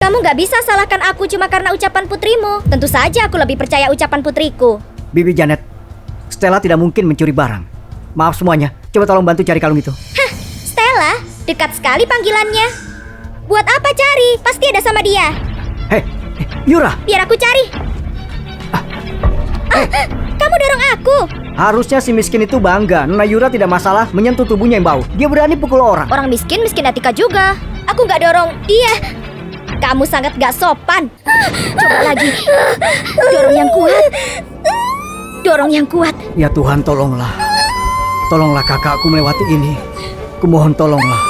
Kamu gak bisa salahkan aku cuma karena ucapan putrimu. Tentu saja aku lebih percaya ucapan putriku. Bibi Janet, Stella tidak mungkin mencuri barang. Maaf semuanya, coba tolong bantu cari kalung itu. Hah, Stella? Dekat sekali panggilannya. Buat apa cari? Pasti ada sama dia. Hei, Yura! Biar aku cari. Kamu dorong aku. Harusnya si miskin itu bangga. Nona Yura tidak masalah menyentuh tubuhnya yang bau. Dia berani pukul orang. Orang miskin etika juga. Aku gak dorong dia. Kamu sangat gak sopan. Coba lagi. Dorong yang kuat. Dorong yang kuat. Ya Tuhan, tolonglah. Tolonglah kakakku melewati ini. Kumohon tolonglah.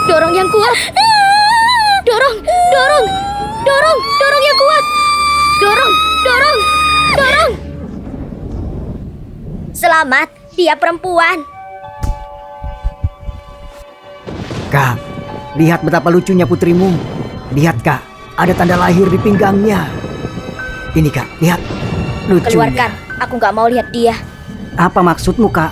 Dorong yang kuat. Dorong yang kuat. Dorong. Selamat, dia perempuan. Kak, lihat betapa lucunya putrimu. Lihat Kak, ada tanda lahir di pinggangnya. Ini Kak, lihat. Lucunya. Keluarkan, aku gak mau lihat dia. Apa maksudmu Kak?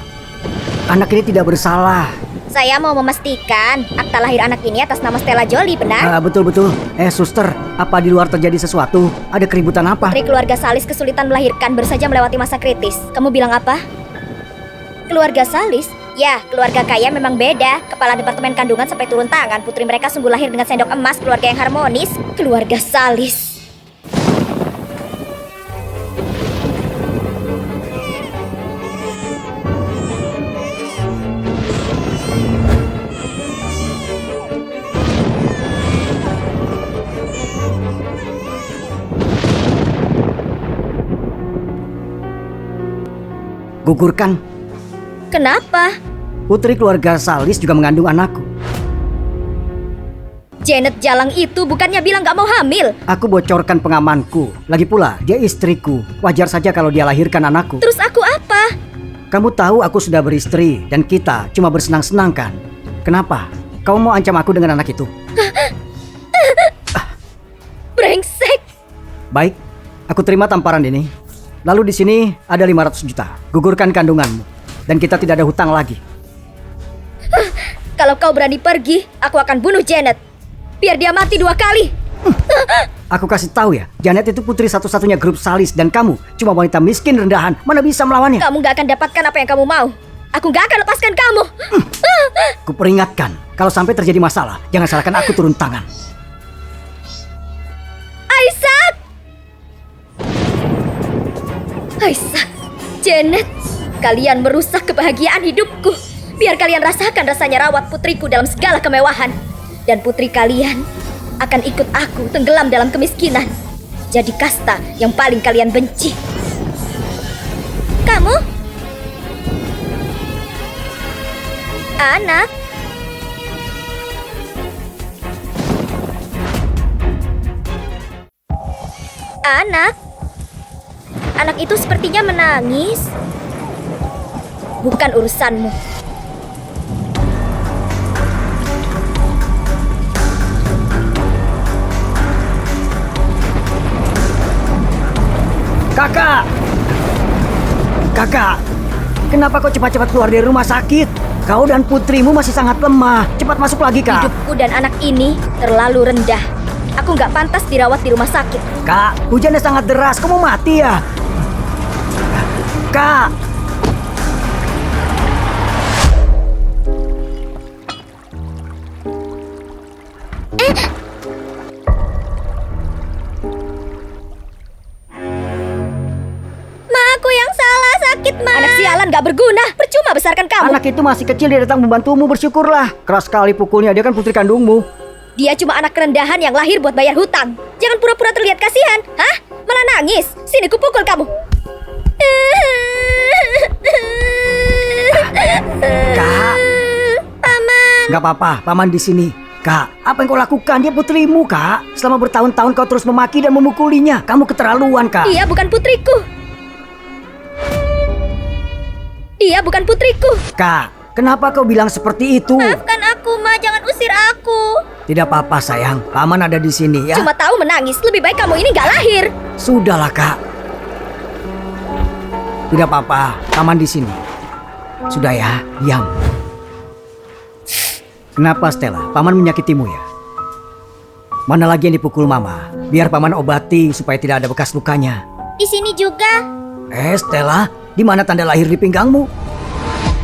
Anak ini tidak bersalah. Saya mau memastikan akta lahir anak ini atas nama Stella Jolie, benar? Betul. Suster, apa di luar terjadi sesuatu? Ada keributan apa? Putri keluarga Salis kesulitan melahirkan baru saja melewati masa kritis. Kamu bilang apa? Keluarga Salis? Ya, keluarga kaya memang beda. Kepala Departemen Kandungan sampai turun tangan. Putri mereka sungguh lahir dengan sendok emas, keluarga yang harmonis. Keluarga Salis. Gugurkan. Kenapa? Putri keluarga Salis juga mengandung anakku. Janet Jalang itu bukannya bilang gak mau hamil. Aku bocorkan pengamanku. Lagi pula, dia istriku. Wajar saja kalau dia lahirkan anakku. Terus aku apa? Kamu tahu aku sudah beristri dan kita cuma bersenang-senang kan? Kenapa? Kamu mau ancam aku dengan anak itu? Brengsek. Baik, aku terima tamparan ini. Lalu di sini ada 500 juta. Gugurkan kandunganmu. Dan kita tidak ada hutang lagi. Kalau kau berani pergi, aku akan bunuh Janet. Biar dia mati 2 kali. Aku kasih tahu ya, Janet itu putri satu-satunya grup Salis dan kamu cuma wanita miskin rendahan. Mana bisa melawannya? Kamu gak akan dapatkan apa yang kamu mau. Aku gak akan lepaskan kamu. Kuperingatkan, kalau sampai terjadi masalah, jangan salahkan aku turun tangan. Aisyah, Janet, kalian merusak kebahagiaan hidupku. Biar kalian rasakan rasanya rawat putriku dalam segala kemewahan. Dan putri kalian akan ikut aku tenggelam dalam kemiskinan. Jadi kasta yang paling kalian benci. Kamu? Anak? Anak itu sepertinya menangis. Bukan urusanmu. Kakak, kenapa kau cepat-cepat keluar dari rumah sakit? Kau dan putrimu masih sangat lemah. Cepat masuk lagi, Kak. Hidupku dan anak ini terlalu rendah. Aku nggak pantas dirawat di rumah sakit. Kak, hujannya sangat deras. Kamu mati ya? Kak. Ma, aku yang salah, sakit, Ma. Anak sialan gak berguna. Percuma besarkan kamu. Anak itu masih kecil, dia datang membantumu, bersyukurlah. Keras sekali pukulnya, dia kan putri kandungmu. Dia cuma anak kerendahan yang lahir buat bayar hutang. Jangan pura-pura terlihat kasihan. Hah? Malah nangis. Sini kupukul kamu. Kak. Paman. Gak apa-apa, paman di sini. Kak, apa yang kau lakukan? Dia putrimu, Kak. Selama bertahun-tahun kau terus memaki dan memukulinya. Kamu keterlaluan, Kak. Dia bukan putriku. Dia bukan putriku. Kak, kenapa kau bilang seperti itu? Maafkan aku, Ma. Jangan usir aku. Tidak apa-apa, sayang. Paman ada di sini, ya. Cuma tahu menangis. Lebih baik kamu ini gak lahir. Sudahlah, Kak. Tidak apa-apa, paman di sini. Sudah ya, diam. Kenapa, Stella? Paman menyakitimu ya? Mana lagi yang dipukul Mama? Biar Paman obati supaya tidak ada bekas lukanya. Di sini juga. Stella, di mana tanda lahir di pinggangmu?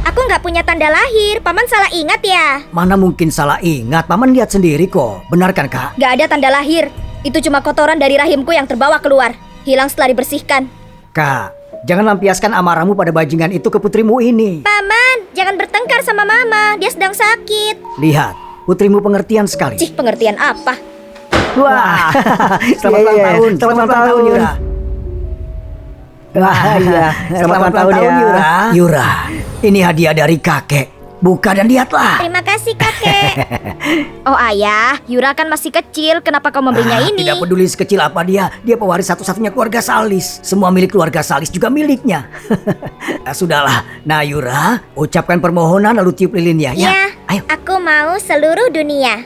Aku nggak punya tanda lahir. Paman salah ingat ya? Mana mungkin salah ingat, Paman lihat sendiri kok. Benar kan, Kak? Nggak ada tanda lahir. Itu cuma kotoran dari rahimku yang terbawa keluar. Hilang setelah dibersihkan. Kak, jangan lampiaskan amarahmu pada bajingan itu ke putrimu ini. Paman, jangan bertengkar sama Mama. Dia sedang sakit. Lihat, putrimu pengertian sekali. Cih, pengertian apa? Wah, selamat ulang tahun, selamat ulang tahun Yura. Wah, iya, selamat ulang tahun Yura. Yura, ini hadiah dari kakek. Buka dan lihatlah. Terima kasih kakek. Oh ayah, Yura kan masih kecil. Kenapa kau memberinya ini? Tidak peduli sekecil apa dia pewaris satu-satunya keluarga Salis. Semua milik keluarga Salis juga miliknya. Sudahlah, nah Yura, ucapkan permohonan lalu tiup lilinnya ya. Ya, Ayo. aku mau seluruh dunia.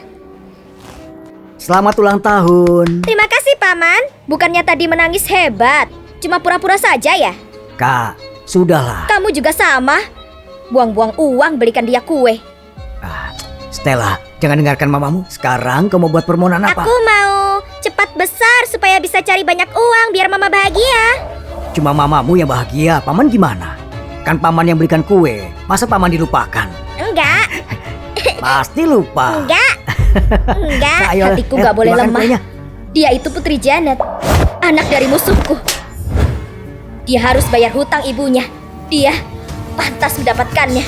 Selamat ulang tahun. Terima kasih Paman. Bukannya tadi menangis hebat, cuma pura-pura saja ya? Kak, sudahlah. Kamu juga sama. Buang-buang uang belikan dia kue. Stella, jangan dengarkan mamamu. Sekarang kamu buat permohonan apa? Aku mau cepat besar supaya bisa cari banyak uang biar Mama bahagia. Cuma mamamu yang bahagia, Paman gimana? Kan Paman yang belikan kue. Masa Paman dilupakan? Enggak, Pasti lupa. enggak, Ayo, hatiku nggak boleh makan lemah. kuenya. Dia itu Putri Janet, anak dari musuhku. Dia harus bayar hutang ibunya. Dia pantas mendapatkannya.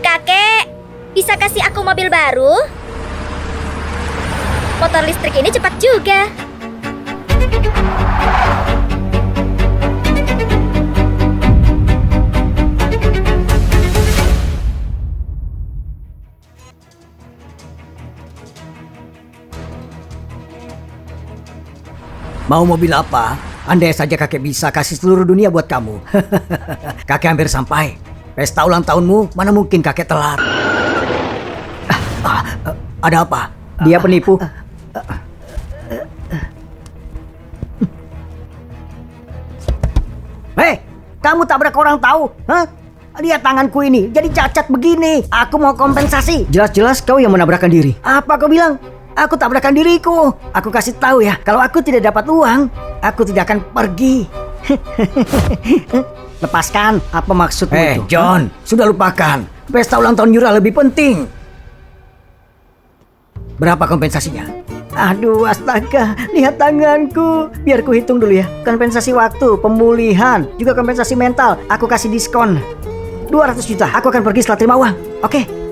Kakek, bisa kasih aku mobil baru? Motor listrik ini cepat juga. Mau mobil apa? Andai saja kakek bisa kasih seluruh dunia buat kamu. Kakek hampir sampai. Pesta ulang tahunmu, mana mungkin kakek telat. Ada apa? Dia penipu. Hei, kamu tabrak orang tahu? Hah? Lihat tanganku ini, jadi cacat begini. Aku mau kompensasi. Jelas-jelas kau yang menabrakkan diri. Apa kau bilang? Aku tabrakan diriku. Aku kasih tahu ya, kalau aku tidak dapat uang, aku tidak akan pergi. Lepaskan, apa maksudmu itu? John, sudah lupakan. Pesta ulang tahun Yura lebih penting. Berapa kompensasinya? Aduh, astaga, lihat tanganku. Biar ku hitung dulu ya. Kompensasi waktu, pemulihan, juga kompensasi mental. Aku kasih diskon 200 juta. Aku akan pergi setelah terima uang. Oke?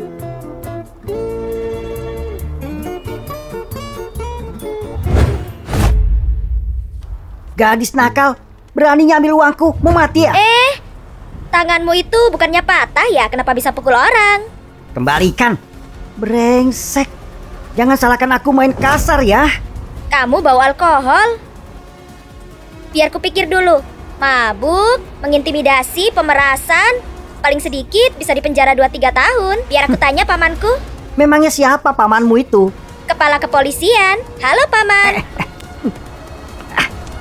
Gadis nakal, beraninya ambil uangku. Mau mati ya? Tanganmu itu bukannya patah ya? Kenapa bisa pukul orang? Kembalikan. Brengsek. Jangan salahkan aku main kasar ya. Kamu bawa alkohol? Biar kupikir dulu. Mabuk, mengintimidasi, pemerasan. Paling sedikit bisa dipenjara 2-3 tahun. Biar aku tanya pamanku. Memangnya siapa pamanmu itu? Kepala kepolisian. Halo paman.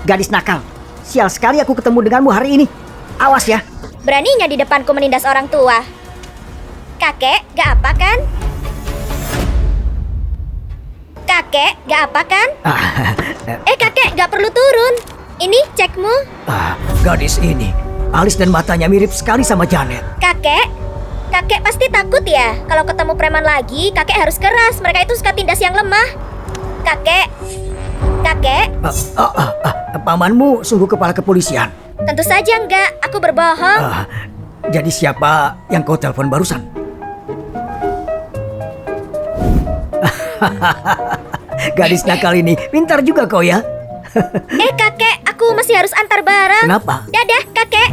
Gadis nakal. Sial sekali aku ketemu denganmu hari ini. Awas ya. Beraninya di depanku menindas orang tua. Kakek, gak apa kan? Kakek, gak apa kan? Kakek, gak perlu turun. Ini cekmu. Gadis ini, alis dan matanya mirip sekali sama Janet. Kakek pasti takut ya. Kalau ketemu preman lagi, kakek harus keras. Mereka itu suka tindas yang lemah. Kakek. Pamanmu sungguh kepala kepolisian. Tentu saja enggak, aku berbohong. Jadi siapa yang kau telepon barusan? Gadis nakal ini, pintar juga kau ya. Kakek, aku masih harus antar barang. Kenapa? Dadah, kakek.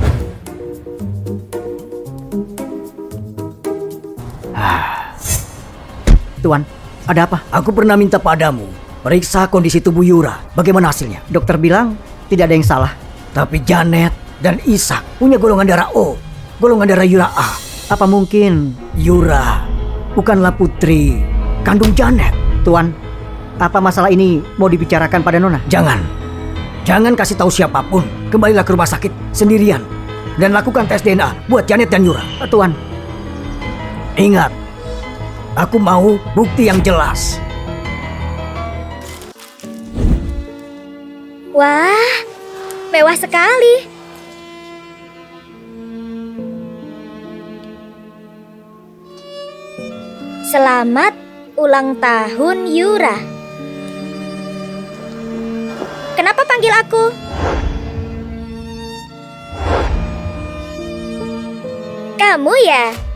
Tuan, ada apa? Aku pernah minta padamu periksa kondisi tubuh Yura. Bagaimana hasilnya? Dokter bilang tidak ada yang salah. Tapi Janet dan Ishak punya golongan darah O, golongan darah Yura A. Apa mungkin Yura bukanlah putri kandung Janet? Tuan, apa masalah ini mau dibicarakan pada Nona? Jangan kasih tahu siapapun. Kembalilah ke rumah sakit sendirian dan lakukan tes DNA buat Janet dan Yura. Tuan. Ingat, aku mau bukti yang jelas. Wah, mewah sekali. Selamat ulang tahun Yura. Kenapa panggil aku? Kamu ya?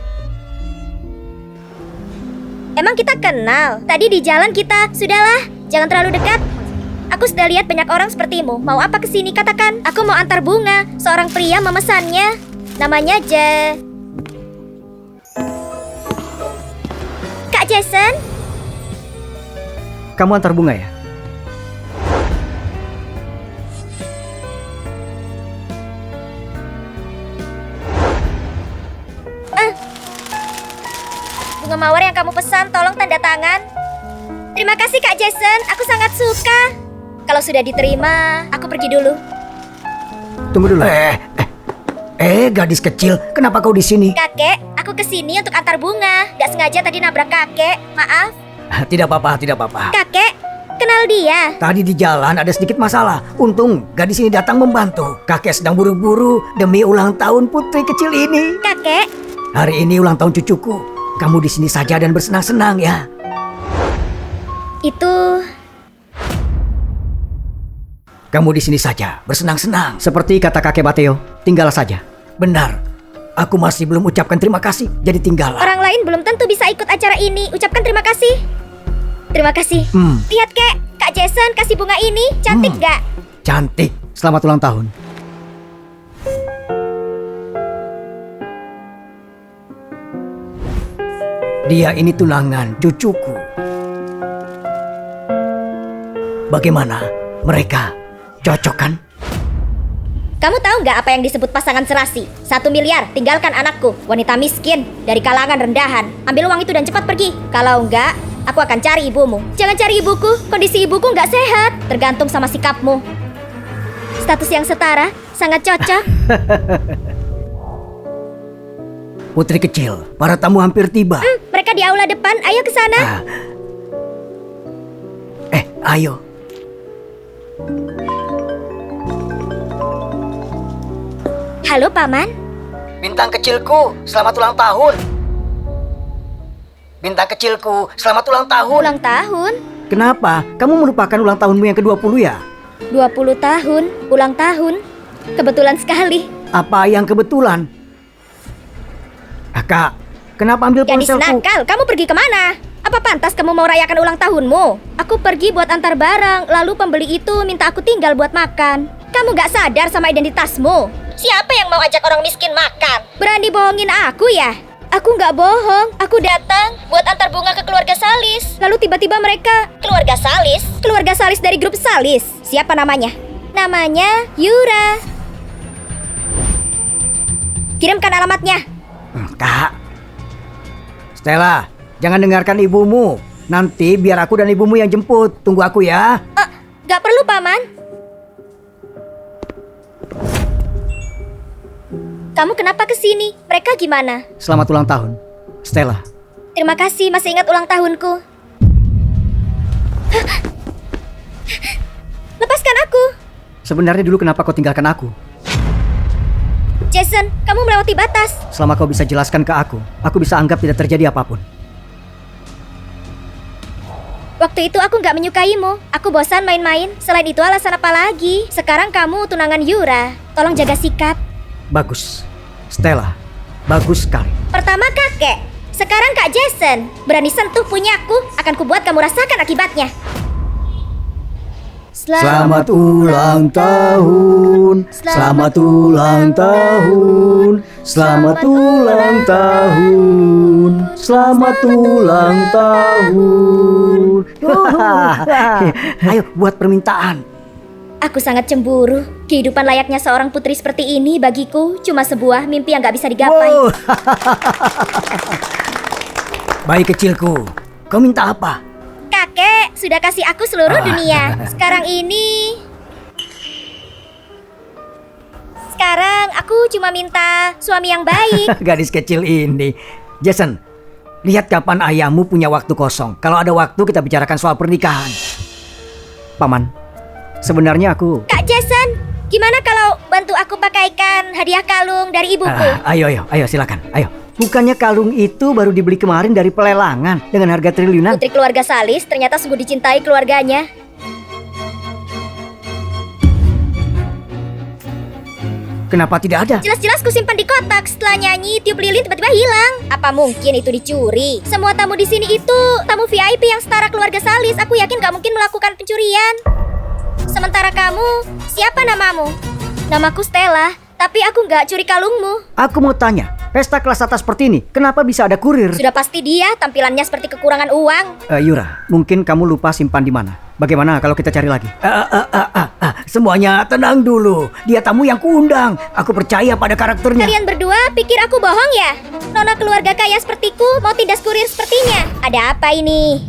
Emang kita kenal? Tadi di jalan kita. Sudahlah, jangan terlalu dekat. Aku sudah lihat banyak orang sepertimu. Mau apa kesini? Katakan. Aku mau antar bunga. Seorang pria memesannya. Namanya Kak Jason. Kamu antar bunga ya? Bunga mawar yang kamu pesan, tolong tanda tangan. Terima kasih Kak Jason, aku sangat suka. Kalau sudah diterima, aku pergi dulu. Tunggu dulu. Gadis kecil, kenapa kau di sini? Kakek, aku kesini untuk antar bunga. Gak sengaja tadi nabrak kakek, maaf. Tidak apa-apa, tidak apa-apa. Kakek, kenal dia? Tadi di jalan ada sedikit masalah. Untung gadis ini datang membantu. Kakek sedang buru-buru demi ulang tahun putri kecil ini. Kakek, Hari ini ulang tahun cucuku. Kamu di sini saja dan bersenang-senang ya. Kamu di sini saja, bersenang-senang. Seperti kata kakek Mateo, tinggal saja. Benar, aku masih belum ucapkan terima kasih, jadi tinggallah. orang lain belum tentu bisa ikut acara ini. Ucapkan terima kasih. Terima kasih. Lihat kek, Kak Jason kasih bunga ini. Cantik gak? Cantik, selamat ulang tahun. Dia ini tunangan cucuku. Bagaimana? Mereka cocok kan? Kamu tahu nggak apa yang disebut pasangan serasi? 1 miliar, tinggalkan anakku. Wanita miskin, dari kalangan rendahan. Ambil uang itu dan cepat pergi. Kalau enggak, aku akan cari ibumu. Jangan cari ibuku, kondisi ibuku nggak sehat. Tergantung sama sikapmu. Status yang setara, sangat cocok. Putri kecil, para tamu hampir tiba. Mereka di aula depan, ayo ke sana. Ayo. Halo, Paman. Bintang kecilku, selamat ulang tahun. Bintang kecilku, selamat ulang tahun. Ulang tahun? Kenapa? Kamu melupakan ulang tahunmu yang ke-20 ya? 20 tahun, ulang tahun. Kebetulan sekali. Apa yang kebetulan? Kak, kenapa ambil Gadis ponselku? nakal, kamu pergi kemana? Apa pantas kamu mau rayakan ulang tahunmu? Aku pergi buat antar barang, lalu pembeli itu minta aku tinggal buat makan. Kamu gak sadar sama identitasmu? Siapa yang mau ajak orang miskin makan? Berani bohongin aku ya? Aku gak bohong, aku datang buat antar bunga ke keluarga Salis. Lalu tiba-tiba mereka... Keluarga Salis? Keluarga Salis dari grup Salis. Siapa namanya? Namanya Yura. Kirimkan alamatnya. Kak, Stella, jangan dengarkan ibumu. Nanti biar aku dan ibumu yang jemput. Tunggu aku ya. Gak perlu, Paman. Kamu kenapa kesini? Mereka gimana? Selamat ulang tahun, Stella. Terima kasih masih ingat ulang tahunku. Lepaskan aku. Sebenarnya dulu kenapa kau tinggalkan aku? Jason, kamu melewati batas. Selama kau bisa jelaskan ke aku bisa anggap tidak terjadi apapun. Waktu itu aku gak menyukaimu. Aku bosan main-main. Selain itu alasan apa lagi? Sekarang kamu tunangan Yura. Tolong jaga sikap. Bagus, Stella. Bagus sekali. Pertama kakek, sekarang Kak Jason. Berani sentuh punyaku, akan kubuat kamu rasakan akibatnya. Selamat ulang tahun. Selamat ulang tahun. Selamat ulang tahun. Selamat ulang tahun. Ayo buat permintaan. Aku sangat cemburu. Kehidupan layaknya seorang putri seperti ini bagiku cuma sebuah mimpi yang gak bisa digapai. Wow. Bayi kecilku, kau minta apa? Kakek sudah kasih aku seluruh dunia. Sekarang aku cuma minta suami yang baik. Gadis kecil ini. Jason, lihat kapan ayahmu punya waktu kosong. Kalau ada waktu kita bicarakan soal pernikahan. Paman, sebenarnya aku... Kak Jason, gimana kalau bantu aku pakaikan hadiah kalung dari ibuku? Ayo, silakan. Ayo. Bukannya kalung itu baru dibeli kemarin dari pelelangan dengan harga triliunan? Putri keluarga Salis ternyata sungguh dicintai keluarganya. Kenapa tidak ada? Jelas-jelas ku simpan di kotak. Setelah nyanyi, tiup lilin tiba-tiba hilang. Apa mungkin itu dicuri? Semua tamu di sini itu tamu VIP yang setara keluarga Salis. Aku yakin gak mungkin melakukan pencurian. Sementara kamu, siapa namamu? Namaku Stella, tapi aku gak curi kalungmu. Aku mau tanya, pesta kelas atas seperti ini, kenapa bisa ada kurir? Sudah pasti dia, tampilannya seperti kekurangan uang. Yura, mungkin kamu lupa simpan di mana. Bagaimana kalau kita cari lagi? Semuanya tenang dulu. Dia tamu yang kuundang. Aku percaya pada karakternya. Kalian berdua pikir aku bohong ya? Nona keluarga kaya sepertiku mau tindas kurir sepertinya. Ada apa ini?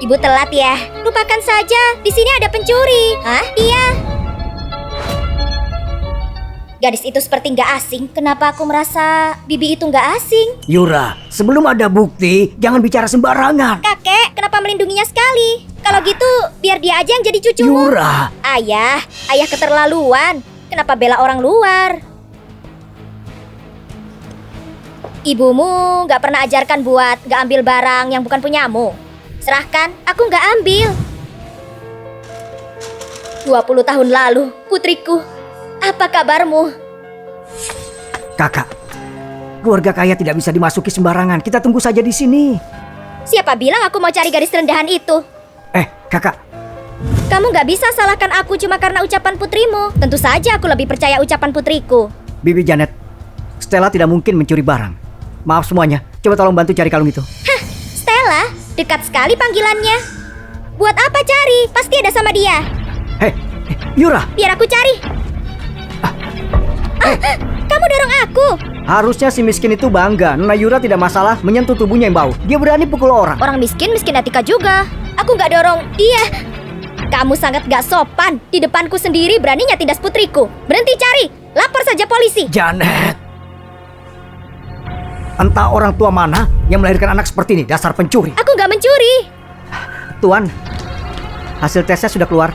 Ibu telat ya. Lupakan saja, di sini ada pencuri. Hah? Dia. Gadis itu seperti nggak asing. Kenapa aku merasa Bibi itu nggak asing? Yura, sebelum ada bukti, jangan bicara sembarangan. Kakek, kenapa melindunginya sekali? Kalau gitu, biar dia aja yang jadi cucumu. Yura. Ayah keterlaluan. Kenapa bela orang luar? Ibumu nggak pernah ajarkan buat nggak ambil barang yang bukan punyamu. Serahkan, aku nggak ambil. 20 tahun lalu, putriku. Apa kabarmu? Kakak, keluarga kaya tidak bisa dimasuki sembarangan. Kita tunggu saja di sini. Siapa bilang aku mau cari garis rendahan itu? Kakak. Kamu nggak bisa salahkan aku cuma karena ucapan putrimu. Tentu saja aku lebih percaya ucapan putriku. Bibi Janet, Stella tidak mungkin mencuri barang. Maaf semuanya, coba tolong bantu cari kalung itu. Hah, Stella? Dekat sekali panggilannya. Buat apa cari? Pasti ada sama dia. Hei, Yura. Biar aku cari. Kamu dorong aku. Harusnya si miskin itu bangga. Nona Yura tidak masalah menyentuh tubuhnya yang bau. Dia berani pukul orang. Orang miskin etika juga. Aku nggak dorong dia. Kamu sangat gak sopan. Di depanku sendiri beraninya tindas putriku. Berhenti cari. Lapor saja polisi. Janet. Entah orang tua mana yang melahirkan anak seperti ini. Dasar pencuri. Aku nggak mencuri. Tuan, hasil tesnya sudah keluar.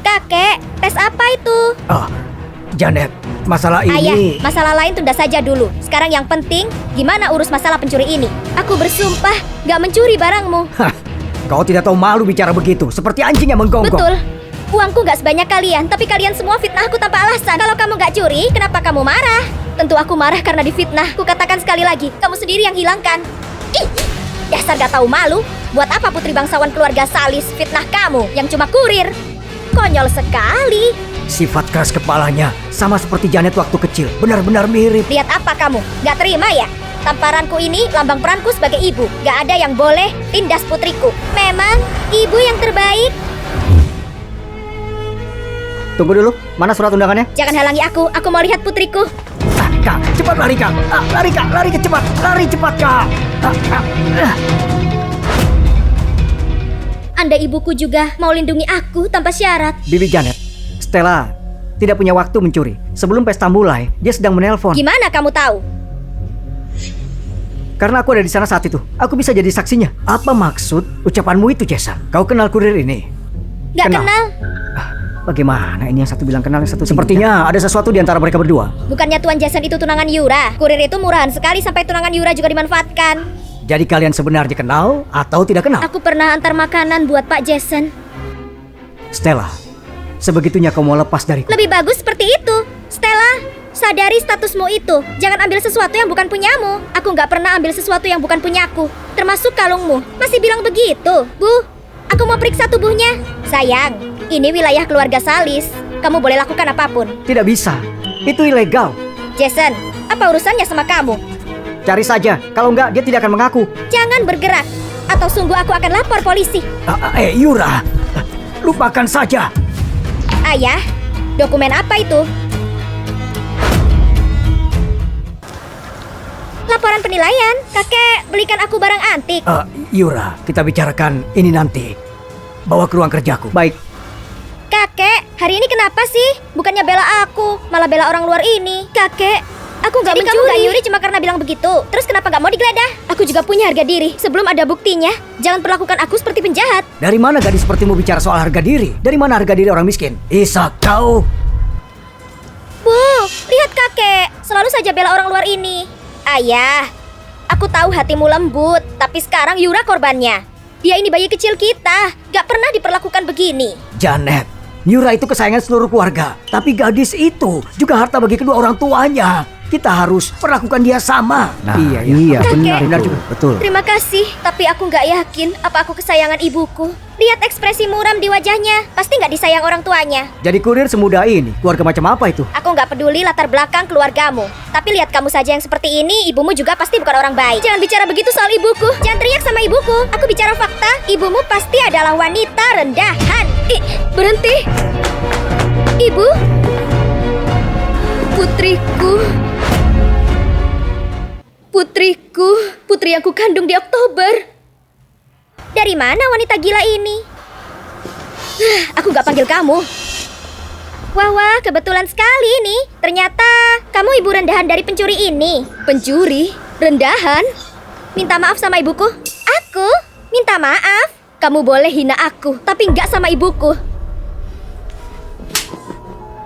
Kakek, tes apa itu? Janet, masalah ini... Ayah, masalah lain tunda saja dulu. Sekarang yang penting, gimana urus masalah pencuri ini? Aku bersumpah gak mencuri barangmu. Hah, kau tidak tahu malu bicara begitu. Seperti anjing yang menggonggong. Betul. Uangku gak sebanyak kalian, tapi kalian semua fitnah aku tanpa alasan. Kalau kamu gak curi, kenapa kamu marah? Tentu aku marah karena difitnah. Kukatakan sekali lagi, kamu sendiri yang hilangkan. Ih, dasar gak tahu malu. Buat apa putri bangsawan keluarga Salis fitnah kamu yang cuma kurir? Konyol sekali. Sifat keras kepalanya sama seperti Janet waktu kecil. Benar-benar mirip. Lihat apa kamu? Gak terima ya? Tamparanku ini lambang peranku sebagai ibu. Gak ada yang boleh tindas putriku. Memang ibu yang terbaik. Tunggu dulu, mana surat undangannya? Jangan halangi aku mau lihat putriku. Kak, cepat lari Kak. Lari Kak, lari cepat. Lari cepat Kak. Anda ibuku juga mau lindungi aku tanpa syarat. Bibi Janet, Stella tidak punya waktu mencuri. Sebelum pesta mulai, dia sedang menelpon. Gimana kamu tahu? Karena aku ada di sana saat itu. Aku bisa jadi saksinya. Apa maksud ucapanmu itu, Jason? Kau kenal kurir ini? Gak kenal. Bagaimana ini yang satu bilang kenal, yang satu sepertinya ada sesuatu di antara mereka berdua. Bukannya Tuan Jason itu tunangan Yura? Kurir itu murahan sekali sampai tunangan Yura juga dimanfaatkan. Jadi kalian sebenarnya kenal atau tidak kenal? Aku pernah antar makanan buat Pak Jason. Stella, sebegitunya kau mau lepas dariku? Lebih bagus seperti itu. Stella, sadari statusmu itu. Jangan ambil sesuatu yang bukan punyamu. Aku gak pernah ambil sesuatu yang bukan punyaku. Termasuk kalungmu. Masih bilang begitu? Bu, aku mau periksa tubuhnya. Sayang, ini wilayah keluarga Salis. Kamu boleh lakukan apapun. Tidak bisa, itu ilegal. Jason, apa urusannya sama kamu? Cari saja, kalau enggak dia tidak akan mengaku. Jangan bergerak, atau sungguh aku akan lapor polisi. Yura, lupakan saja. Ayah, dokumen apa itu? Laporan penilaian. Kakek belikan aku barang antik. Yura, kita bicarakan ini nanti. Bawa ke ruang kerjaku. Baik. Kakek, hari ini kenapa sih? Bukannya bela aku, malah bela orang luar ini. Kakek, aku nggak mencuri. Jadi kamu nggak nyuri cuma karena bilang begitu? Terus kenapa nggak mau digeledah? Aku juga punya harga diri. Sebelum ada buktinya, jangan perlakukan aku seperti penjahat. Dari mana gadis sepertimu bicara soal harga diri? Dari mana harga diri orang miskin? Ishak, kau... Bu, lihat kakek, selalu saja bela orang luar ini. Ayah, aku tahu hatimu lembut, tapi sekarang Yura korbannya. Dia ini bayi kecil kita, gak pernah diperlakukan begini. Janet, Yura itu kesayangan seluruh keluarga. Tapi gadis itu juga harta bagi kedua orang tuanya. Kita harus perlakukan dia sama. Nah, iya, Kakek. benar juga, betul. Terima kasih, tapi aku gak yakin apa aku kesayangan ibuku. Lihat ekspresi muram di wajahnya, pasti gak disayang orang tuanya. Jadi kurir semudah ini, keluarga macam apa itu? Aku gak peduli latar belakang keluargamu. Tapi lihat kamu saja yang seperti ini, ibumu juga pasti bukan orang baik. Jangan bicara begitu soal ibuku. Jangan teriak sama ibuku. Aku bicara fakta. Ibumu pasti adalah wanita rendahan. Berhenti. Ibu. Putriku. Putriku. Putri yang kukandung di Oktober. Dari mana wanita gila ini? Aku gak panggil kamu. Wah, kebetulan sekali ini. Ternyata kamu ibu rendahan dari pencuri ini. Pencuri? Rendahan? Minta maaf sama ibuku. Aku? Minta maaf? Kamu boleh hina aku, tapi nggak sama ibuku.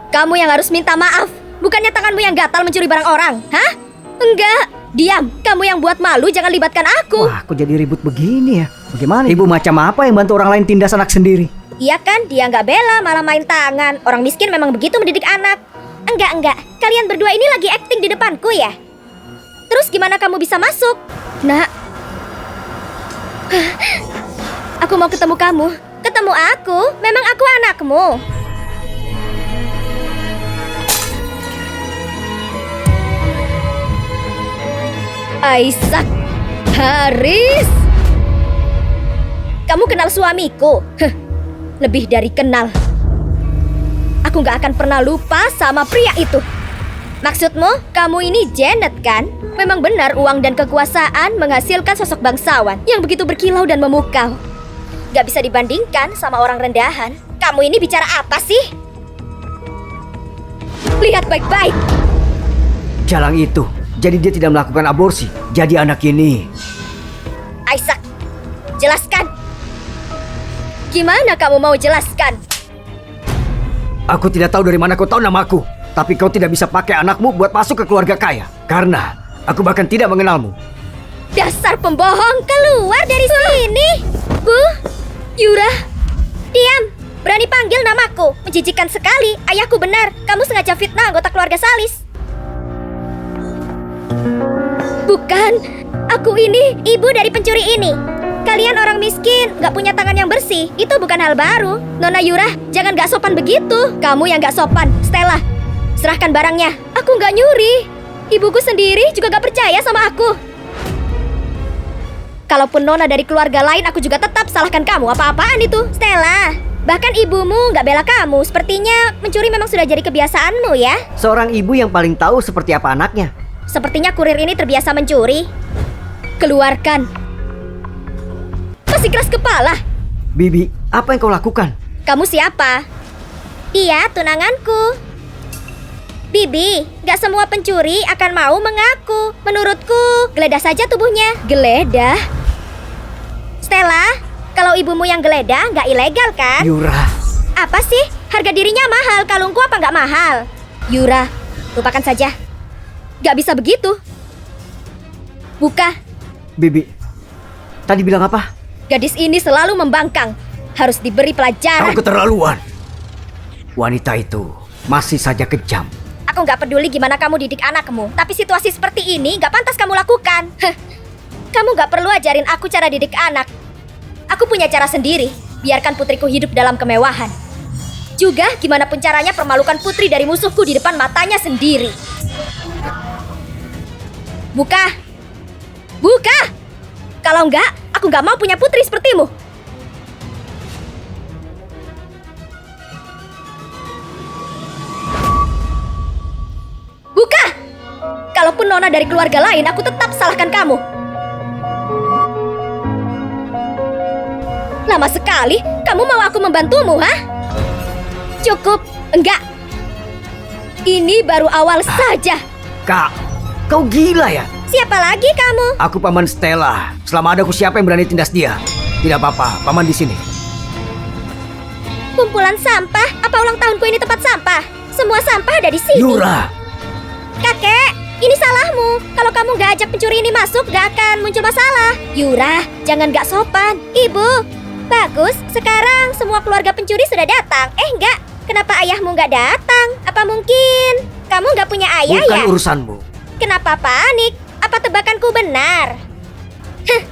Kamu yang harus minta maaf. Bukannya tanganmu yang gatal mencuri barang orang. Hah? Enggak. Diam. Kamu yang buat malu, jangan libatkan aku. Wah, kok jadi ribut begini ya? Bagaimana? Ibu macam apa yang bantu orang lain tindas anak sendiri? Iya kan, dia nggak bela, malah main tangan. Orang miskin memang begitu mendidik anak. Enggak. Kalian berdua ini lagi acting di depanku ya? Terus gimana kamu bisa masuk? Nak. Aku mau ketemu kamu. Ketemu aku? Memang aku anakmu. Aisyah. Haris. Kamu kenal suamiku? Lebih dari kenal. Aku gak akan pernah lupa sama pria itu. Maksudmu, kamu ini Janet kan? Memang benar uang dan kekuasaan menghasilkan sosok bangsawan yang begitu berkilau dan memukau. Gak bisa dibandingkan sama orang rendahan. Kamu ini bicara apa sih? Lihat baik-baik. Jalang itu, jadi dia tidak melakukan aborsi. Jadi anak ini... Aisyah, jelaskan. Gimana kamu mau jelaskan? Aku tidak tahu dari mana kau tahu namaku. Tapi kau tidak bisa pakai anakmu buat masuk ke keluarga kaya. Karena aku bahkan tidak mengenalmu. Dasar pembohong, keluar dari sini. Bu, Yura, diam. Berani panggil namaku. Menjijikan sekali. Ayahku benar. Kamu sengaja fitnah anggota keluarga Salis. Bukan. Aku ini ibu dari pencuri ini. Kalian orang miskin, gak punya tangan yang bersih. Itu bukan hal baru. Nona Yura, jangan gak sopan begitu. Kamu yang gak sopan. Stella, serahkan barangnya. Aku gak nyuri. Ibuku sendiri juga gak percaya sama aku. Kalaupun Nona dari keluarga lain, aku juga tetap salahkan kamu. Apa-apaan itu? Stella, bahkan ibumu gak bela kamu. Sepertinya mencuri memang sudah jadi kebiasaanmu ya. Seorang ibu yang paling tahu seperti apa anaknya. Sepertinya kurir ini terbiasa mencuri. Keluarkan. Masih keras kepala. Bibi, apa yang kau lakukan? Kamu siapa? Dia tunanganku. Bibi, gak semua pencuri akan mau mengaku. Menurutku, geledah saja tubuhnya. Geledah? Stella, kalau ibumu yang geledah gak ilegal kan? Yura. Apa sih? Harga dirinya mahal, kalungku apa gak mahal? Yura, lupakan saja. Gak bisa begitu. Buka. Bibi, tadi bilang apa? Gadis ini selalu membangkang. Harus diberi pelajaran. Kau keterlaluan. Wanita itu masih saja kejam. Aku gak peduli gimana kamu didik anakmu. Tapi situasi seperti ini gak pantas kamu lakukan. Kamu gak perlu ajarin aku cara didik anak. Aku punya cara sendiri. Biarkan putriku hidup dalam kemewahan. Juga gimana pun caranya permalukan putri dari musuhku di depan matanya sendiri. Buka. Buka. Kalau enggak, aku gak mau punya putri sepertimu. Buka! Kalaupun Nona dari keluarga lain, aku tetap salahkan kamu. Lama sekali, kamu mau aku membantumu, hah? Cukup. Enggak. Ini baru awal saja. Kak, kau gila ya? Siapa lagi kamu? Aku Paman Stella. Selama ada aku siapa yang berani tindas dia? Tidak apa-apa, Paman di sini. Kumpulan sampah? Apa ulang tahunku ini tempat sampah? Semua sampah ada di sini. Yura, Kakek, ini salahmu. Kalau kamu gak ajak pencuri ini masuk, gak akan muncul masalah. Yura, jangan gak sopan. Ibu, bagus. Sekarang semua keluarga pencuri sudah datang. Enggak, kenapa ayahmu gak datang? Apa mungkin kamu gak punya ayah bukan ya? urusanmu. Kenapa panik? Apa tebakanku benar? Heh,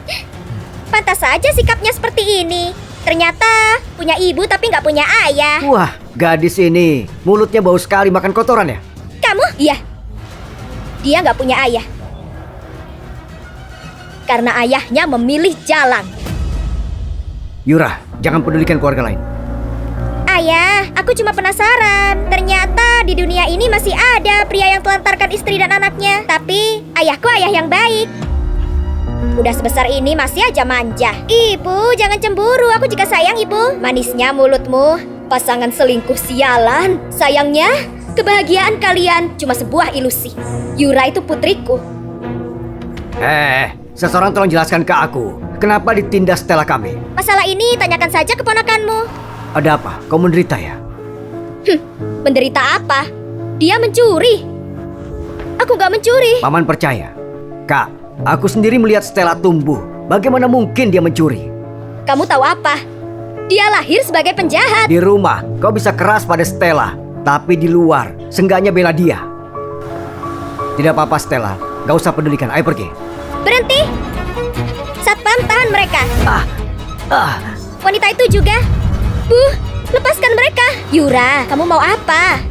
pantas saja sikapnya seperti ini. Ternyata punya ibu tapi gak punya ayah. Wah, gadis ini mulutnya bau sekali makan kotoran ya? Kamu? Iya. Dia nggak punya ayah. Karena ayahnya memilih jalan. Yura, jangan pedulikan keluarga lain. Ayah, aku cuma penasaran. Ternyata di dunia ini masih ada pria yang telantarkan istri dan anaknya. Tapi ayahku ayah yang baik. Udah sebesar ini masih aja manja. Ibu, jangan cemburu. Aku juga sayang ibu. Manisnya mulutmu. Pasangan selingkuh sialan. Sayangnya, kebahagiaan kalian cuma sebuah ilusi. Yura itu putriku. Seseorang tolong jelaskan ke aku. Kenapa ditindas Stella kami? Masalah ini tanyakan saja keponakanmu. Ada apa? Kau menderita ya? Menderita apa? Dia mencuri. Aku gak mencuri. Paman percaya. Kak, aku sendiri melihat Stella tumbuh. Bagaimana mungkin dia mencuri? Kamu tahu apa? Dia lahir sebagai penjahat. Di rumah, kau bisa keras pada Stella. Tapi di luar, seenggaknya bela dia. Tidak apa-apa Stella, gak usah pedulikan. Ayo pergi. Berhenti. Satpam, tahan mereka. Wanita itu juga. Bu, lepaskan mereka. Yura, kamu mau apa?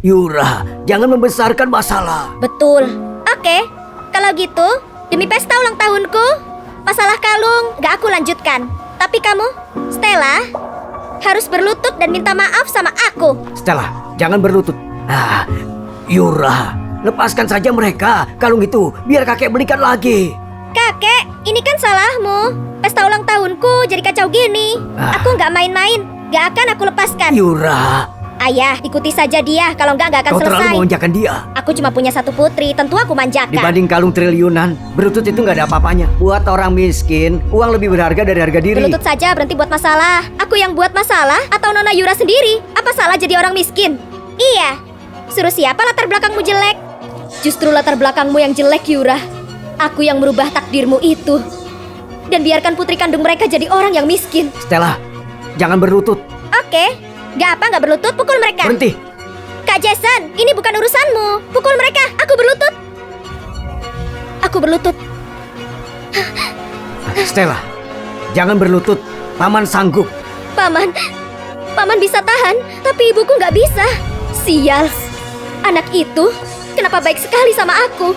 Yura, jangan membesarkan masalah. Betul. Oke, kalau gitu, demi pesta ulang tahunku, masalah kalung gak aku lanjutkan. Tapi kamu, Stella, harus berlutut dan minta maaf sama aku. Stella, jangan berlutut. Yura, lepaskan saja mereka. Kalung itu, biar kakek belikan lagi. Kakek, ini kan salahmu. Pesta ulang tahunku jadi kacau gini. Aku nggak main-main. Gak akan aku lepaskan. Yura. Ayah, ikuti saja dia. Kalau nggak akan Kau selesai. terlalu memanjakan dia. Aku cuma punya satu putri, tentu aku manjakan. Dibanding kalung triliunan, berlutut itu nggak ada apa-apanya. Buat orang miskin, uang lebih berharga dari harga diri. Berlutut saja, berhenti buat masalah. Aku yang buat masalah atau Nona Yura sendiri? Apa salah jadi orang miskin? Iya. Suruh siapa latar belakangmu jelek? Justru latar belakangmu yang jelek, Yura. Aku yang merubah takdirmu itu. Dan biarkan putri kandung mereka jadi orang yang miskin. Stella, jangan berlutut. Oke, nggak berlutut, pukul mereka. Berhenti. Kak Jason, ini bukan urusanmu. Pukul mereka, aku berlutut. Aku berlutut. Stella, jangan berlutut. Paman sanggup. Paman bisa tahan, tapi ibuku nggak bisa. Sial, anak itu kenapa baik sekali sama aku?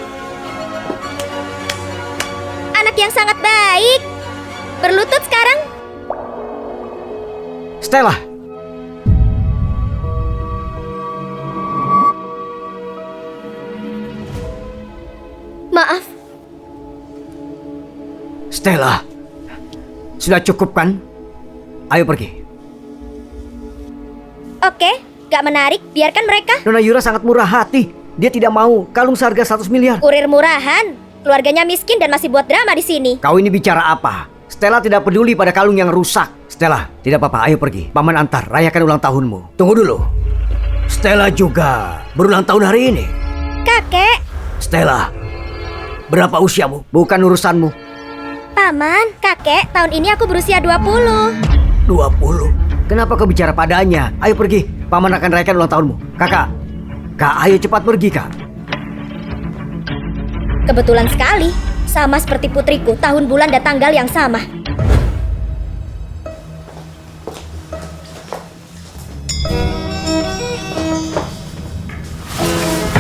Anak yang sangat baik. Berlutut sekarang. Stella. Maaf. Stella. Sudah cukup kan? Ayo pergi. Oke, gak menarik, biarkan mereka. Nona Yura sangat murah hati. Dia tidak mau kalung seharga 100 miliar. Kurir murahan. Keluarganya miskin dan masih buat drama di sini. Kau ini bicara apa? Stella tidak peduli pada kalung yang rusak. Stella, tidak apa-apa, ayo pergi. Paman antar, rayakan ulang tahunmu. Tunggu dulu. Stella juga berulang tahun hari ini. Kakek. Stella, berapa usiamu? Bukan urusanmu. Paman, kakek, tahun ini aku berusia 20. 20? Kenapa kau bicara padanya? Ayo pergi, paman akan rayakan ulang tahunmu. Kakak, ayo cepat pergi, Kak. Kebetulan sekali, sama seperti putriku, tahun bulan dan tanggal yang sama.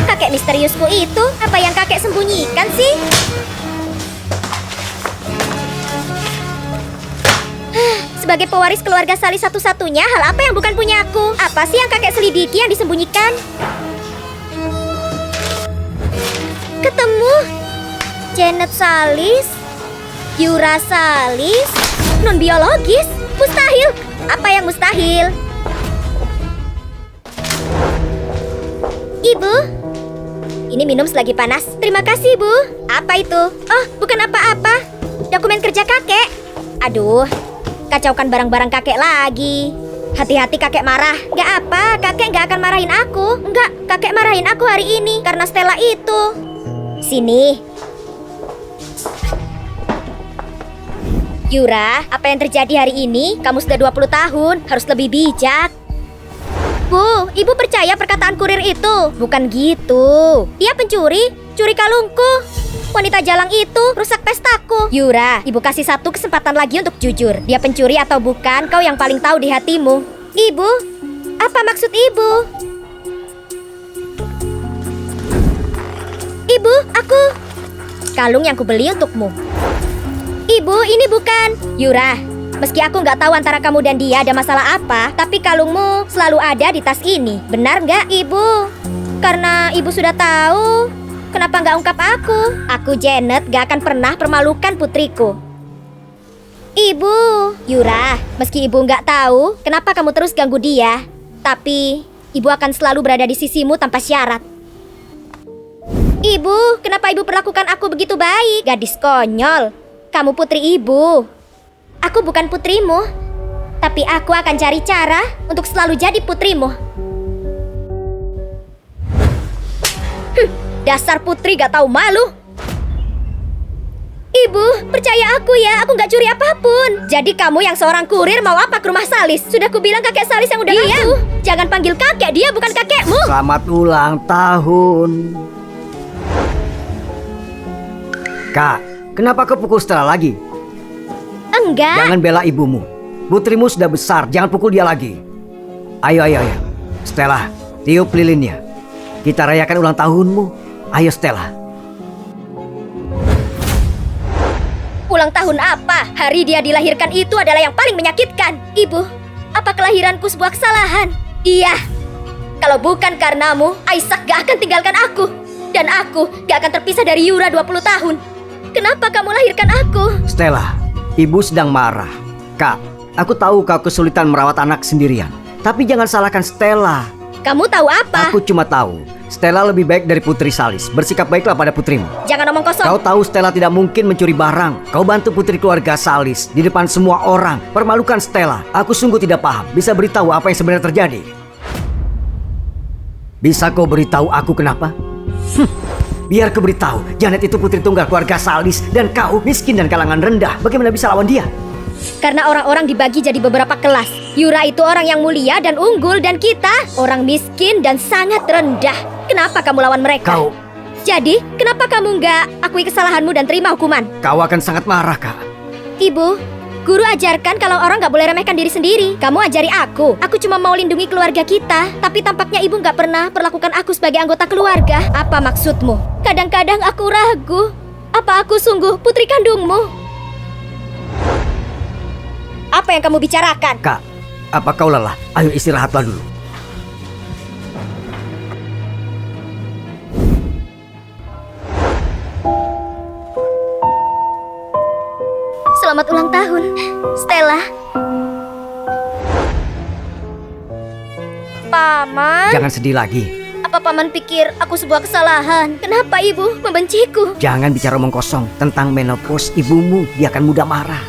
Kakek misteriusku itu, apa yang kakek sembunyikan sih? Sebagai pewaris keluarga Sali satu-satunya, hal apa yang bukan punya aku? Apa sih yang kakek selidiki yang disembunyikan? Ketemu Janet Salis, Yura Salis, non biologis, mustahil. Apa yang mustahil? Ibu, ini minum selagi panas. Terima kasih, Bu. Apa itu? Oh, bukan apa-apa. Dokumen kerja kakek. Aduh, kacaukan barang-barang kakek lagi. Hati-hati kakek marah. Gak apa, kakek gak akan marahin aku. Enggak, kakek marahin aku hari ini karena Stella itu. Sini. Yura, apa yang terjadi hari ini? Kamu sudah 20 tahun, harus lebih bijak. Bu, ibu percaya perkataan kurir itu? Bukan gitu. Dia pencuri, curi kalungku. Wanita jalang itu rusak pestaku. Yura, ibu kasih satu kesempatan lagi untuk jujur. Dia pencuri atau bukan, kau yang paling tahu di hatimu. Ibu, apa maksud ibu? Ibu, aku... Kalung yang kubeli untukmu. Ibu, ini bukan... Yura, meski aku nggak tahu antara kamu dan dia ada masalah apa, tapi kalungmu selalu ada di tas ini. Benar nggak, Ibu? Karena Ibu sudah tahu, kenapa nggak ungkap aku? Aku, Janet, nggak akan pernah permalukan putriku. Ibu, Yura, meski Ibu nggak tahu, kenapa kamu terus ganggu dia, tapi Ibu akan selalu berada di sisimu tanpa syarat. Ibu, kenapa Ibu perlakukan aku begitu baik? Gadis konyol, kamu putri Ibu. Aku bukan putrimu, tapi aku akan cari cara untuk selalu jadi putrimu. Dasar putri gak tahu malu. Ibu, percaya aku ya, aku gak curi apapun. Jadi kamu yang seorang kurir mau apa ke rumah Salis? Sudah kubilang kakek Salis yang udah ngaku. Jangan panggil kakek, dia bukan kakekmu. Selamat ulang tahun. Kak, kenapa kau pukul Stella lagi? Enggak. Jangan bela ibumu. Putrimu sudah besar, jangan pukul dia lagi. Ayo. Stella, tiup lilinnya. Kita rayakan ulang tahunmu. Ayo Stella. Ulang tahun apa? Hari dia dilahirkan itu adalah yang paling menyakitkan. Ibu, apa kelahiranku sebuah kesalahan? Iya. Kalau bukan karenamu, Isaac gak akan tinggalkan aku. Dan aku gak akan terpisah dari Yura 20 tahun. Kenapa kamu lahirkan aku? Stella, ibu sedang marah. Kak, aku tahu kau kesulitan merawat anak sendirian. Tapi jangan salahkan Stella. Kamu tahu apa? Aku cuma tahu Stella lebih baik dari Putri Salis. Bersikap baiklah pada putrimu. Jangan omong kosong. Kau tahu Stella tidak mungkin mencuri barang. Kau bantu putri keluarga Salis di depan semua orang. Permalukan Stella. Aku sungguh tidak paham. Bisa beritahu apa yang sebenarnya terjadi? Bisa kau beritahu aku kenapa? Biar kau beritahu, Janet itu putri tunggal keluarga Salis. Dan kau miskin dan kalangan rendah. Bagaimana bisa lawan dia? Karena orang-orang dibagi jadi beberapa kelas. Yura itu orang yang mulia dan unggul. Dan kita orang miskin dan sangat rendah. Kenapa kamu lawan mereka? Kau... Jadi, kenapa kamu nggak akui kesalahanmu dan terima hukuman? Kau akan sangat marah, Kak. Ibu, guru ajarkan kalau orang nggak boleh remehkan diri sendiri. Kamu ajari aku. Aku cuma mau lindungi keluarga kita. Tapi tampaknya ibu nggak pernah perlakukan aku sebagai anggota keluarga. Apa maksudmu? Kadang-kadang aku ragu. Apa aku sungguh putri kandungmu? Apa yang kamu bicarakan? Kak, apa kau lelah? Ayo istirahatlah dulu. Selamat ulang tahun, Stella. Paman? Jangan sedih lagi. Apa paman pikir aku sebuah kesalahan? Kenapa ibu membenciku? Jangan bicara omong kosong tentang menopause ibumu. Dia akan mudah marah.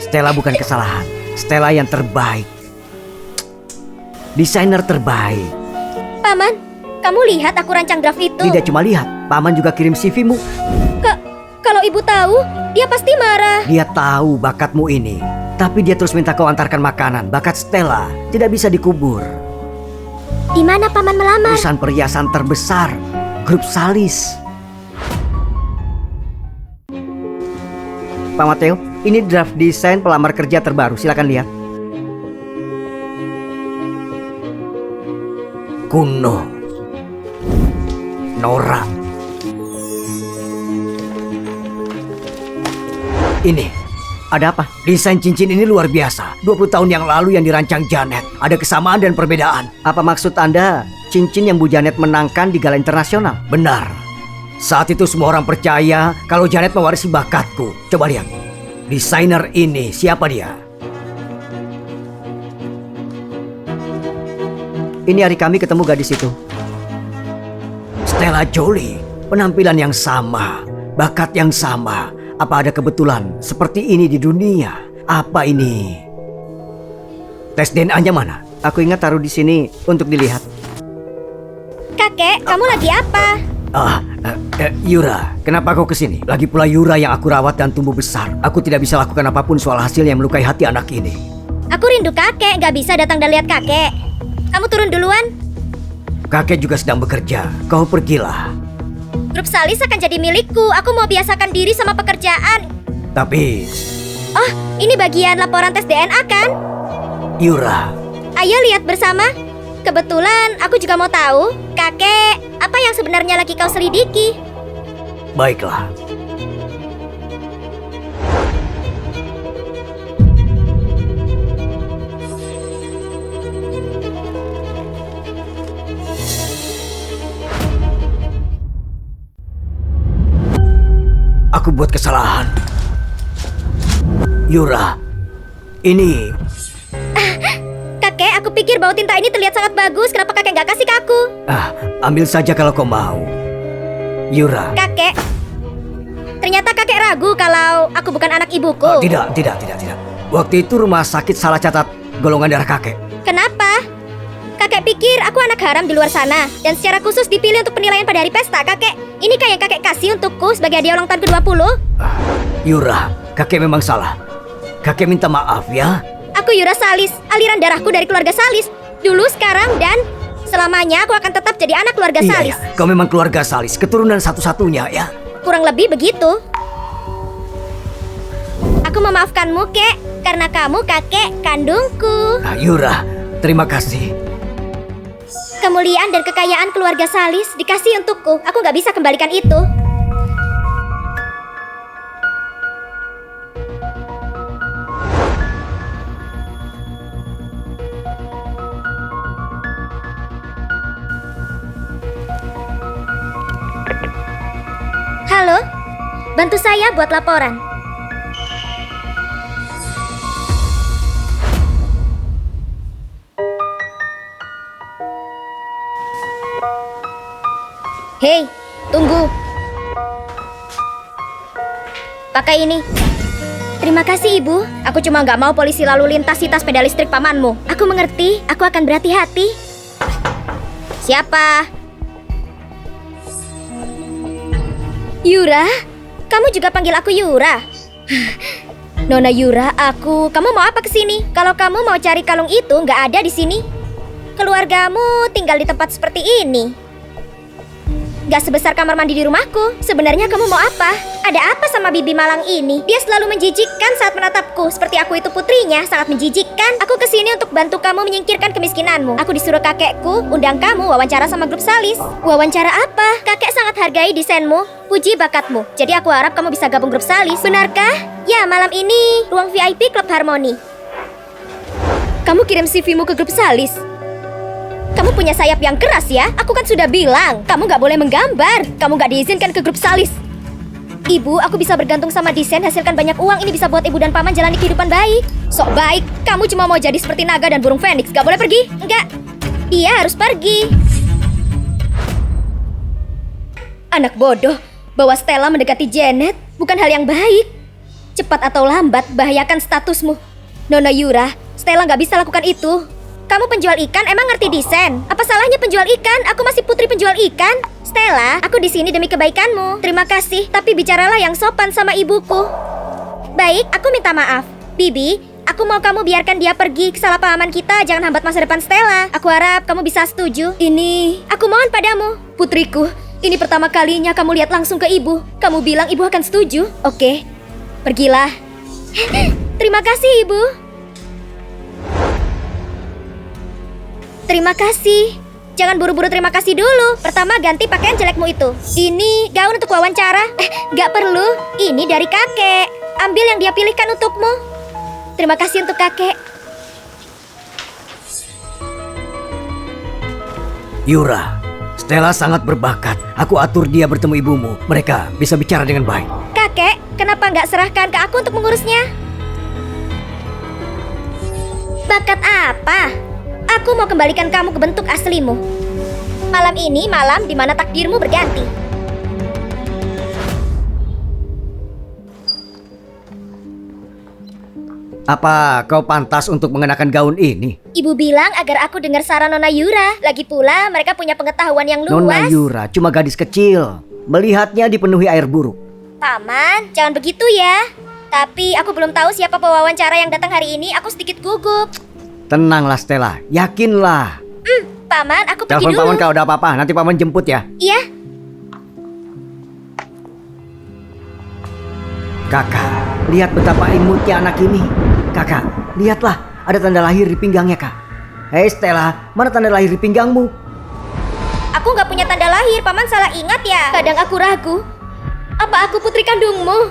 Stella bukan kesalahan. Stella yang terbaik. Desainer terbaik. Paman, kamu lihat aku rancang draft itu? Tidak cuma lihat, Paman juga kirim CV-mu. Kalau ibu tahu, dia pasti marah. Dia tahu bakatmu ini. Tapi dia terus minta kau antarkan makanan. Bakat Stella tidak bisa dikubur. Di mana paman melamar? Perusahaan perhiasan terbesar, Grup Salis. Pak Mateo, ini draft desain pelamar kerja terbaru. Silakan lihat. Kuno, norak. Ini, ada apa? Desain cincin ini luar biasa. 20 tahun yang lalu yang dirancang Janet. Ada kesamaan dan perbedaan. Apa maksud Anda cincin yang Bu Janet menangkan di gala internasional? Benar. Saat itu semua orang percaya kalau Janet mewarisi bakatku. Coba lihat. Desainer ini, siapa dia? Ini hari kami ketemu gadis itu. Stella Jolie, penampilan yang sama, bakat yang sama. Apa ada kebetulan seperti ini di dunia? Apa ini? Tes DNA-nya mana? Aku ingat taruh di sini untuk dilihat. Kakek, kamu lagi apa? Yura, kenapa kau kesini? Lagi pula Yura yang aku rawat dan tumbuh besar. Aku tidak bisa lakukan apapun soal hasil yang melukai hati anak ini. Aku rindu kakek, gak bisa datang dan lihat kakek. Kamu turun duluan. Kakek juga sedang bekerja. Kau pergilah. Grup Salis akan jadi milikku. Aku mau biasakan diri sama pekerjaan. Tapi... Oh, ini bagian laporan tes DNA kan? Yura. Ayo lihat bersama. Kebetulan aku juga mau tahu, kakek, apa yang sebenarnya lagi kau selidiki? Baiklah. Aku buat kesalahan. Yura, ini... Kakek, aku pikir bau tinta ini terlihat sangat bagus. Kenapa kakek nggak kasih ke aku? Ambil saja kalau kau mau. Yura. Kakek, ternyata kakek ragu kalau aku bukan anak ibuku. Tidak. Waktu itu rumah sakit salah catat golongan darah kakek. Kenapa? Kakek pikir aku anak haram di luar sana dan secara khusus dipilih untuk penilaian pada hari pesta. Kakek, ini kayak kakek kasih untukku sebagai hadiah ulang tahun ke-20. Yura, kakek memang salah. Kakek minta maaf ya. Aku Yura Salis, aliran darahku dari keluarga Salis. Dulu, sekarang, dan selamanya aku akan tetap jadi anak keluarga Salis. Iya, kau memang keluarga Salis, keturunan satu-satunya ya. Kurang lebih begitu. Aku memaafkanmu, Kek, karena kamu kakek kandungku. Yura, terima kasih. Kemuliaan dan kekayaan keluarga Salis dikasih untukku. Aku nggak bisa kembalikan itu. Halo, bantu saya buat laporan. Hei, tunggu. Pakai ini. Terima kasih, Ibu. Aku cuma nggak mau polisi lalu lintas tas sepeda listrik pamanmu. Aku mengerti, aku akan berhati-hati. Siapa? Yura? Kamu juga panggil aku Yura? Nona Yura, kamu mau apa kesini? Kalau kamu mau cari kalung itu, nggak ada di sini. Keluargamu tinggal di tempat seperti ini. Gak sebesar kamar mandi di rumahku. Sebenarnya kamu mau apa? Ada apa sama bibi malang ini? Dia selalu menjijikkan saat menatapku. Seperti aku itu putrinya, sangat menjijikkan. Aku kesini untuk bantu kamu menyingkirkan kemiskinanmu. Aku disuruh kakekku undang kamu wawancara sama grup Salis. Wawancara apa? Kakek sangat hargai desainmu, puji bakatmu. Jadi aku harap kamu bisa gabung grup Salis. Benarkah? Ya, malam ini ruang VIP Klub Harmoni. Kamu kirim CV-mu ke grup Salis? Kamu punya sayap yang keras ya? Aku kan sudah bilang, kamu gak boleh menggambar. Kamu gak diizinkan ke grup Salis. Ibu, aku bisa bergantung sama desain, hasilkan banyak uang. Ini bisa buat ibu dan paman jalani kehidupan baik. Sok baik, kamu cuma mau jadi seperti naga dan burung Phoenix. Gak boleh pergi? Enggak, dia harus pergi. Anak bodoh, bawa Stella mendekati Janet bukan hal yang baik. Cepat atau lambat, bahayakan statusmu. Nona Yura, Stella gak bisa lakukan itu. Kamu penjual ikan, emang ngerti desain? Apa salahnya penjual ikan? Aku masih putri penjual ikan. Stella, aku di sini demi kebaikanmu. Terima kasih, tapi bicaralah yang sopan sama ibuku. Baik, aku minta maaf. Bibi, aku mau kamu biarkan dia pergi. Kesalahpahaman kita jangan hambat masa depan Stella. Aku harap kamu bisa setuju. Ini, aku mohon padamu. Putriku, ini pertama kalinya kamu lihat langsung ke ibu. Kamu bilang ibu akan setuju. Oke, pergilah. Terima kasih, Ibu. Terima kasih. Jangan buru-buru terima kasih dulu. Pertama ganti pakaian jelekmu itu. Ini gaun untuk wawancara. Gak perlu. Ini dari kakek. Ambil yang dia pilihkan untukmu. Terima kasih untuk kakek. Yura, Stella sangat berbakat. Aku atur dia bertemu ibumu. Mereka bisa bicara dengan baik. Kakek, kenapa nggak serahkan ke aku untuk mengurusnya? Bakat apa? Aku mau kembalikan kamu ke bentuk aslimu. Malam ini malam di mana takdirmu berganti. Apa kau pantas untuk mengenakan gaun ini? Ibu bilang agar aku dengar saran Nona Yura. Lagi pula mereka punya pengetahuan yang luas. Nona Yura cuma gadis kecil. Melihatnya dipenuhi air buruk. Paman, jangan begitu ya. Tapi aku belum tahu siapa pewawancara yang datang hari ini. Aku sedikit gugup. Tenanglah Stella, yakinlah. Paman, aku pergi Telepon dulu. paman kalau ada apa-apa, nanti paman jemput ya. Iya. Kakak, lihat betapa imutnya anak ini. Kakak, lihatlah, ada tanda lahir di pinggangnya, Kak. Hei Stella, mana tanda lahir di pinggangmu? Aku nggak punya tanda lahir. Paman salah ingat ya. Kadang aku ragu. Apa aku putri kandungmu?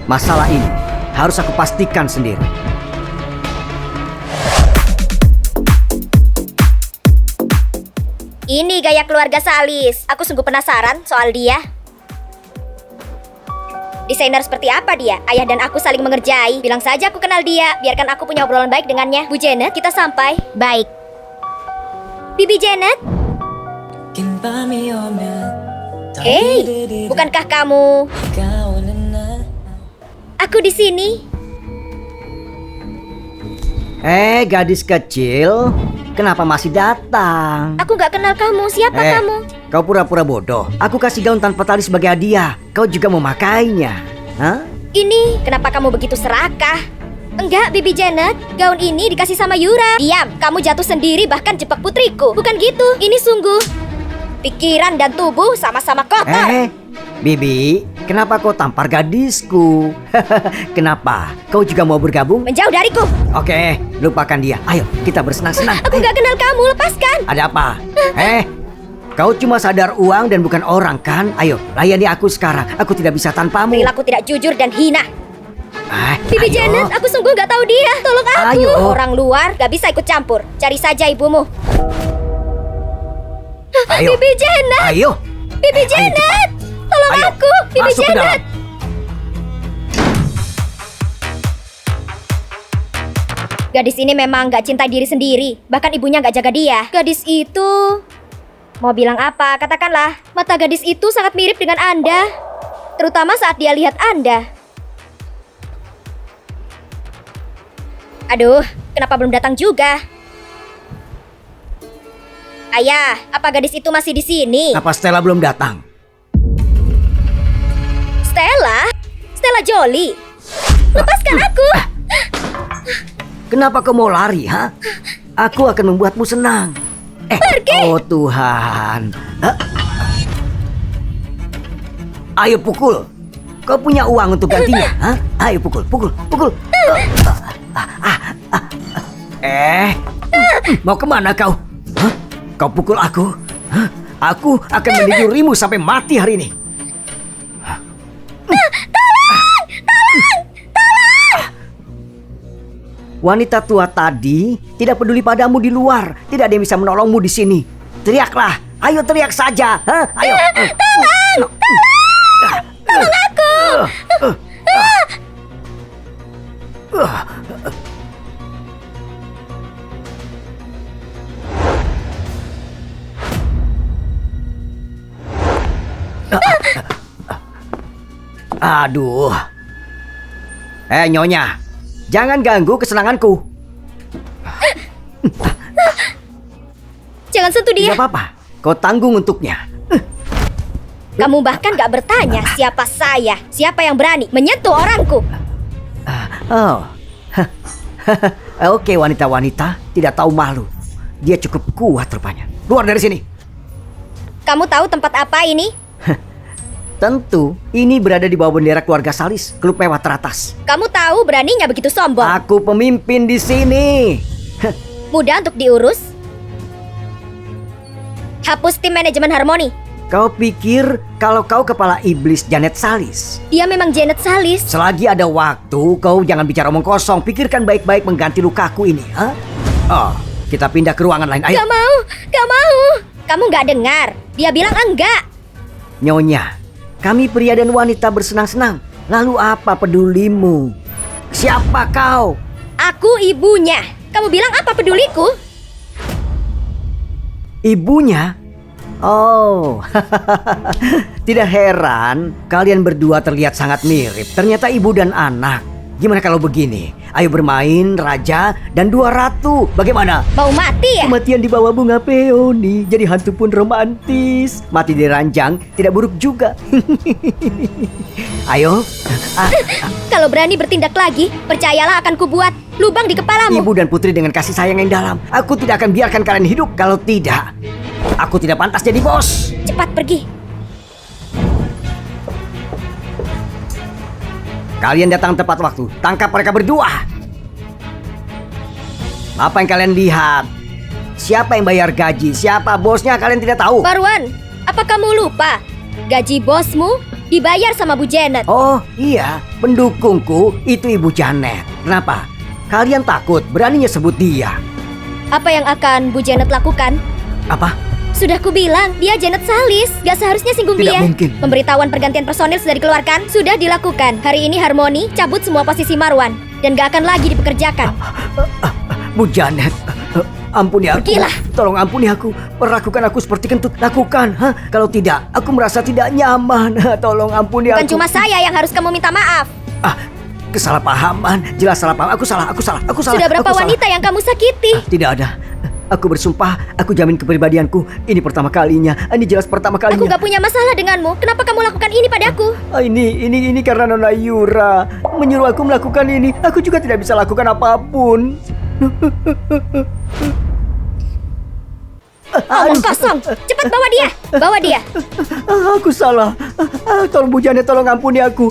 Masalah ini harus aku pastikan sendiri. Ini gaya keluarga Salis. Aku sungguh penasaran soal dia. Desainer seperti apa dia? Ayah dan aku saling mengerjai. Bilang saja aku kenal dia. Biarkan aku punya obrolan baik dengannya. Bu Janet, kita sampai. Baik. Bibi Janet? Hei, bukankah kamu? Aku di sini. Gadis kecil, kenapa masih datang? Aku nggak kenal kamu. Siapa kamu? Kau pura-pura bodoh. Aku kasih gaun tanpa tali sebagai hadiah. Kau juga memakainya. Hah? Ini, kenapa kamu begitu serakah? Enggak, Bibi Janet. Gaun ini dikasih sama Yura. Diam, kamu jatuh sendiri bahkan jebak putriku. Bukan gitu, ini sungguh. Pikiran dan tubuh sama-sama kotor. Bibi, kenapa kau tampar gadisku? Kenapa? Kau juga mau bergabung? Menjauh dariku. Oke, lupakan dia. Ayo, kita bersenang-senang. Aku nggak kenal kamu, lepaskan. Ada apa? Kau cuma sadar uang dan bukan orang kan? Ayo, layani aku sekarang. Aku tidak bisa tanpamu. Perilaku tidak jujur dan hina. Bibi Ayo. Janet, aku sungguh nggak tahu dia. Tolong aku. Ayo. Orang luar nggak bisa ikut campur. Cari saja ibumu. Ayo. Bibi Janet. Ayo. Bibi Ayo, Janet. cepat. Tolong Ayo, aku. Bibi masuk ke dalam. Janet. Gadis ini memang nggak cinta diri sendiri. Bahkan ibunya nggak jaga dia. Gadis itu... Mau bilang apa? Katakanlah, mata gadis itu sangat mirip dengan Anda. Terutama saat dia lihat Anda. Aduh, kenapa belum datang juga? Ayah, apa gadis itu masih di sini? Apa Stella belum datang? Stella? Stella Jolie. Lepaskan aku. Kenapa kau mau lari, ha? Aku akan membuatmu senang. Pergi. Oh Tuhan. Ayo pukul. Kau punya uang untuk gantinya, ha? Ayo pukul, pukul, pukul. Mau kemana kau? Hah? Kau pukul aku? Hah? Aku akan menidurimu sampai mati hari ini. Wanita tua tadi tidak peduli padamu di luar. Tidak ada yang bisa menolongmu di sini. Teriaklah, ayo teriak saja. Hah? Ayo. Tolong! Tolong aku! Aduh. Nyonya, jangan ganggu kesenanganku. Jangan sentuh dia. Tidak apa-apa, kau tanggung untuknya. Kamu bahkan gak bertanya siapa saya. Siapa yang berani menyentuh orangku. Oh. Oke, wanita-wanita tidak tahu malu. Dia cukup kuat rupanya. Keluar dari sini. Kamu tahu tempat apa ini? Tentu, ini berada di bawah bendera keluarga Salis, klub mewah teratas. Kamu tahu beraninya begitu sombong. Aku pemimpin di sini. Mudah untuk diurus. Hapus tim manajemen Harmoni. Kau pikir kalau kau kepala iblis Janet Salis? Dia memang Janet Salis. Selagi ada waktu, kau jangan bicara omong kosong. Pikirkan baik-baik mengganti lukaku ini. Ha? Oh, kita pindah ke ruangan lain. Ayo. Gak mau, gak mau. Kamu gak dengar. Dia bilang enggak. Nyonya, kami pria dan wanita bersenang-senang. Lalu apa pedulimu? Siapa kau? Aku ibunya. Kamu bilang apa peduliku? Ibunya? Oh, tidak heran kalian berdua terlihat sangat mirip. Ternyata ibu dan anak. Gimana kalau begini? Ayo bermain raja dan dua ratu. Bagaimana? Mau mati ya? Kematian di bawah bunga peoni. Jadi hantu pun romantis. Mati di ranjang tidak buruk juga. Ayo. Kalau berani bertindak lagi, percayalah akan kubuat lubang di kepalamu. Ibu dan putri dengan kasih sayang yang dalam. Aku tidak akan biarkan kalian hidup. Kalau tidak, aku tidak pantas jadi bos. Cepat pergi. Kalian datang tepat waktu. Tangkap mereka berdua. Apa yang kalian lihat? Siapa yang bayar gaji? Siapa bosnya? Kalian tidak tahu. Marwan, apa kamu lupa? Gaji bosmu dibayar sama Bu Janet. Oh iya, pendukungku itu Ibu Janet. Kenapa? Kalian takut beraninya sebut dia. Apa yang akan Bu Janet lakukan? Apa? Sudah kubilang, dia Janet Salis. Gak seharusnya singgung Tidak dia. mungkin. Pemberitahuan pergantian personil sudah dikeluarkan. Sudah dilakukan. Hari ini Harmoni cabut semua posisi Marwan. Dan gak akan lagi dipekerjakan. Bu Janet, ampuni aku. Pergilah. Tolong ampuni aku. Perlakukan aku seperti kentut. Lakukan. Kalau tidak, aku merasa tidak nyaman. Tolong ampuni Bukan aku. cuma saya yang harus kamu minta maaf. Kesalahpahaman. Jelas salah paham. Aku salah. Sudah berapa aku salah. wanita yang kamu sakiti? Tidak ada. Aku bersumpah, aku jamin kepribadianku. Ini pertama kalinya. Ini jelas pertama kalinya. Aku gak punya masalah denganmu. Kenapa kamu lakukan ini padaku? Ini karena Nona Yura menyuruh aku melakukan ini. Aku juga tidak bisa lakukan apapun. Omong kosong. Cepat bawa dia. Bawa dia. Aku salah. Tolong Bu Janet, tolong ampuni aku.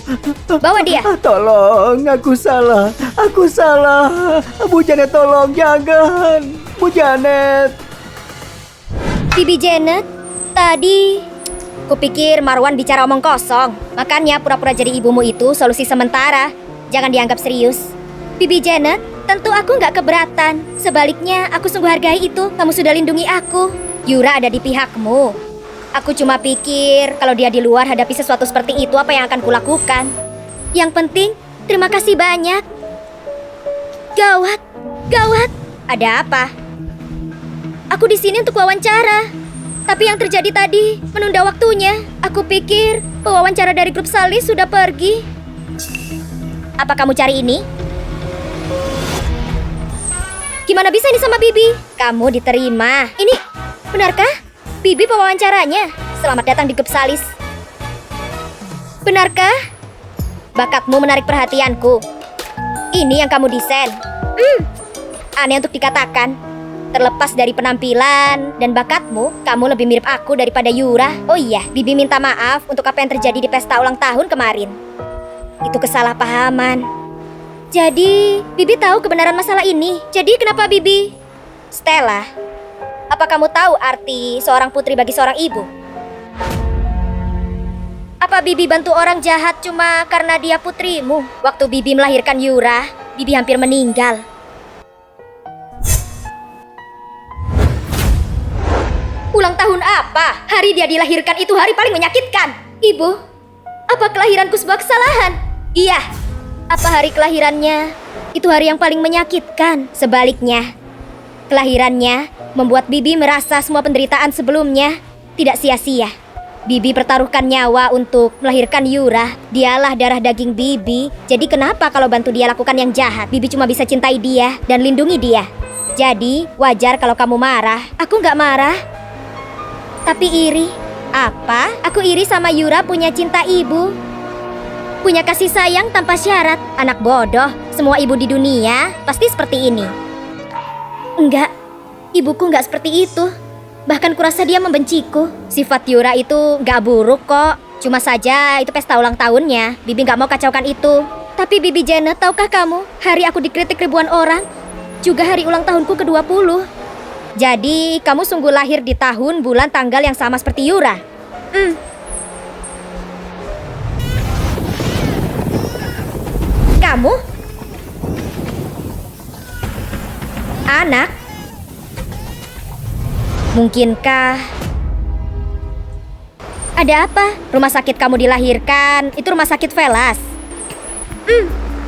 Bawa dia. Tolong, aku salah. Aku salah. Bu Janet, tolong, jangan. Bu Janet. Bibi Janet, tadi kupikir Marwan bicara omong kosong. Makanya pura-pura jadi ibumu itu solusi sementara. Jangan dianggap serius. Bibi Janet, tentu aku nggak keberatan. Sebaliknya, aku sungguh hargai itu. Kamu sudah lindungi aku. Yura ada di pihakmu. Aku cuma pikir kalau dia di luar hadapi sesuatu seperti itu, apa yang akan kulakukan. Yang penting, terima kasih banyak. Gawat, gawat. Ada apa? Aku di sini untuk wawancara. Tapi yang terjadi tadi menunda waktunya. Aku pikir pewawancara dari grup Salis sudah pergi. Apa kamu cari ini? Gimana bisa ini sama Bibi? Kamu diterima. Ini benarkah? Bibi pewawancaranya. Selamat datang di grup Salis. Benarkah? Bakatmu menarik perhatianku. Ini yang kamu desain. Aneh untuk dikatakan. Terlepas dari penampilan dan bakatmu, kamu lebih mirip aku daripada Yura. Oh iya, Bibi minta maaf untuk apa yang terjadi di pesta ulang tahun kemarin. Itu kesalahpahaman. Jadi, Bibi tahu kebenaran masalah ini. Jadi kenapa Bibi? Stella, apa kamu tahu arti seorang putri bagi seorang ibu? Apa Bibi bantu orang jahat cuma karena dia putrimu? Waktu Bibi melahirkan Yura, Bibi hampir meninggal. Ulang tahun apa? Hari dia dilahirkan itu hari paling menyakitkan. Ibu, apa kelahiranku sebuah kesalahan? Iya. Apa hari kelahirannya itu hari yang paling menyakitkan? Sebaliknya, kelahirannya membuat Bibi merasa semua penderitaan sebelumnya tidak sia-sia. Bibi pertaruhkan nyawa untuk melahirkan Yura. Dialah darah daging Bibi. Jadi kenapa kalau bantu dia lakukan yang jahat? Bibi cuma bisa cintai dia dan lindungi dia. Jadi wajar kalau kamu marah. Aku nggak marah, tapi iri. Apa? Aku iri sama Yura punya cinta ibu. Punya kasih sayang tanpa syarat. Anak bodoh. Semua ibu di dunia pasti seperti ini. Enggak. Ibuku enggak seperti itu. Bahkan kurasa dia membenciku. Sifat Yura itu enggak buruk kok. Cuma saja itu pesta ulang tahunnya. Bibi enggak mau kacaukan itu. Tapi Bibi Janet, tahukah kamu? Hari aku dikritik ribuan orang. Juga hari ulang tahunku ke-20. Jadi kamu sungguh lahir di tahun, bulan, tanggal yang sama seperti Yura. Kamu? Anak? Mungkinkah? Ada apa? Rumah sakit kamu dilahirkan, itu rumah sakit Velas.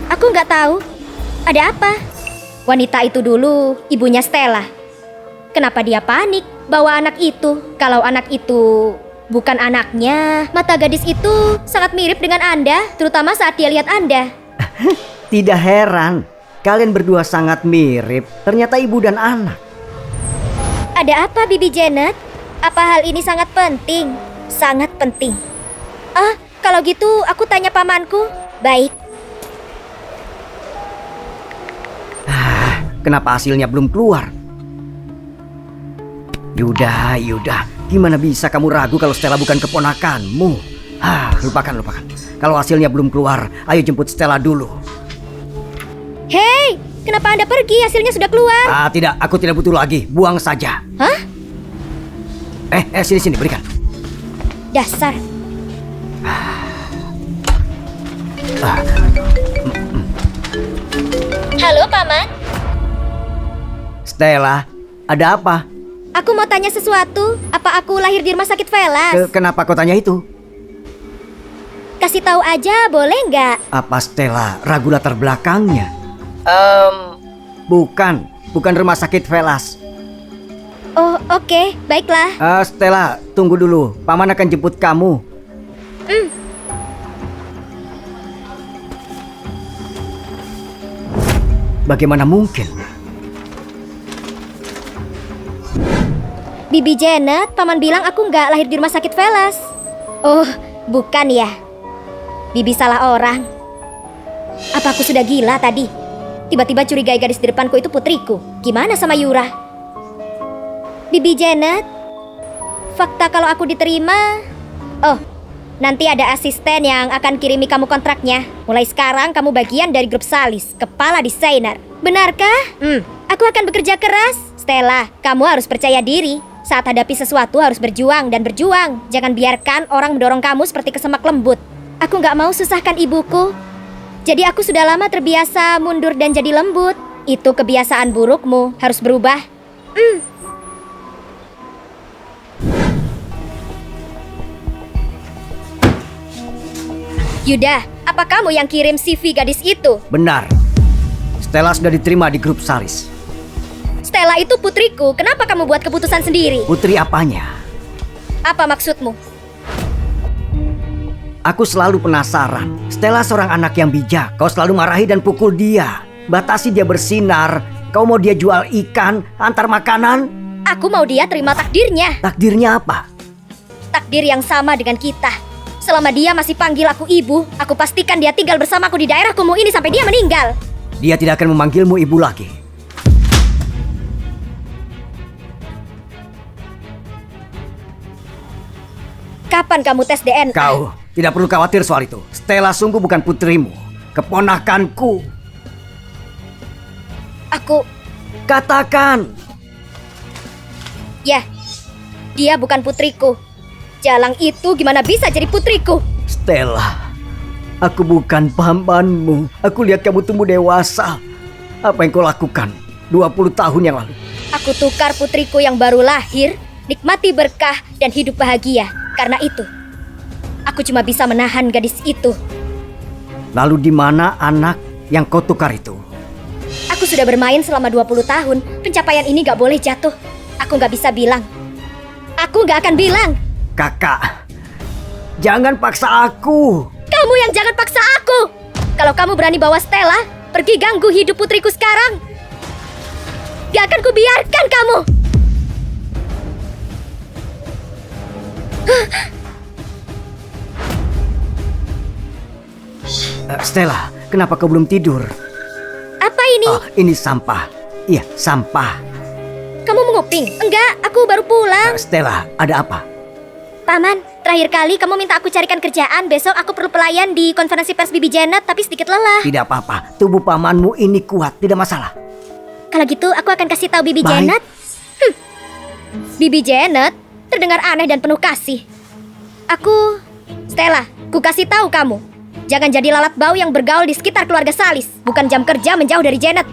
Aku nggak tahu. Ada apa? Wanita itu dulu ibunya Stella. Kenapa dia panik? bawa anak itu. Kalau anak itu bukan anaknya, mata gadis itu sangat mirip dengan Anda, terutama saat dia lihat Anda. Tidak heran, kalian berdua sangat mirip. Ternyata ibu dan anak. Ada apa, Bibi Janet? Apa hal ini sangat penting? Sangat penting. Ah, kalau gitu aku tanya pamanku. Baik. Kenapa hasilnya belum keluar? Yuda, gimana bisa kamu ragu kalau Stella bukan keponakanmu? Lupakan. Kalau hasilnya belum keluar, ayo jemput Stella dulu. Hei, kenapa Anda pergi? Hasilnya sudah keluar. Tidak, aku tidak butuh lagi. Buang saja. Hah? Sini, berikan. Dasar. Halo, Paman. Stella, ada apa? Aku mau tanya sesuatu. Apa aku lahir di rumah sakit Velas? Kenapa kau tanya itu? Kasih tahu aja, boleh nggak? Apa Stella ragu latar belakangnya? Bukan rumah sakit Velas. Oh, oke, baiklah. Stella, tunggu dulu. Paman akan jemput kamu. Bagaimana mungkin? Bibi Janet, Paman bilang aku nggak lahir di rumah sakit Velas. Oh, bukan ya. Bibi salah orang. Apa aku sudah gila tadi? Tiba-tiba curigai gadis di depanku itu putriku. Gimana sama Yura? Bibi Janet, fakta kalau aku diterima... Oh, nanti ada asisten yang akan kirimi kamu kontraknya. Mulai sekarang kamu bagian dari grup Salis, kepala desainer. Benarkah? Aku akan bekerja keras. Stella, kamu harus percaya diri. Saat hadapi sesuatu harus berjuang dan berjuang. Jangan biarkan orang mendorong kamu seperti kesemak lembut. Aku nggak mau susahkan ibuku. Jadi aku sudah lama terbiasa mundur dan jadi lembut. Itu kebiasaan burukmu, harus berubah. Yuda, apa kamu yang kirim CV gadis itu? Benar. Stella sudah diterima di grup Salis. Stella itu putriku, kenapa kamu buat keputusan sendiri? Putri apanya? Apa maksudmu? Aku selalu penasaran. Stella seorang anak yang bijak. Kau selalu marahi dan pukul dia. Batasi dia bersinar. Kau mau dia jual ikan, antar makanan? Aku mau dia terima takdirnya. Takdirnya apa? Takdir yang sama dengan kita. Selama dia masih panggil aku ibu, aku pastikan dia tinggal bersamaku di daerah kumuh ini sampai dia meninggal. Dia tidak akan memanggilmu ibu lagi. Kapan kamu tes DNA? Kau tidak perlu khawatir soal itu. Stella sungguh bukan putrimu, keponakanku. Aku... Katakan. Ya, dia bukan putriku. Jalang itu gimana bisa jadi putriku? Stella, aku bukan pamanmu. Aku lihat kamu tumbuh dewasa. Apa yang kau lakukan 20 tahun yang lalu? Aku tukar putriku yang baru lahir, nikmati berkah dan hidup bahagia. Karena itu, aku cuma bisa menahan gadis itu. Lalu di mana anak yang kau tukar itu? Aku sudah bermain selama 20 tahun. Pencapaian ini gak boleh jatuh. Aku gak bisa bilang. Aku gak akan bilang. Kakak, jangan paksa aku. Kamu yang jangan paksa aku. Kalau kamu berani bawa Stella pergi ganggu hidup putriku sekarang, gak akan kubiarkan kamu. Stella, kenapa kau belum tidur? Apa ini? Ini sampah. Iya, sampah. Kamu menguping? Enggak, aku baru pulang. Stella, ada apa? Paman, terakhir kali kamu minta aku carikan kerjaan. Besok aku perlu pelayan di konferensi pers Bibi Janet, tapi sedikit lelah. Tidak apa-apa, tubuh pamanmu ini kuat, tidak masalah. Kalau gitu aku akan kasih tahu Bibi Baik. Janet. Bibi Janet terdengar aneh dan penuh kasih. Stella, ku kasih tahu kamu. Jangan jadi lalat bau yang bergaul di sekitar keluarga Salis. Bukan jam kerja menjauh dari Janet.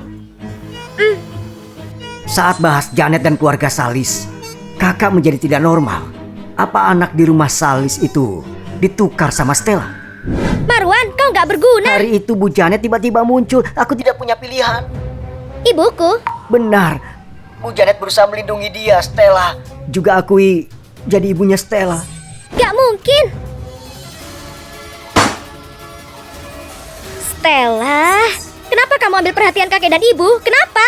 Saat bahas Janet dan keluarga Salis, kakak menjadi tidak normal. Apa anak di rumah Salis itu ditukar sama Stella? Marwan, kau nggak berguna. Hari itu Bu Janet tiba-tiba muncul. Aku tidak punya pilihan. Ibuku, Benar. Bu Janet berusaha melindungi dia, Stella. juga akui jadi ibunya Stella. Gak mungkin. Stella, kenapa kamu ambil perhatian kakek dan ibu? Kenapa?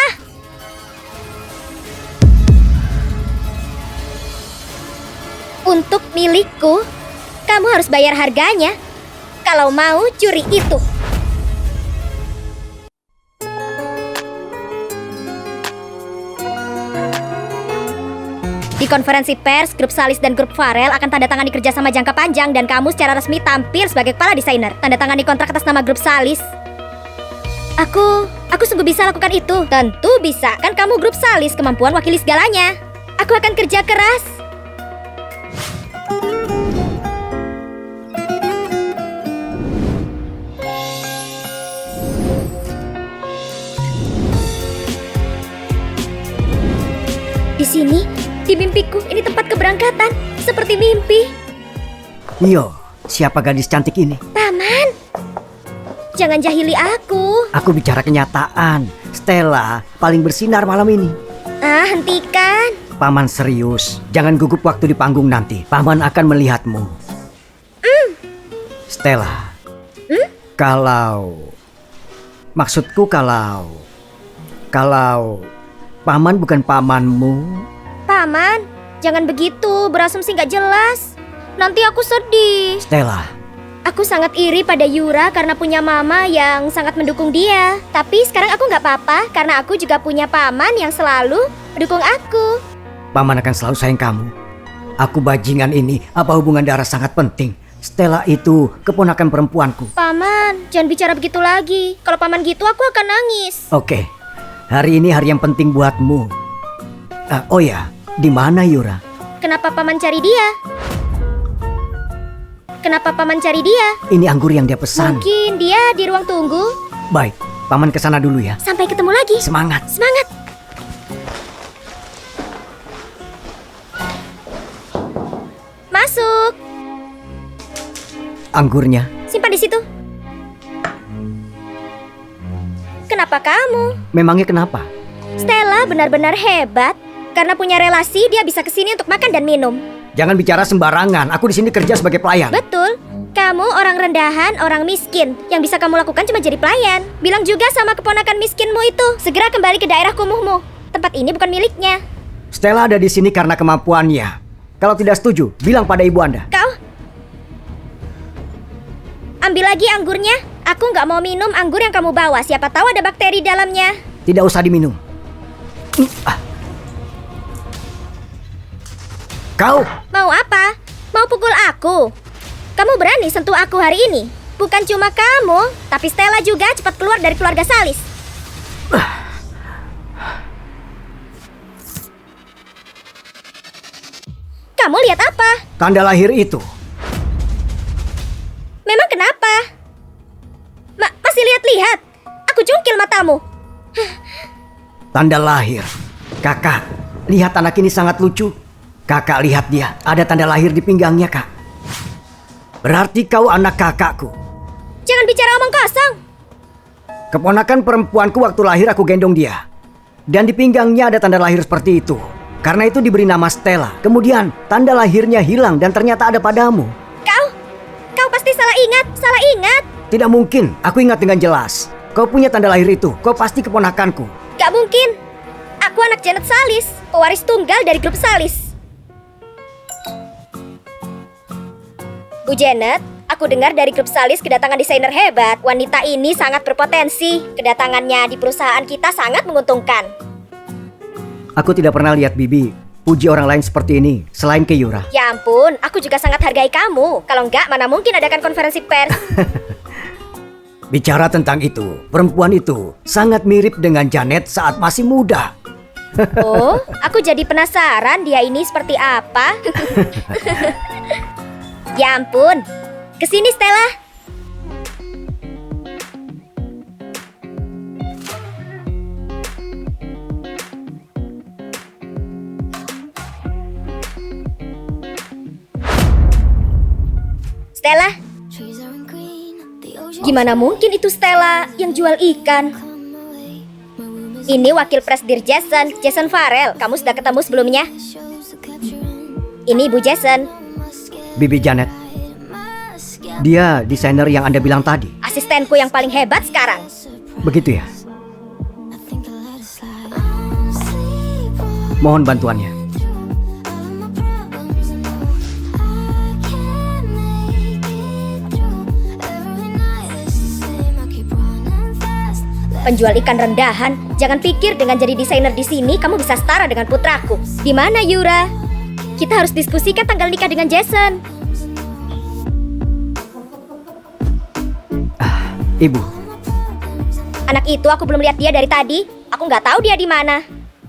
Untuk milikku, kamu harus bayar harganya. Kalau mau curi itu. Di konferensi pers, grup Salis dan grup Farel akan tanda tangan di kerjasama jangka panjang dan kamu secara resmi tampil sebagai kepala desainer. Tanda tangan di kontrak atas nama grup Salis. Aku sungguh bisa lakukan itu. Tentu bisa, kan kamu grup Salis, kemampuan wakili segalanya. Aku akan kerja keras. Di sini, di mimpiku, ini tempat keberangkatan, seperti mimpi. Yo, siapa gadis cantik ini? Paman, jangan jahili aku. Aku bicara kenyataan. Stella paling bersinar malam ini. Ah, hentikan. Paman serius. Jangan gugup waktu di panggung nanti. Paman akan melihatmu. Stella. Maksudku kalau Paman bukan pamanmu. Paman, jangan begitu, berasumsi gak jelas. Nanti aku sedih. Stella. Aku sangat iri pada Yura karena punya mama yang sangat mendukung dia. Tapi sekarang aku gak apa-apa karena aku juga punya paman yang selalu mendukung aku. Paman akan selalu sayang kamu. Aku bajingan ini, apa hubungan darah sangat penting. Stella itu keponakan perempuanku. Paman, jangan bicara begitu lagi. Kalau paman gitu aku akan nangis. Oke, hari ini hari yang penting buatmu. Oh ya, di mana Yura? Kenapa paman cari dia? Kenapa paman cari dia? Ini anggur yang dia pesan. Mungkin dia di ruang tunggu. Baik, paman kesana dulu ya. Sampai ketemu lagi. Semangat. Semangat. Masuk. Anggurnya. Simpan di situ. Kenapa kamu? Memangnya kenapa? Stella benar-benar hebat. Karena punya relasi, dia bisa kesini untuk makan dan minum. Jangan bicara sembarangan. Aku di sini kerja sebagai pelayan. Betul. Kamu orang rendahan, orang miskin. Yang bisa kamu lakukan cuma jadi pelayan. Bilang juga sama keponakan miskinmu itu, segera kembali ke daerah kumuhmu. Tempat ini bukan miliknya. Stella ada di sini karena kemampuannya. Kalau tidak setuju, bilang pada ibu Anda. Kau ambil lagi anggurnya. Aku nggak mau minum anggur yang kamu bawa. Siapa tahu ada bakteri dalamnya. Tidak usah diminum. Kau Mau apa? Mau pukul aku? Kamu berani sentuh aku hari ini? Bukan cuma kamu, tapi Stella juga cepat keluar dari keluarga Salis. Kamu lihat apa? tanda lahir itu. Memang kenapa? Masih lihat-lihat? Aku cungkil matamu. Tanda lahir. Kakak, lihat anak ini sangat lucu. Kakak lihat dia, ada tanda lahir di pinggangnya, Kak. Berarti kau anak kakakku. Jangan bicara omong kosong. Keponakan perempuanku waktu lahir aku gendong dia. Dan di pinggangnya ada tanda lahir seperti itu. Karena itu diberi nama Stella. Kemudian tanda lahirnya hilang dan ternyata ada padamu. Kau pasti salah ingat. Tidak mungkin, aku ingat dengan jelas. Kau punya tanda lahir itu, kau pasti keponakanku. Gak mungkin. Aku anak Janet Salis, pewaris tunggal dari grup Salis. Bu Janet, aku dengar dari grup Salis kedatangan desainer hebat. Wanita ini sangat berpotensi. Kedatangannya di perusahaan kita sangat menguntungkan. Aku tidak pernah lihat Bibi puji orang lain seperti ini selain ke Yura. Ya ampun, aku juga sangat hargai kamu. Kalau enggak, mana mungkin adakan konferensi pers. Bicara tentang itu, perempuan itu sangat mirip dengan Janet saat masih muda. Oh, aku jadi penasaran dia ini seperti apa. Ya ampun, kesini Stella. Stella, gimana mungkin itu Stella yang jual ikan? Ini wakil presidir Jason Farel. Kamu sudah ketemu sebelumnya? Ini Ibu Jason, Bibi Janet. Dia desainer yang Anda bilang tadi. asistenku yang paling hebat sekarang. Begitu ya? Mohon bantuannya. Penjual ikan rendahan, jangan pikir dengan jadi desainer di sini kamu bisa setara dengan putraku. Di mana Yura? Kita harus diskusikan tanggal nikah dengan Jason. Ibu, Anak itu aku belum lihat dia dari tadi. Aku nggak tahu dia di mana.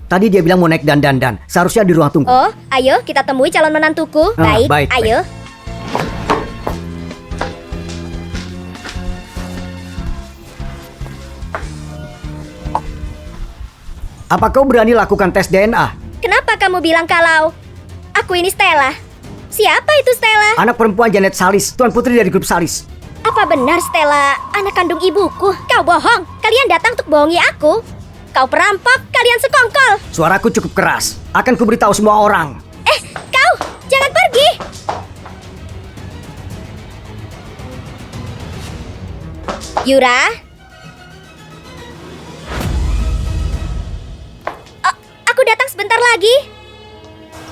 tadi dia bilang mau naik dandan. Seharusnya di ruang tunggu. Oh, ayo kita temui calon menantuku. Baik, ayo. Apa kau berani lakukan tes DNA? Kenapa kamu bilang kalau aku ini Stella? Siapa itu Stella? Anak perempuan Janet Salis, Tuan Putri dari grup Salis. Apa benar Stella anak kandung ibuku? Kau bohong. Kalian datang untuk bohongi aku. Kau perampok, kalian sekongkol. Suaraku cukup keras. Akan kuberitahu semua orang. Kau jangan pergi. Yura? Oh, aku datang sebentar lagi.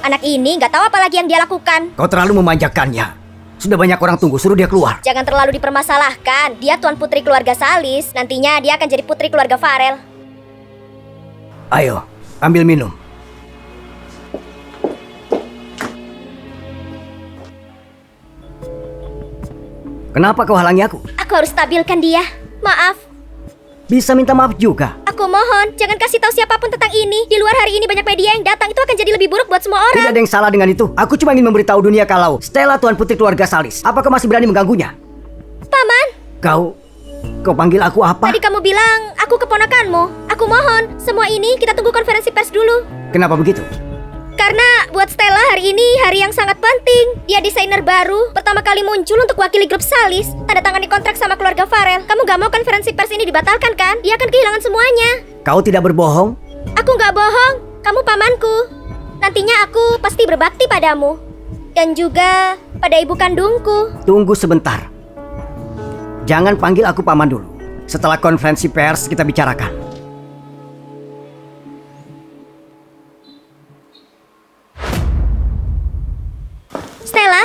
Anak ini nggak tahu apa lagi yang dia lakukan. Kau terlalu memanjakannya. Sudah banyak orang tunggu, suruh dia keluar. Jangan terlalu dipermasalahkan. Dia tuan putri keluarga Salis. Nantinya dia akan jadi putri keluarga Farel. Ayo, ambil minum. Kenapa kau halangi aku? Aku harus stabilkan dia. Maaf. Bisa minta maaf juga. Aku mohon, jangan kasih tahu siapapun tentang ini. Di luar hari ini banyak media yang datang. Itu akan jadi lebih buruk buat semua Tidak orang. ada yang salah dengan itu. Aku cuma ingin memberitahu dunia kalau Stella Tuan Putri keluarga Salis. Apakah masih berani mengganggunya? Paman, Kau panggil aku apa? tadi kamu bilang aku keponakanmu. Aku mohon, semua ini kita tunggu konferensi pers dulu. Kenapa begitu? Karena buat Stella hari ini hari yang sangat penting. Dia desainer baru, pertama kali muncul untuk wakili grup Salis. Tanda tangani kontrak sama keluarga Farel. Kamu gak mau konferensi pers ini dibatalkan kan? Dia akan kehilangan semuanya. Kau tidak berbohong? Aku gak bohong, kamu pamanku. Nantinya aku pasti berbakti padamu. Dan juga pada ibu kandungku. Tunggu sebentar. Jangan panggil aku paman dulu. Setelah konferensi pers kita bicarakan. Stella,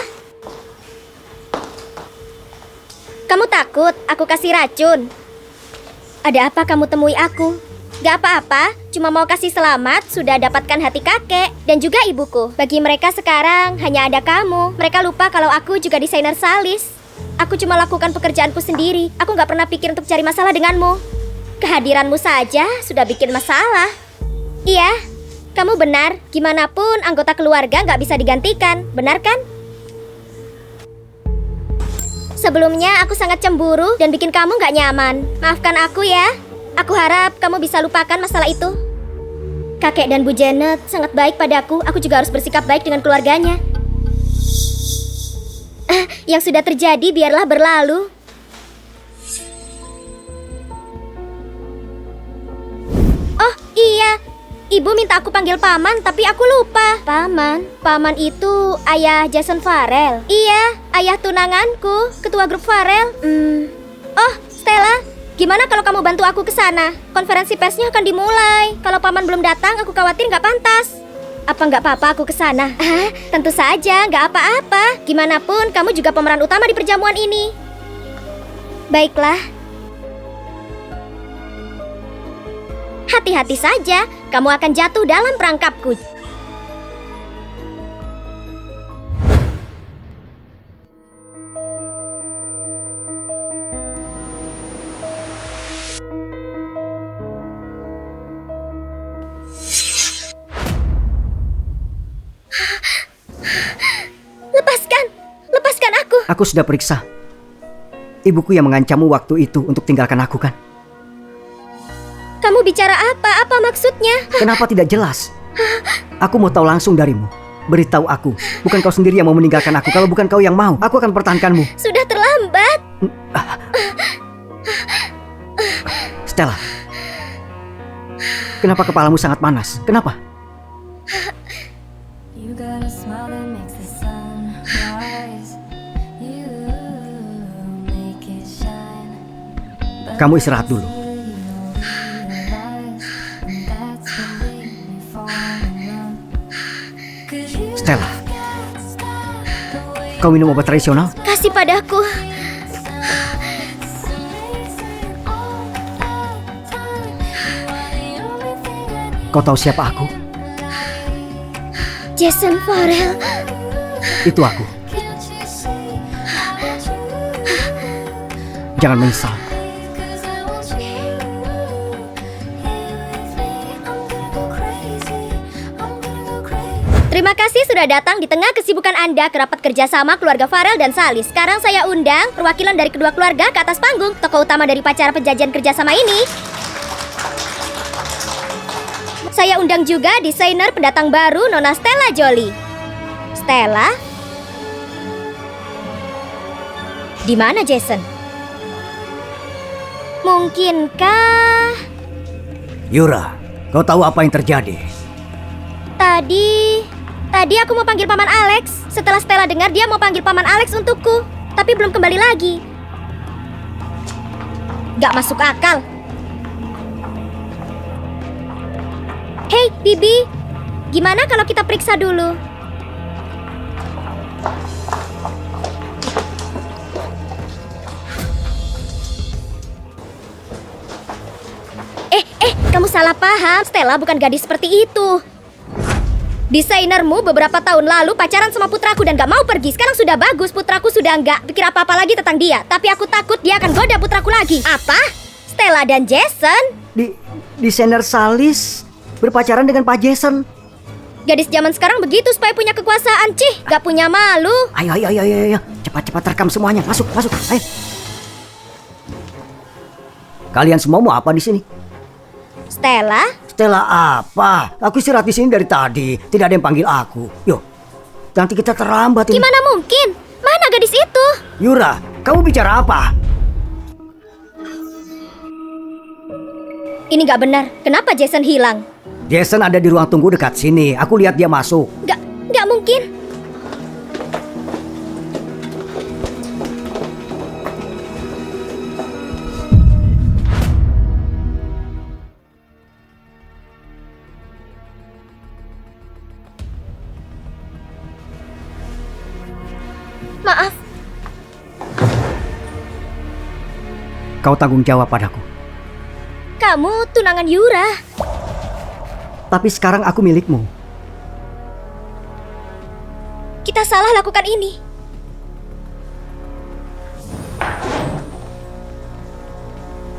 kamu takut aku kasih racun? Ada apa kamu temui aku? Gak apa-apa, cuma mau kasih selamat sudah dapatkan hati kakek dan juga ibuku. Bagi mereka sekarang hanya ada kamu. Mereka lupa kalau aku juga desainer Salis. Aku cuma lakukan pekerjaanku sendiri. Aku gak pernah pikir untuk cari masalah denganmu. Kehadiranmu saja sudah bikin masalah. Iya, kamu benar. Gimana pun anggota keluarga gak bisa digantikan, benar kan? Sebelumnya aku sangat cemburu dan bikin kamu gak nyaman. Maafkan aku ya. Aku harap kamu bisa lupakan masalah itu. Kakek dan Bu Janet sangat baik padaku. Aku juga harus bersikap baik dengan keluarganya. Yang sudah terjadi biarlah berlalu. Oh iya, ibu minta aku panggil paman tapi aku lupa. Paman itu ayah Jason Farel. Iya, ayah tunanganku, ketua grup Farel. Oh, Stella, gimana kalau kamu bantu aku ke sana? Konferensi persnya akan dimulai. Kalau paman belum datang, aku khawatir nggak pantas. Apa nggak apa-apa aku ke sana? Tentu saja, nggak apa-apa. Gimana pun, kamu juga pemeran utama di perjamuan ini. Baiklah. Hati-hati saja, kamu akan jatuh dalam perangkapku. Lepaskan aku. Aku sudah periksa. Ibuku yang mengancammu waktu itu untuk tinggalkan aku kan? Kamu bicara apa? Apa maksudnya? Kenapa tidak jelas? Aku mau tahu langsung darimu. Beritahu aku. Bukan kau sendiri yang mau meninggalkan aku. Kalau bukan kau yang mau, aku akan pertahankanmu. Sudah terlambat. Stella, kenapa kepalamu sangat panas? Kenapa? You got a smile. Kamu istirahat dulu. Stella, kau minum obat tradisional? Kasih padaku. Kau tahu siapa aku? Jason Farrell. Itu aku. Jangan menyesal. Terima kasih sudah datang di tengah kesibukan Anda ke rapat kerjasama keluarga Farrell dan Sally. Sekarang saya undang perwakilan dari kedua keluarga ke atas panggung. Tokoh utama dari acara penjajian kerjasama ini. Saya undang juga desainer pendatang baru Nona Stella Jolie. Stella? Di mana Jason? Mungkinkah Yura, kau tahu apa yang terjadi? Tadi aku mau panggil Paman Alex. Setelah Stella dengar dia mau panggil Paman Alex untukku, tapi belum kembali lagi. Gak masuk akal. Hei, Bibi. Gimana kalau kita periksa dulu? Kamu salah paham. Stella bukan gadis seperti itu. Desainermu beberapa tahun lalu pacaran sama putraku dan gak mau pergi. Sekarang sudah bagus, putraku sudah gak pikir apa-apa lagi tentang dia. Tapi aku takut dia akan goda putraku lagi. Apa? Stella dan Jason? Desainer Salis berpacaran dengan Pak Jason. Gadis zaman sekarang begitu supaya punya kekuasaan, Cih. Gak punya malu. Ayo. Cepat rekam semuanya. Masuk. Ayo. Kalian semua mau apa di sini? Stella? Stella apa? Aku istirahat di sini dari tadi. Tidak ada yang panggil aku. Yuk, nanti kita terlambat ini. Gimana mungkin? Mana gadis itu? Yura, kamu bicara apa? Ini gak benar. Kenapa Jason hilang? Jason ada di ruang tunggu dekat sini. Aku lihat dia masuk. Gak mungkin. Maaf. Kau tanggung jawab padaku. Kamu tunangan Yura. Tapi sekarang aku milikmu. Kita salah lakukan ini.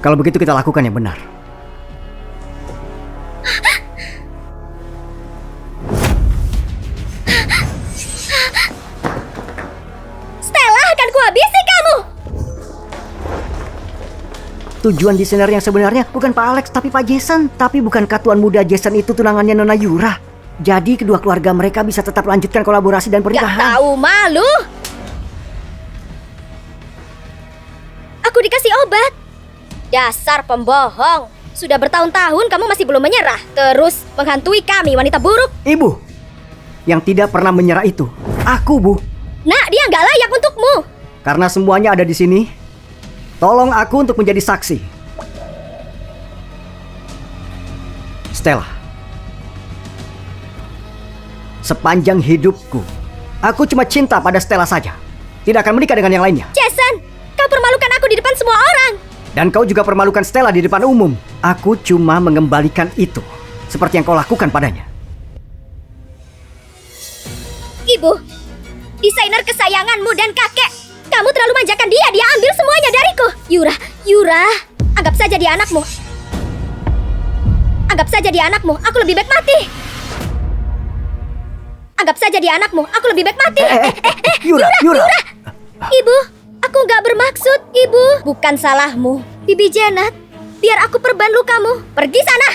Kalau begitu kita lakukan yang benar. Stella akan kuhabisi kamu. Tujuan desainer yang sebenarnya bukan Pak Alex tapi Pak Jason. Tapi bukankah tuan muda Jason itu tunangannya Nona Yura? Jadi kedua keluarga mereka bisa tetap lanjutkan kolaborasi dan Gak pernikahan. tahu malu. Aku dikasih obat. Dasar pembohong. Sudah bertahun-tahun kamu masih belum menyerah. Terus menghantui kami wanita buruk. Ibu, yang tidak pernah menyerah itu aku, Bu. Nah, dia nggak layak untukmu. Karena semuanya ada di sini, tolong aku untuk menjadi saksi. Stella, sepanjang hidupku, aku cuma cinta pada Stella saja. Tidak akan menikah dengan yang lainnya. Jason, kau permalukan aku di depan semua orang. Dan kau juga permalukan Stella di depan umum. Aku cuma mengembalikan itu, seperti yang kau lakukan padanya. Ibu, desainer kesayanganmu dan kakek. Kamu terlalu manjakan dia ambil semuanya dariku. Yura, anggap saja dia anakmu. Anggap saja dia anakmu, aku lebih baik mati. Anggap saja dia anakmu, aku lebih baik mati. Yura. Ibu, aku nggak bermaksud, Ibu. Bukan salahmu, Bibi Janet. Biar aku perban lukamu. Pergi sana.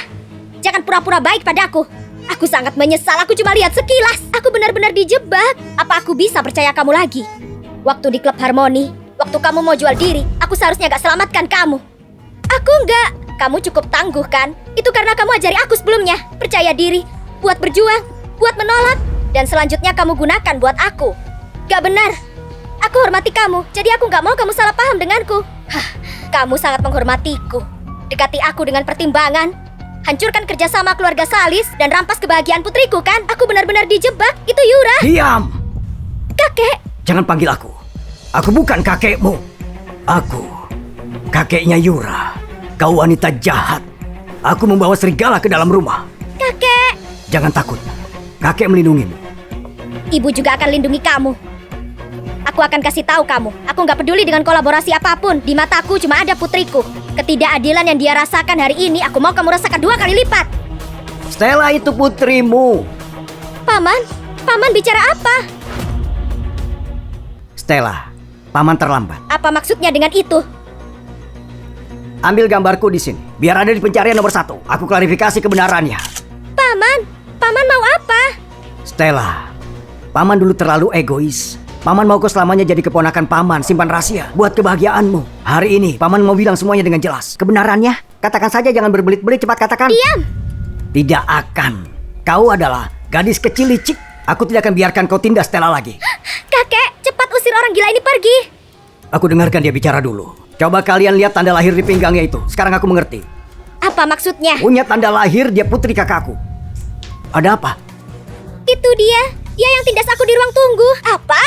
Jangan pura-pura baik padaku. Aku sangat menyesal, aku cuma lihat sekilas. Aku benar-benar dijebak. Apa aku bisa percaya kamu lagi? Waktu di klub Harmoni, waktu kamu mau jual diri, aku seharusnya gak selamatkan kamu. Aku enggak. Kamu cukup tangguh kan? Itu karena kamu ajari aku sebelumnya. Percaya diri, buat berjuang, buat menolak. dan selanjutnya kamu gunakan buat aku. Gak benar. Aku hormati kamu, jadi aku gak mau kamu salah paham denganku. Kamu sangat menghormatiku. Dekati aku dengan pertimbangan. Hancurkan kerjasama keluarga Salis dan rampas kebahagiaan putriku kan? Aku benar-benar dijebak. Itu Yura. Diam! Kakek. Jangan panggil aku. Aku bukan kakekmu. Aku kakeknya Yura. Kau wanita jahat. Aku membawa serigala ke dalam rumah. Kakek. Jangan takut. Kakek melindungimu. Ibu juga akan lindungi kamu. Aku akan kasih tahu kamu. Aku nggak peduli dengan kolaborasi apapun. Di mataku cuma ada putriku. Ketidakadilan yang dia rasakan hari ini, aku mau kamu rasakan 2 kali lipat. Stella itu putrimu. Paman bicara apa? Stella, paman terlambat. Apa maksudnya dengan itu? Ambil gambarku di sini. Biar ada di pencarian nomor 1. Aku klarifikasi kebenarannya. Paman mau apa? Stella, paman dulu terlalu egois. Paman mau kau selamanya jadi keponakan paman, simpan rahasia buat kebahagiaanmu. Hari ini, paman mau bilang semuanya dengan jelas. Kebenarannya, katakan saja, jangan berbelit-belit, cepat katakan. Diam! Tidak akan. Kau adalah gadis kecil licik. Aku tidak akan biarkan kau tindas Stella lagi. Kakek, cepat usir orang gila ini pergi. Aku dengarkan dia bicara dulu. Coba kalian lihat tanda lahir di pinggangnya itu. Sekarang aku mengerti. Apa maksudnya? Punya tanda lahir, dia putri kakakku. Ada apa? Itu dia yang tindas aku di ruang tunggu. Apa?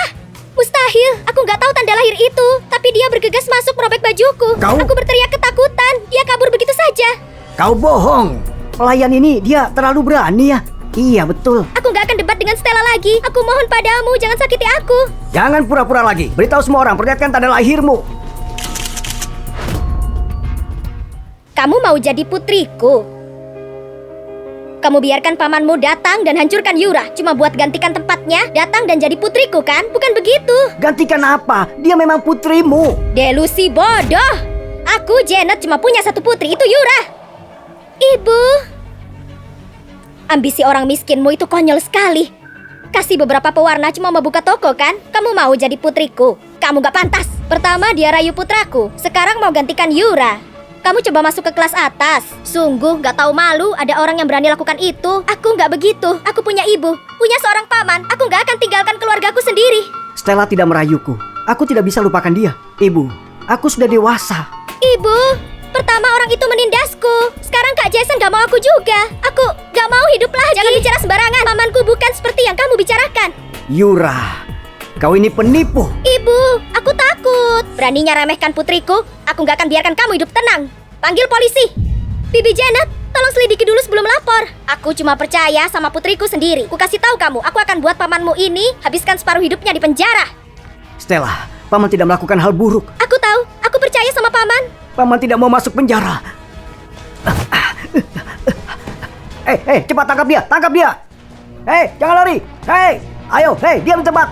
Mustahil, aku nggak tahu tanda lahir itu. Tapi dia bergegas masuk merobek bajuku. Kau? Aku berteriak ketakutan. Dia kabur begitu saja. Kau bohong. Pelayan ini dia terlalu berani ya. Iya betul. Aku nggak akan debat dengan Stella lagi. Aku mohon padamu, jangan sakiti aku. Jangan pura-pura lagi. Beritahu semua orang, perlihatkan tanda lahirmu. Kamu mau jadi putriku? Kamu biarkan pamanmu datang dan hancurkan Yura cuma buat gantikan tempatnya, datang dan jadi putriku kan? Bukan begitu. Gantikan apa? Dia memang putrimu. Delusi bodoh. Aku Janet cuma punya 1 putri, itu Yura. Ibu. Ambisi orang miskinmu itu konyol sekali. Kasih beberapa pewarna cuma mau buka toko kan? Kamu mau jadi putriku? Kamu gak pantas. Pertama dia rayu putraku, sekarang mau gantikan Yura. Kamu coba masuk ke kelas atas. Sungguh gak tahu malu ada orang yang berani lakukan itu. Aku gak begitu. Aku punya ibu, punya seorang paman. Aku gak akan tinggalkan keluargaku sendiri. Stella tidak merayuku. Aku tidak bisa lupakan dia. Ibu, aku sudah dewasa. Ibu, pertama orang itu menindasku. Sekarang Kak Jason gak mau aku juga. Aku gak mau hidup lagi. Jangan bicara sembarangan. Pamanku bukan seperti yang kamu bicarakan. Yura, kau ini penipu. Ibu, aku takut. Beraninya remehkan putriku. Aku gak akan biarkan kamu hidup tenang. Panggil polisi. Bibi Janet, tolong selidiki dulu sebelum lapor. Aku cuma percaya sama putriku sendiri. Ku kasih tahu kamu, aku akan buat pamanmu ini habiskan separuh hidupnya di penjara. Stella, paman tidak melakukan hal buruk. Aku tahu, aku percaya sama paman. Paman tidak mau masuk penjara. Cepat tangkap dia, tangkap dia. Jangan lari. Ayo, diam di tempat.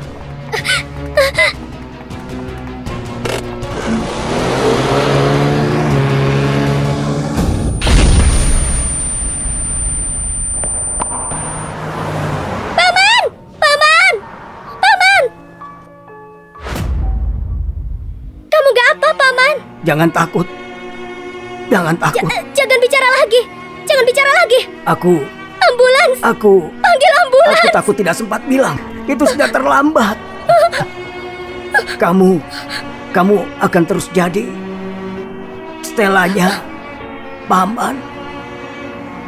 Jangan takut. Jangan takut. Jangan bicara lagi. Jangan bicara lagi. Ambulans. Panggil ambulans. Aku takut tidak sempat bilang. Itu sudah terlambat. Kamu akan terus jadi Stellanya paman.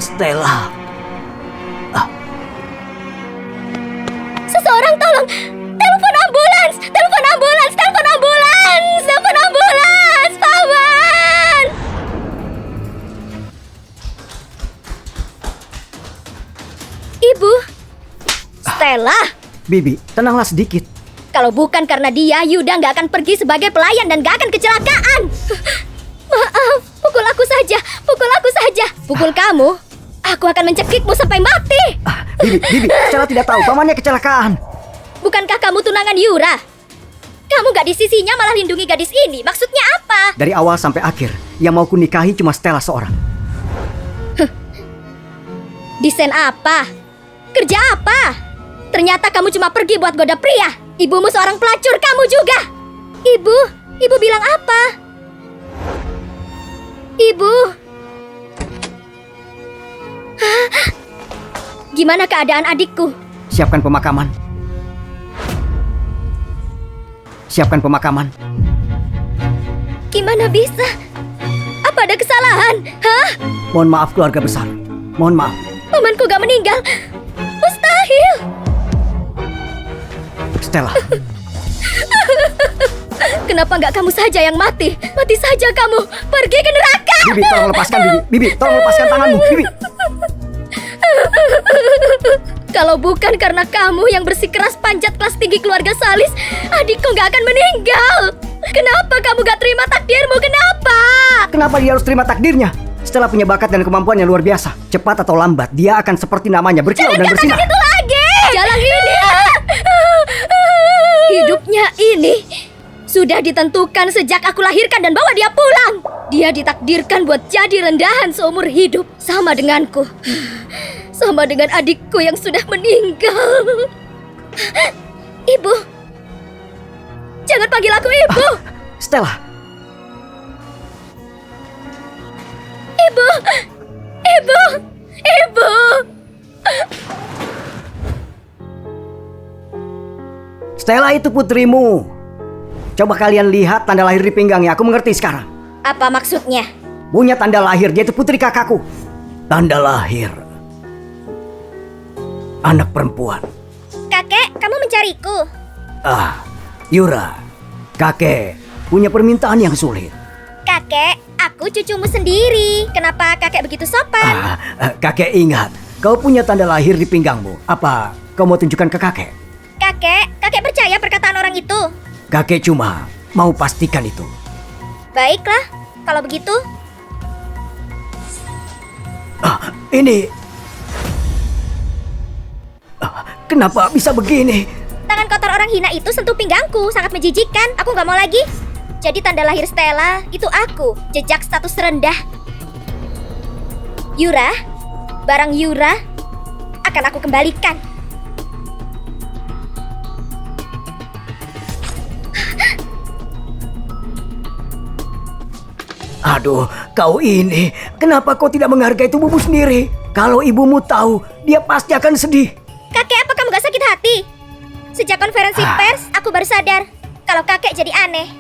Stella. Seseorang tolong. Telepon ambulans. Telepon ambulans. Telepon ambulans. Telepon ambulans. Paman. Ibu. Stella. Bibi, tenanglah sedikit. Kalau bukan karena dia, Yuda nggak akan pergi sebagai pelayan dan nggak akan kecelakaan. Maaf, pukul aku saja. Pukul aku saja. Pukul kamu, aku akan mencekikmu sampai mati. Bibi, Stella tidak tahu pamannya kecelakaan. Bukankah kamu tunangan Yura? Kamu gak di sisinya malah lindungi gadis ini. Maksudnya apa? Dari awal sampai akhir, yang mau ku nikahi cuma Stella seorang. Desain apa? Kerja apa? Ternyata kamu cuma pergi buat goda pria. Ibumu seorang pelacur, kamu juga. Ibu bilang apa? Ibu. Gimana keadaan adikku? Siapkan pemakaman. Siapkan pemakaman. Gimana bisa? Apa ada kesalahan? Hah? Mohon maaf keluarga besar. Mohon maaf. Pamanku gak meninggal. Mustahil. Stella. Kenapa nggak kamu saja yang mati? Mati saja kamu. Pergi ke neraka. Bibi, tolong lepaskan Bibi. Bibi, tolong lepaskan tanganmu. Bibi. Kalau bukan karena kamu yang bersikeras panjat kelas tinggi keluarga Salis, adikku nggak akan meninggal. Kenapa kamu gak terima takdirmu? Kenapa? Kenapa dia harus terima takdirnya? Stella punya bakat dan kemampuan yang luar biasa. Cepat atau lambat, dia akan seperti namanya, berkilau dan bersinar. Itu lagi. Jalan ini. Hidupnya ini sudah ditentukan sejak aku lahirkan dan bawa dia pulang. Dia ditakdirkan buat jadi rendahan seumur hidup. Sama denganku. Sama dengan adikku yang sudah meninggal. Ibu. Jangan panggil aku ibu. Stella. Ibu. Ibu. Ibu. Stella itu putrimu. Coba kalian lihat tanda lahir di pinggangnya. Aku mengerti sekarang. Apa maksudnya? Punya tanda lahir, dia itu putri kakakku. Tanda lahir. Anak perempuan. Kakek, kamu mencariku. Yura, kakek punya permintaan yang sulit. Kakek, aku cucumu sendiri. Kenapa kakek begitu sopan? Kakek ingat, kau punya tanda lahir di pinggangmu. Apa kau mau tunjukkan ke kakek? Kakek percaya perkataan orang itu? Kakek cuma mau pastikan itu. Baiklah, kalau begitu. Ini... kenapa bisa begini? Tangan kotor orang hina itu sentuh pinggangku, sangat menjijikkan. Aku gak mau lagi. Jadi tanda lahir Stella, itu aku. Jejak status rendah. Yura, barang Yura akan aku kembalikan. Aduh, kau ini, kenapa kau tidak menghargai tubuhmu sendiri? Kalau ibumu tahu, dia pasti akan sedih. Kakek, apa kamu gak sakit hati? Sejak konferensi pers, aku baru sadar kalau kakek jadi aneh.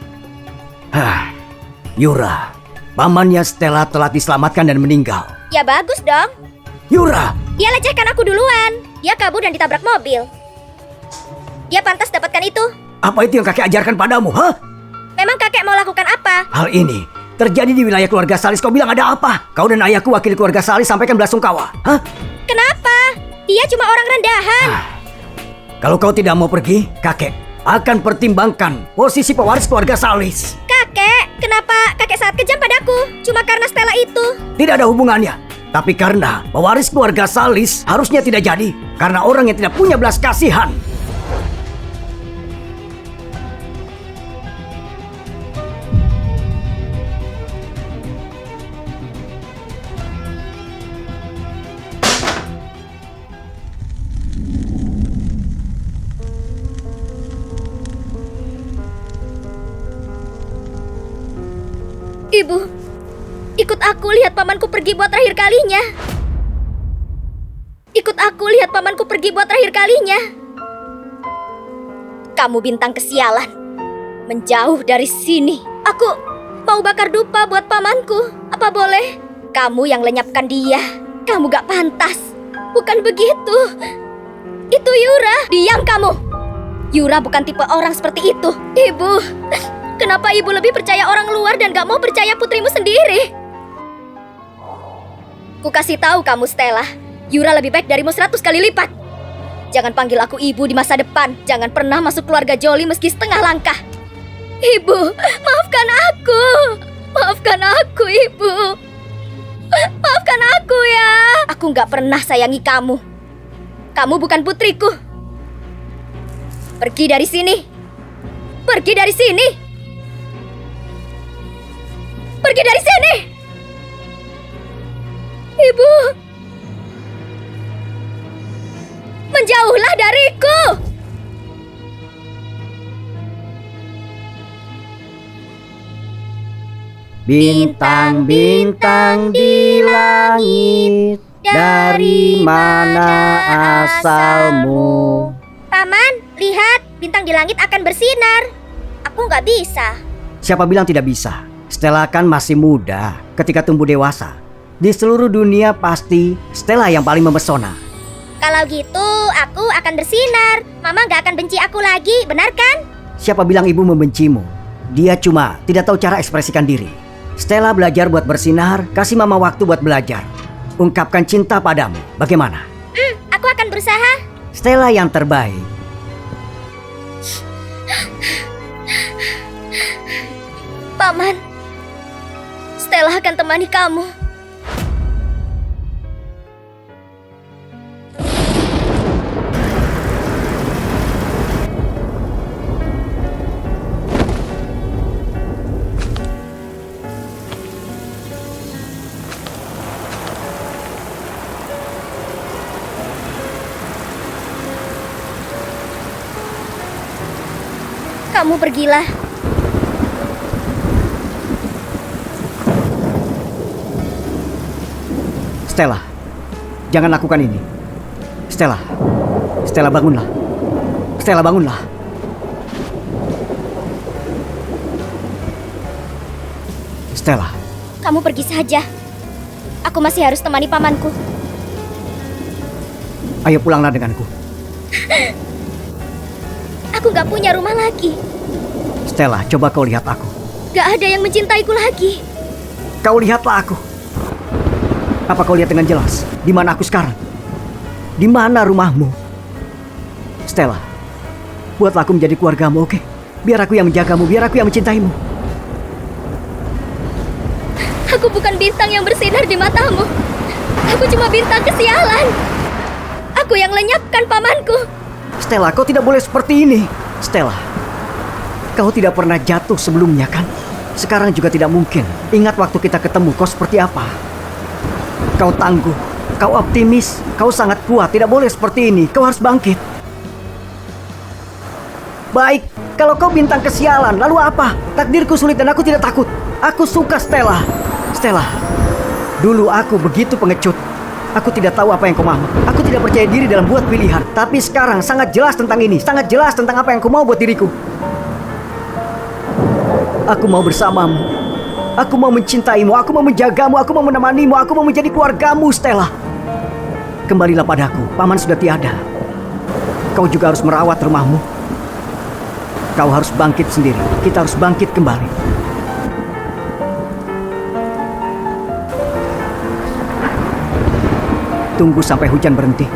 Yura, pamannya Stella telah diselamatkan dan meninggal. Ya bagus dong. Yura! Dia lecehkan aku duluan. Dia kabur dan ditabrak mobil. Dia pantas dapatkan itu. Apa itu yang kakek ajarkan padamu, hah? Memang kakek mau lakukan apa? Hal ini terjadi di wilayah keluarga Salis. Kau bilang ada apa? Kau dan ayahku wakili keluarga Salis sampaikan belasungkawa. Hah? Kenapa? Dia cuma orang rendahan. Kalau kau tidak mau pergi, kakek akan pertimbangkan posisi pewaris keluarga Salis. Kakek, kenapa kakek sangat kejam padaku? Cuma karena Stella itu. Tidak ada hubungannya. Tapi karena pewaris keluarga Salis harusnya tidak jadi. Karena orang yang tidak punya belas kasihan. Ibu, ikut aku lihat pamanku pergi buat terakhir kalinya. Ikut aku lihat pamanku pergi buat terakhir kalinya. Kamu bintang kesialan. Menjauh dari sini. Aku mau bakar dupa buat pamanku. Apa boleh? Kamu yang lenyapkan dia. Kamu gak pantas. Bukan begitu. Itu Yura. Diam kamu. Yura bukan tipe orang seperti itu. Ibu, kenapa ibu lebih percaya orang luar dan gak mau percaya putrimu sendiri? Ku kasih tahu kamu, Stella. Yura lebih baik darimu 100 kali lipat. Jangan panggil aku ibu di masa depan. Jangan pernah masuk keluarga Jolie meski setengah langkah. Ibu, maafkan aku. Maafkan aku, Ibu. Maafkan aku ya. Aku gak pernah sayangi kamu. Kamu bukan putriku. Pergi dari sini. Pergi dari sini. Pergi dari sini. Ibu. Menjauhlah dariku. Bintang-bintang di langit Dari mana asalmu? Paman, lihat, bintang di langit akan bersinar. Aku nggak bisa. Siapa bilang tidak bisa? Stella kan masih muda ketika tumbuh dewasa. Di seluruh dunia pasti Stella yang paling memesona. Kalau gitu, aku akan bersinar. Mama nggak akan benci aku lagi, benar kan? Siapa bilang ibu membencimu? Dia cuma tidak tahu cara ekspresikan diri. Stella belajar buat bersinar, kasih mama waktu buat belajar. Ungkapkan cinta padamu, bagaimana? Aku akan berusaha. Stella yang terbaik. Paman, Stella akan temani kamu. Kamu pergilah. Stella, jangan lakukan ini. Stella, Stella bangunlah. Stella bangunlah. Stella, Kamu pergi saja. Aku masih harus temani pamanku. ayo pulanglah denganku. Aku gak punya rumah lagi. Stella, coba kau lihat aku. Gak ada yang mencintaiku lagi. Kau lihatlah aku. Apa kau lihat dengan jelas? Di mana aku sekarang? Di mana rumahmu? Stella, buatlah aku menjadi keluargamu, oke? Biar aku yang menjagamu, biar aku yang mencintaimu. Aku bukan bintang yang bersinar di matamu. Aku cuma bintang kesialan. Aku yang lenyapkan pamanku. Stella, kau tidak boleh seperti ini. Stella, kau tidak pernah jatuh sebelumnya kan? Sekarang juga tidak mungkin. Ingat waktu kita ketemu, kau seperti apa? Kau tangguh, kau optimis, kau sangat kuat. Tidak boleh seperti ini, kau harus bangkit. Baik, kalau kau bintang kesialan, lalu apa? Takdirku sulit dan aku tidak takut. Aku suka Stella. Stella, dulu aku begitu pengecut. Aku tidak tahu apa yang kau mau. Aku tidak percaya diri dalam buat pilihan. Tapi sekarang sangat jelas tentang ini. Sangat jelas tentang apa yang kau mau buat diriku. Aku mau bersamamu. Aku mau mencintaimu. Aku mau menjagamu. Aku mau menemanimu. Aku mau menjadi keluargamu, Stella. Kembalilah padaku. Paman sudah tiada. Kau juga harus merawat rumahmu. Kau harus bangkit sendiri. Kita harus bangkit kembali. Tunggu sampai hujan berhenti.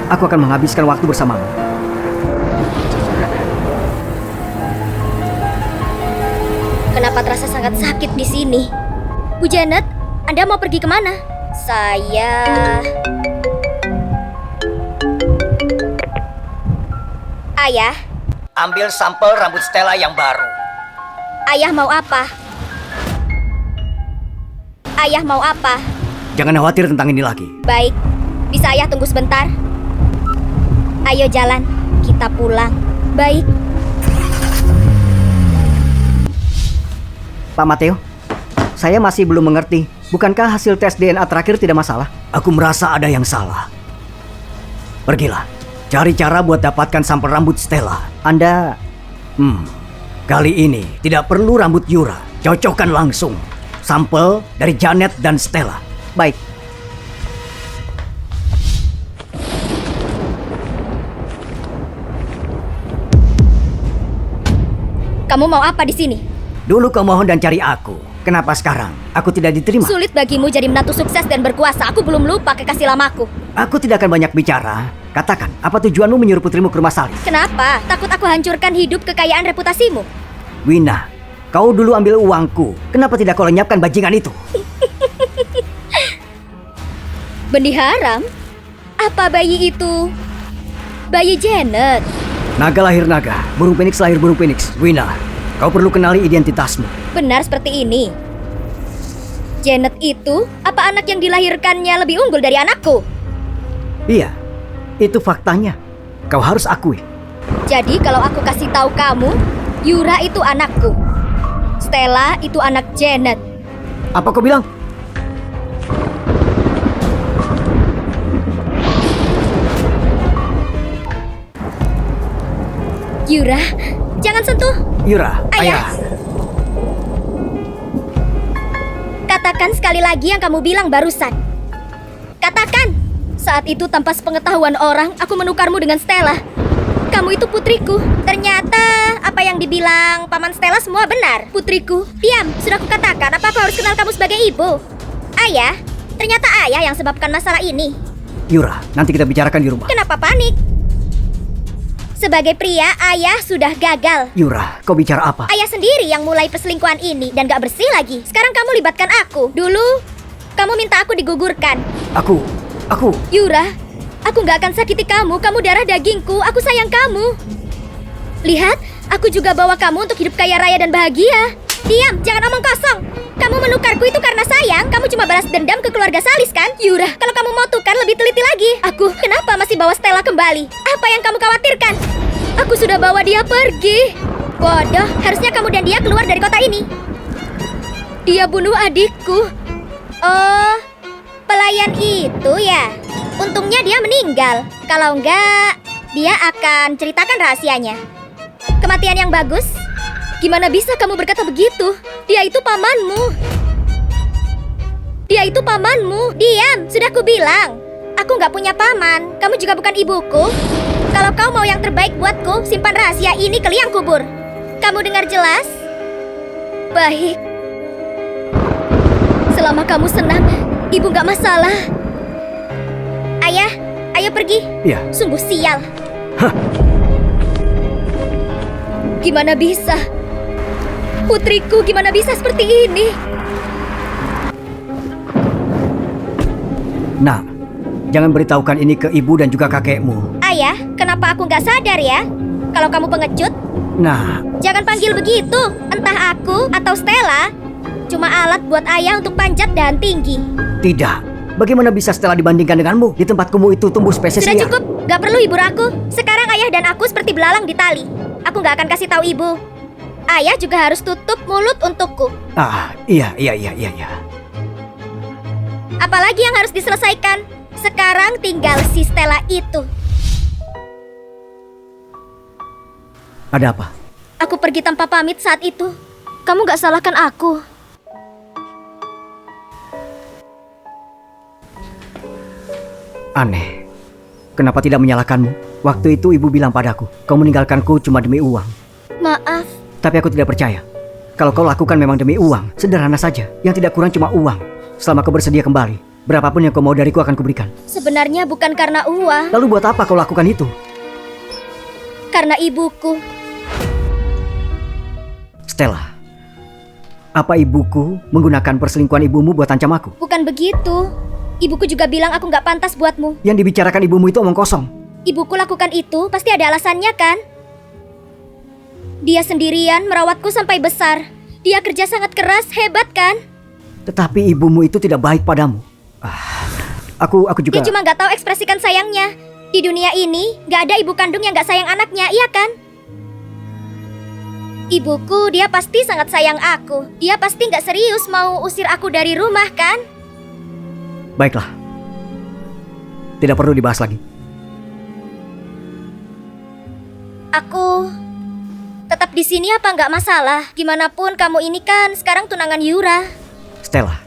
Aku akan menghabiskan waktu bersamamu. Kenapa terasa sangat sakit di sini? Bu Janet, Anda mau pergi kemana? Ayah, Ambil sampel rambut Stella yang baru. ayah mau apa? Ayah mau apa? Jangan khawatir tentang ini lagi. Baik, bisa ayah tunggu sebentar? Ayo jalan, kita pulang. Baik. Pak Mateo, saya masih belum mengerti. Bukankah hasil tes DNA terakhir tidak masalah? Aku merasa ada yang salah. Pergilah, cari cara buat dapatkan sampel rambut Stella. Anda, kali ini tidak perlu rambut Yura. Cocokkan langsung. Sampel dari Janet dan Stella. Baik. Kamu mau apa di sini? Dulu kau mohon dan cari aku. Kenapa sekarang aku tidak diterima? Sulit bagimu jadi menantu sukses dan berkuasa. Aku belum lupa kekasih lamaku. Aku tidak akan banyak bicara. Katakan, apa tujuanmu menyuruh putrimu ke rumah salin? Kenapa? Takut aku hancurkan hidup kekayaan reputasimu? Wina, kau dulu ambil uangku. Kenapa tidak kau lenyapkan bajingan itu? Benih haram? Apa bayi itu? Bayi Janet. Naga lahir naga, burung phoenix lahir burung phoenix. Wina, kau perlu kenali identitasmu. Benar seperti ini. Janet itu apa anak yang dilahirkannya lebih unggul dari anakku? Iya, itu faktanya. Kau harus akui. Jadi kalau aku kasih tahu kamu, Yura itu anakku. Stella itu anak Janet. Apa kau bilang? Yura, jangan sentuh. Yura, ayah. Katakan sekali lagi yang kamu bilang barusan. Katakan. Saat itu tanpa sepengetahuan orang, aku menukarmu dengan Stella. Kamu itu putriku. Ternyata apa yang dibilang Paman Stella semua benar. Putriku, diam. Sudah kukatakan, apa aku harus kenal kamu sebagai ibu? Ayah, ternyata ayah yang sebabkan masalah ini. Yura, nanti kita bicarakan di rumah. Kenapa panik? Sebagai pria, ayah sudah gagal. Yura, kau bicara apa? Ayah sendiri yang mulai perselingkuhan ini dan gak bersih lagi. Sekarang kamu libatkan aku. Dulu, kamu minta aku digugurkan. Aku... Yura, aku gak akan sakiti kamu. Kamu darah dagingku. Aku sayang kamu. Lihat, aku juga bawa kamu untuk hidup kaya raya dan bahagia. Diam, jangan omong kosong. Kamu menukarku itu karena sayang. Kamu cuma balas dendam ke keluarga Salis kan? Yura, kalau kamu mau tukar lebih teliti lagi. Aku, kenapa masih bawa Stella kembali? Apa yang kamu khawatirkan? Aku sudah bawa dia pergi. Bodoh, harusnya kamu dan dia keluar dari kota ini. Dia bunuh adikku. Oh, pelayan itu ya. Untungnya dia meninggal. Kalau enggak, dia akan ceritakan rahasianya. Kematian yang bagus. Gimana bisa kamu berkata begitu? Dia itu pamanmu. Dia itu pamanmu. Diam, sudah kubilang. Aku nggak punya paman. Kamu juga bukan ibuku. Kalau kau mau yang terbaik buatku, simpan rahasia ini ke liang kubur. Kamu dengar jelas? Baik. Selama kamu senang, ibu nggak masalah. Ayah, ayo pergi. Iya. Sungguh sial. Hah? Gimana bisa? Putriku, gimana bisa seperti ini? Nah, jangan beritahukan ini ke ibu dan juga kakekmu. Ayah, kenapa aku nggak sadar ya? Kalau kamu pengecut, Nah, jangan panggil begitu. Entah aku atau Stella, cuma alat buat ayah untuk panjat dan tinggi. tidak. Bagaimana bisa Stella dibandingkan denganmu? Di tempat kumuh itu tumbuh spesies Sudah liar. cukup, gak perlu hibur aku. Sekarang ayah dan aku seperti belalang di tali. Aku gak akan kasih tahu ibu. Ayah juga harus tutup mulut untukku. Iya. Apalagi yang harus diselesaikan? Sekarang tinggal si Stella itu. Ada apa? Aku pergi tanpa pamit saat itu. Kamu gak salahkan aku. Aneh. Kenapa tidak menyalahkanmu? Waktu itu ibu bilang padaku, kau meninggalkanku cuma demi uang. Maaf. Tapi aku tidak percaya. Kalau kau lakukan memang demi uang, sederhana saja. Yang tidak kurang cuma uang. Selama kau bersedia kembali, berapapun yang kau mau dariku akan kuberikan. Sebenarnya bukan karena uang. Lalu buat apa kau lakukan itu? Karena ibuku. Stella, apa ibuku menggunakan perselingkuhan ibumu buat ancam aku? Bukan begitu. Ibuku juga bilang aku gak pantas buatmu. Yang dibicarakan ibumu itu omong kosong. Ibuku lakukan itu pasti ada alasannya kan? Dia sendirian merawatku sampai besar. Dia kerja sangat keras, hebat kan? Tetapi ibumu itu tidak baik padamu. Aku juga... Dia cuma gak tahu ekspresikan sayangnya. Di dunia ini gak ada ibu kandung yang gak sayang anaknya, iya kan? Ibuku, dia pasti sangat sayang aku. Dia pasti gak serius mau usir aku dari rumah kan? Baiklah. Tidak perlu dibahas lagi. Aku tetap di sini apa nggak masalah? Gimanapun kamu ini kan sekarang tunangan Yura. Stella,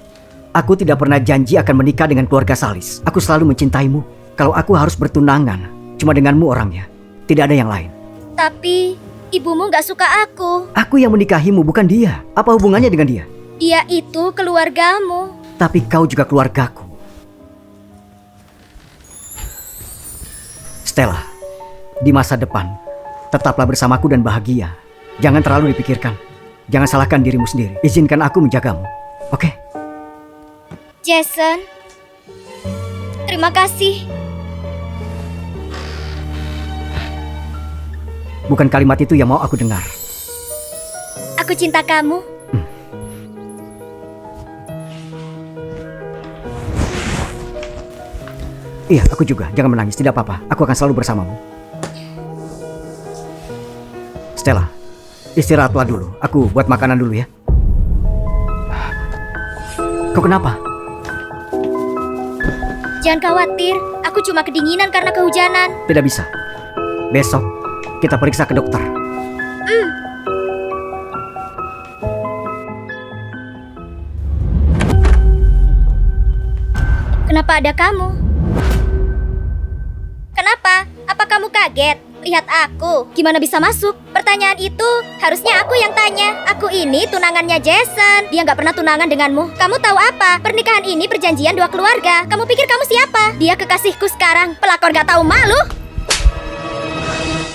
aku tidak pernah janji akan menikah dengan keluarga Salis. Aku selalu mencintaimu. Kalau aku harus bertunangan, cuma denganmu orangnya. Tidak ada yang lain. Tapi ibumu nggak suka aku. Aku yang menikahimu, bukan dia. Apa hubungannya dengan dia? Dia itu keluargamu. Tapi kau juga keluargaku. Stella, di masa depan, tetaplah bersamaku dan bahagia. Jangan terlalu dipikirkan. Jangan salahkan dirimu sendiri. Izinkan aku menjagamu. Oke? Jason, terima kasih. Bukan kalimat itu yang mau aku dengar. Aku cinta kamu. Iya, aku juga. Jangan menangis, tidak apa-apa. Aku akan selalu bersamamu. Stella, istirahatlah dulu. Aku buat makanan dulu ya. Kau kenapa? Jangan khawatir, aku cuma kedinginan karena kehujanan. Tidak bisa. Besok, kita periksa ke dokter. Kenapa ada kamu? Kenapa? Apa kamu kaget? Lihat aku, gimana bisa masuk? Pertanyaan itu harusnya aku yang tanya. Aku ini tunangannya Jason. Dia nggak pernah tunangan denganmu. Kamu tahu apa? Pernikahan ini perjanjian dua keluarga. Kamu pikir kamu siapa? Dia kekasihku sekarang. Pelakor nggak tahu malu.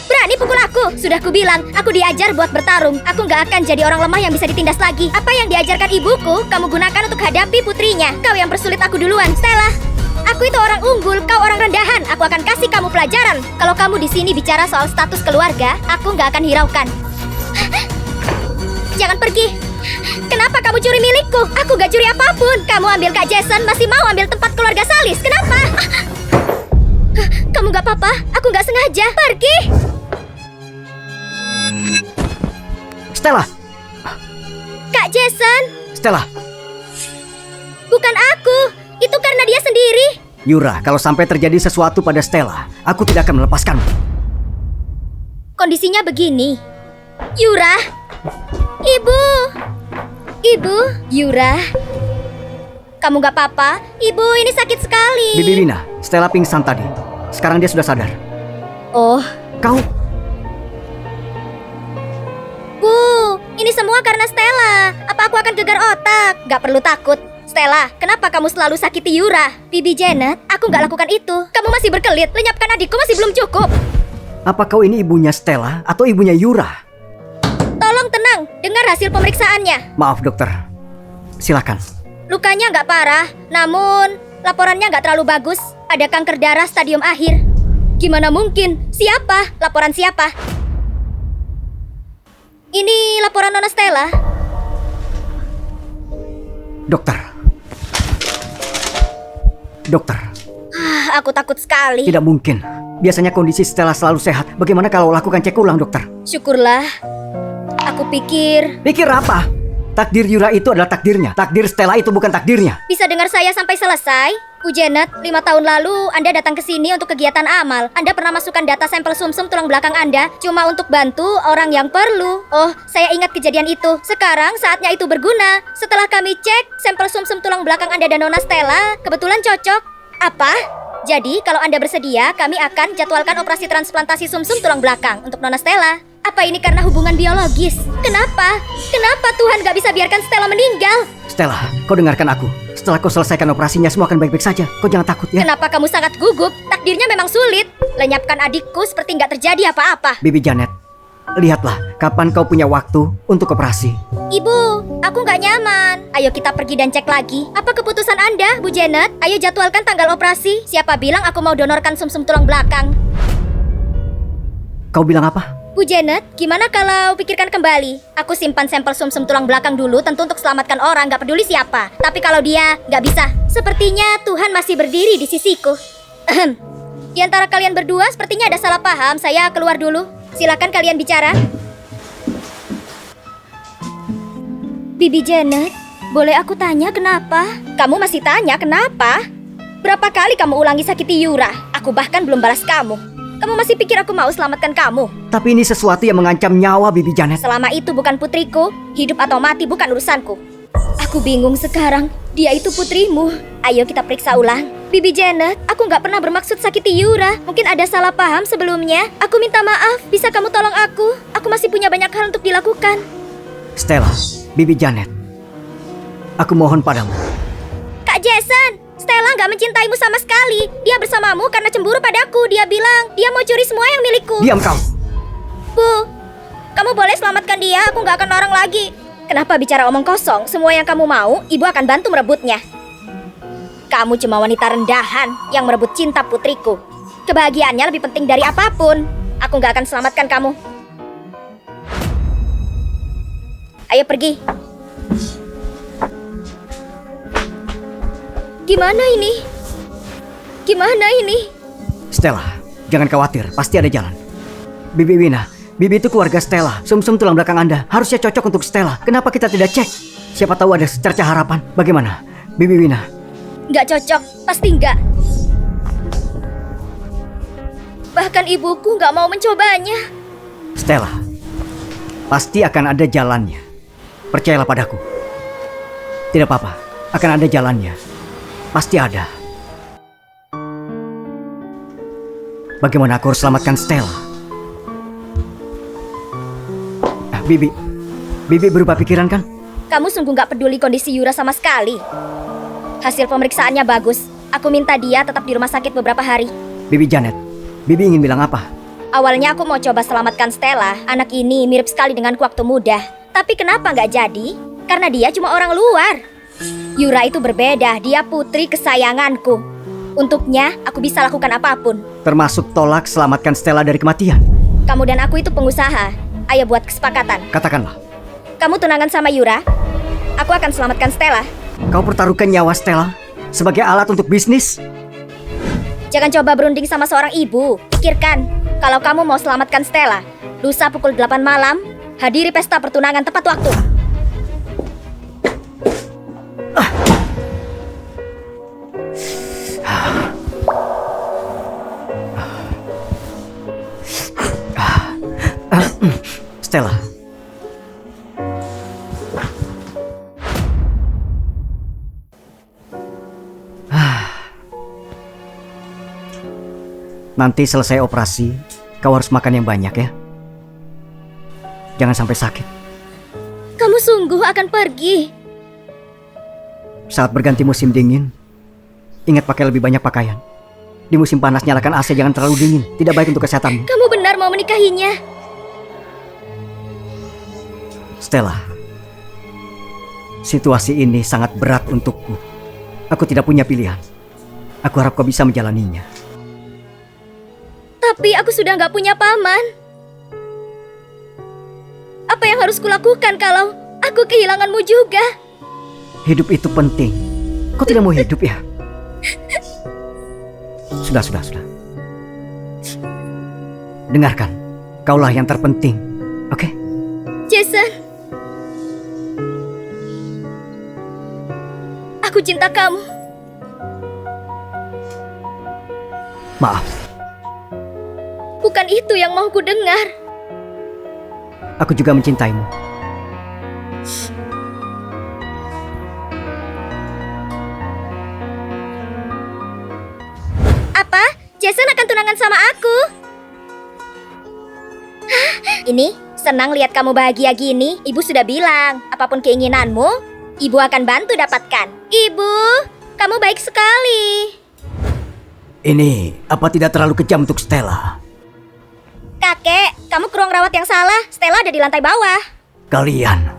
Berani pukul aku. Sudah kubilang, aku diajar buat bertarung. Aku nggak akan jadi orang lemah yang bisa ditindas lagi. Apa yang diajarkan ibuku, kamu gunakan untuk hadapi putrinya. Kau yang persulit aku duluan, Stella. Aku itu orang unggul, kau orang rendahan. Aku akan kasih kamu pelajaran. Kalau kamu di sini bicara soal status keluarga, aku nggak akan hiraukan. Jangan pergi. Kenapa kamu curi milikku? Aku gak curi apapun. Kamu ambil Kak Jason, masih mau ambil tempat keluarga Salis. Kenapa? Kamu gak apa-apa? Aku gak sengaja. Pergi. Stella! Kak Jason! Stella! Bukan aku. Itu karena dia sendiri. Yura, kalau sampai terjadi sesuatu pada Stella, aku tidak akan melepaskanmu. Kondisinya begini. Yura! Ibu! Ibu! Yura! Kamu gak apa-apa? Ibu, ini sakit sekali. Bibi Wina, Stella pingsan tadi. Sekarang dia sudah sadar. Oh, Kau... Bu, ini semua karena Stella. Apa aku akan gegar otak? Gak perlu takut. Stella, kenapa kamu selalu sakiti Yura? Bibi Janet, aku gak lakukan itu. Kamu masih berkelit, lenyapkan adikku masih belum cukup. Apa kau ini ibunya Stella atau ibunya Yura? Tolong tenang, dengar hasil pemeriksaannya. Maaf dokter, silakan. Lukanya nggak parah, namun laporannya nggak terlalu bagus. Ada kanker darah stadium akhir. Gimana mungkin? Siapa? Laporan siapa? Ini laporan Nona Stella. Dokter, Aku takut sekali. tidak mungkin. Biasanya kondisi Stella selalu sehat. Bagaimana kalau lakukan cek ulang dokter? Syukurlah. Aku pikir Pikir apa? Takdir Yura itu adalah takdirnya. Takdir Stella itu bukan takdirnya. bisa dengar saya sampai selesai. Bu Janet, 5 tahun lalu Anda datang ke sini untuk kegiatan amal. Anda pernah masukkan data sampel sumsum tulang belakang Anda cuma untuk bantu orang yang perlu. Oh, saya ingat kejadian itu. Sekarang saatnya itu berguna. Setelah kami cek sampel sumsum tulang belakang Anda dan Nona Stella, kebetulan cocok. Apa? Jadi, kalau Anda bersedia, kami akan jadwalkan operasi transplantasi sumsum tulang belakang untuk Nona Stella. Apa ini karena hubungan biologis? Kenapa? Kenapa Tuhan gak bisa biarkan Stella meninggal? Stella, kau dengarkan aku. Setelah kau selesaikan operasinya, semua akan baik-baik saja. Kau jangan takut ya. Kenapa kamu sangat gugup? Takdirnya memang sulit. Lenyapkan adikku seperti nggak terjadi apa-apa. Bibi Janet, lihatlah kapan kau punya waktu untuk operasi. Ibu, aku nggak nyaman. Ayo kita pergi dan cek lagi. Apa keputusan Anda, Bu Janet? Ayo jadwalkan tanggal operasi. Siapa bilang aku mau donorkan sumsum tulang belakang? Kau bilang apa? Bu Janet, gimana kalau pikirkan kembali? Aku simpan sampel sumsum tulang belakang dulu, tentu untuk selamatkan orang, gak peduli siapa. Tapi kalau dia gak bisa, sepertinya Tuhan masih berdiri di sisiku. Di antara kalian berdua sepertinya ada salah paham. Saya keluar dulu. Silakan kalian bicara. Bibi Janet, boleh aku tanya kenapa? Kamu masih tanya kenapa? Berapa kali kamu ulangi sakiti Yura? Aku bahkan belum balas kamu. Kamu masih pikir aku mau selamatkan kamu? Tapi ini sesuatu yang mengancam nyawa Bibi Janet. Selama itu bukan putriku, hidup atau mati bukan urusanku. Aku bingung sekarang, dia itu putrimu. Ayo kita periksa ulang. Bibi Janet, aku gak pernah bermaksud sakiti Yura. Mungkin ada salah paham sebelumnya. Aku minta maaf, bisa kamu tolong aku? Aku masih punya banyak hal untuk dilakukan. Stella, Bibi Janet, aku mohon padamu. Kak Jason, Stella gak mencintaimu sama sekali. Dia bersamamu karena cemburu padaku. Dia bilang dia mau curi semua yang milikku. Diam kau. Bu, kamu boleh selamatkan dia. Aku gak akan larang lagi. Kenapa bicara omong kosong? Semua yang kamu mau, ibu akan bantu merebutnya. Kamu cuma wanita rendahan yang merebut cinta putriku. Kebahagiaannya lebih penting dari apapun. Aku gak akan selamatkan kamu. Ayo pergi. Gimana ini? Gimana ini? Stella, jangan khawatir, pasti ada jalan. Bibi Wina, Bibi itu keluarga Stella. Sumsum tulang belakang Anda harusnya cocok untuk Stella. Kenapa kita tidak cek? Siapa tahu ada secerca harapan. Bagaimana, Bibi Wina? Nggak cocok, pasti nggak. Bahkan ibuku nggak mau mencobanya. Stella, pasti akan ada jalannya. Percayalah padaku. Tidak apa-apa, akan ada jalannya. Pasti ada. Bagaimana aku harus selamatkan Stella? Bibi berubah pikiran kan? Kamu sungguh gak peduli kondisi Yura sama sekali. Hasil pemeriksaannya bagus. Aku minta dia tetap di rumah sakit beberapa hari. Bibi Janet, Bibi ingin bilang apa? Awalnya aku mau coba selamatkan Stella. Anak ini mirip sekali denganku waktu muda. Tapi kenapa nggak jadi? Karena dia cuma orang luar. Yura itu berbeda, dia putri kesayanganku. Untuknya, aku bisa lakukan apapun. Termasuk tolak selamatkan Stella dari kematian. Kamu dan aku itu pengusaha. Ayo buat kesepakatan. Katakanlah. Kamu tunangan sama Yura, aku akan selamatkan Stella. Kau pertaruhkan nyawa Stella sebagai alat untuk bisnis? Jangan coba berunding sama seorang ibu. Pikirkan, kalau kamu mau selamatkan Stella, lusa pukul 8 malam, hadiri pesta pertunangan tepat waktu. Stella. Nanti selesai operasi, kau harus makan yang banyak ya. Jangan sampai sakit. Kamu sungguh akan pergi? Saat berganti musim dingin, ingat pakai lebih banyak pakaian. Di musim panas nyalakan AC, jangan terlalu dingin. Tidak baik untuk kesehatanmu. Kamu benar mau menikahinya? Stella, situasi ini sangat berat untukku. Aku tidak punya pilihan. Aku harap kau bisa menjalaninya. Tapi aku sudah nggak punya paman. Apa yang harus kulakukan kalau aku kehilanganmu juga? Hidup itu penting. Kau tidak mau hidup ya? Sudah. Dengarkan, kaulah yang terpenting, oke? Jason, aku cinta kamu. Maaf, bukan itu yang mau ku dengar. aku juga mencintaimu. Apa? Jason akan tunangan sama aku? Hah? Ini, senang lihat kamu bahagia gini. Ibu sudah bilang, apapun keinginanmu, ibu akan bantu dapatkan. Ibu, kamu baik sekali. Ini apa tidak terlalu kejam untuk Stella? Kakek, kamu ke ruang rawat yang salah. Stella ada di lantai bawah. Kalian.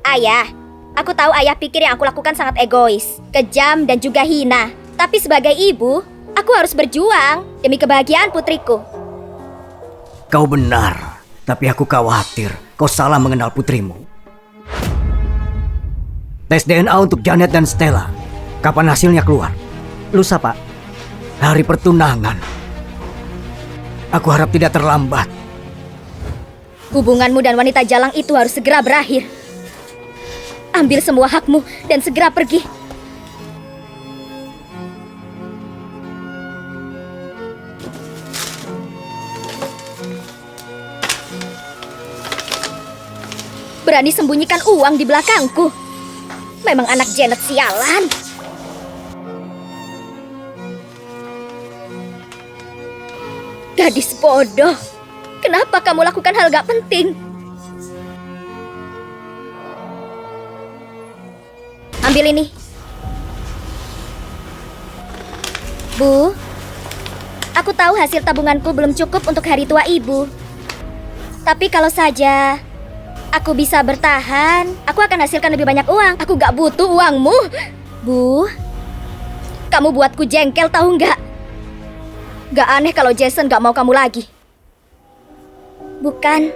Ayah, aku tahu ayah pikir yang aku lakukan sangat egois, kejam dan juga hina. Tapi sebagai ibu, aku harus berjuang demi kebahagiaan putriku. Kau benar, tapi aku khawatir kau salah mengenal putrimu. Tes DNA untuk Janet dan Stella. Kapan hasilnya keluar? Lusa, Pak. Hari pertunangan. Aku harap tidak terlambat. Hubunganmu dan wanita jalang itu harus segera berakhir. Ambil semua hakmu dan segera pergi. Berani sembunyikan uang di belakangku. Memang anak Janet sialan. Gadis bodoh. Kenapa kamu lakukan hal gak penting? Ambil ini. Bu, aku tahu hasil tabunganku belum cukup untuk hari tua ibu. Tapi kalau saja aku bisa bertahan, aku akan hasilkan lebih banyak uang. Aku gak butuh uangmu. Bu, kamu buatku jengkel tahu nggak? Gak aneh kalau Jason gak mau kamu lagi. Bukan.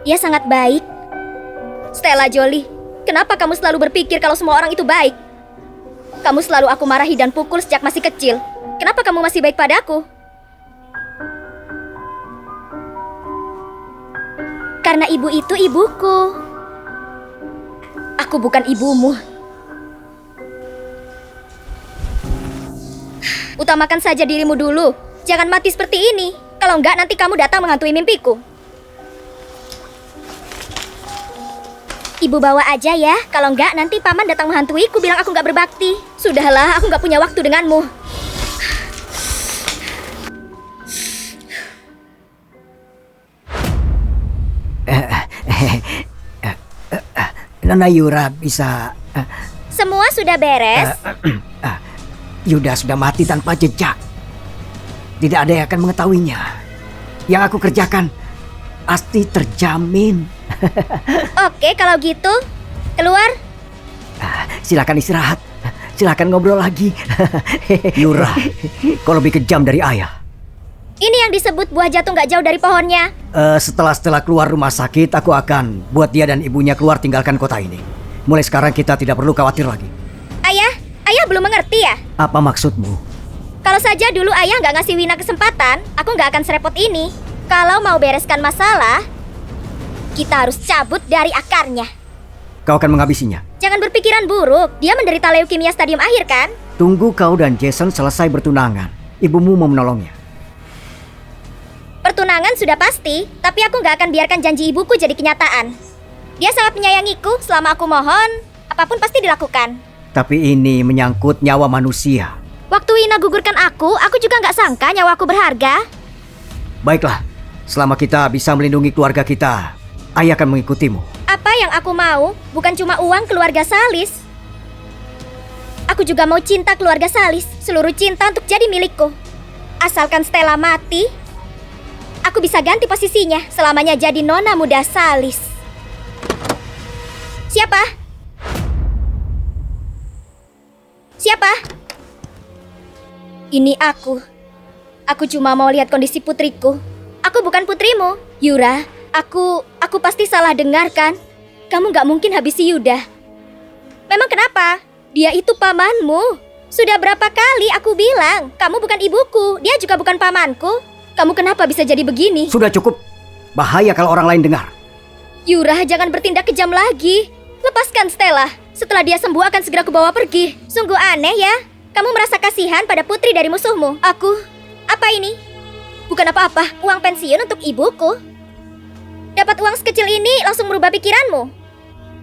Dia sangat baik. Stella Jolie, kenapa kamu selalu berpikir kalau semua orang itu baik? Kamu selalu aku marahi dan pukul sejak masih kecil. Kenapa kamu masih baik padaku? Karena ibu itu ibuku. Aku bukan ibumu. Utamakan saja dirimu dulu. Jangan mati seperti ini. Kalau enggak nanti kamu datang menghantui mimpiku. Ibu bawa aja ya. Kalau enggak nanti paman datang menghantuiku bilang aku enggak berbakti. Sudahlah, aku enggak punya waktu denganmu. Nona Yura bisa... Semua sudah beres. Yuda sudah mati tanpa jejak. Tidak ada yang akan mengetahuinya. Yang aku kerjakan pasti terjamin. Oke, kalau gitu keluar. Silakan istirahat. Silakan ngobrol lagi. Yura, kau lebih kejam dari ayah. Ini yang disebut buah jatuh nggak jauh dari pohonnya. Setelah keluar rumah sakit, aku akan buat dia dan ibunya keluar tinggalkan kota ini. Mulai sekarang kita tidak perlu khawatir lagi. Ayah belum mengerti ya? Apa maksudmu? Kalau saja dulu ayah nggak ngasih Wina kesempatan, aku nggak akan serepot ini. Kalau mau bereskan masalah, kita harus cabut dari akarnya. Kau akan menghabisinya? Jangan berpikiran buruk, dia menderita leukemia stadium akhir kan? Tunggu kau dan Jason selesai bertunangan. Ibumu mau menolongnya. Pertunangan sudah pasti, tapi aku nggak akan biarkan janji ibuku jadi kenyataan. Dia sangat menyayangiku, selama aku mohon, apapun pasti dilakukan. Tapi ini menyangkut nyawa manusia. Waktu Wina gugurkan aku juga nggak sangka nyawaku berharga. Baiklah, selama kita bisa melindungi keluarga kita, ayah akan mengikutimu. Apa yang aku mau bukan cuma uang keluarga Salis. Aku juga mau cinta keluarga Salis, seluruh cinta untuk jadi milikku. Asalkan Stella mati, aku bisa ganti posisinya selamanya jadi nona muda Salis. Siapa? Ini aku. Aku cuma mau lihat kondisi putriku. Aku bukan putrimu. Yura, aku pasti salah dengar kan? Kamu gak mungkin habisi Yuda. Memang kenapa? Dia itu pamanmu. Sudah berapa kali aku bilang, kamu bukan ibuku, dia juga bukan pamanku. Kamu kenapa bisa jadi begini? Sudah cukup. Bahaya kalau orang lain dengar. Yura, jangan bertindak kejam lagi. Lepaskan Stella. Setelah dia sembuh akan segera kubawa pergi. Sungguh aneh ya. Kamu merasa kasihan pada putri dari musuhmu. Apa ini? Bukan apa-apa, uang pensiun untuk ibuku. Dapat uang sekecil ini langsung merubah pikiranmu.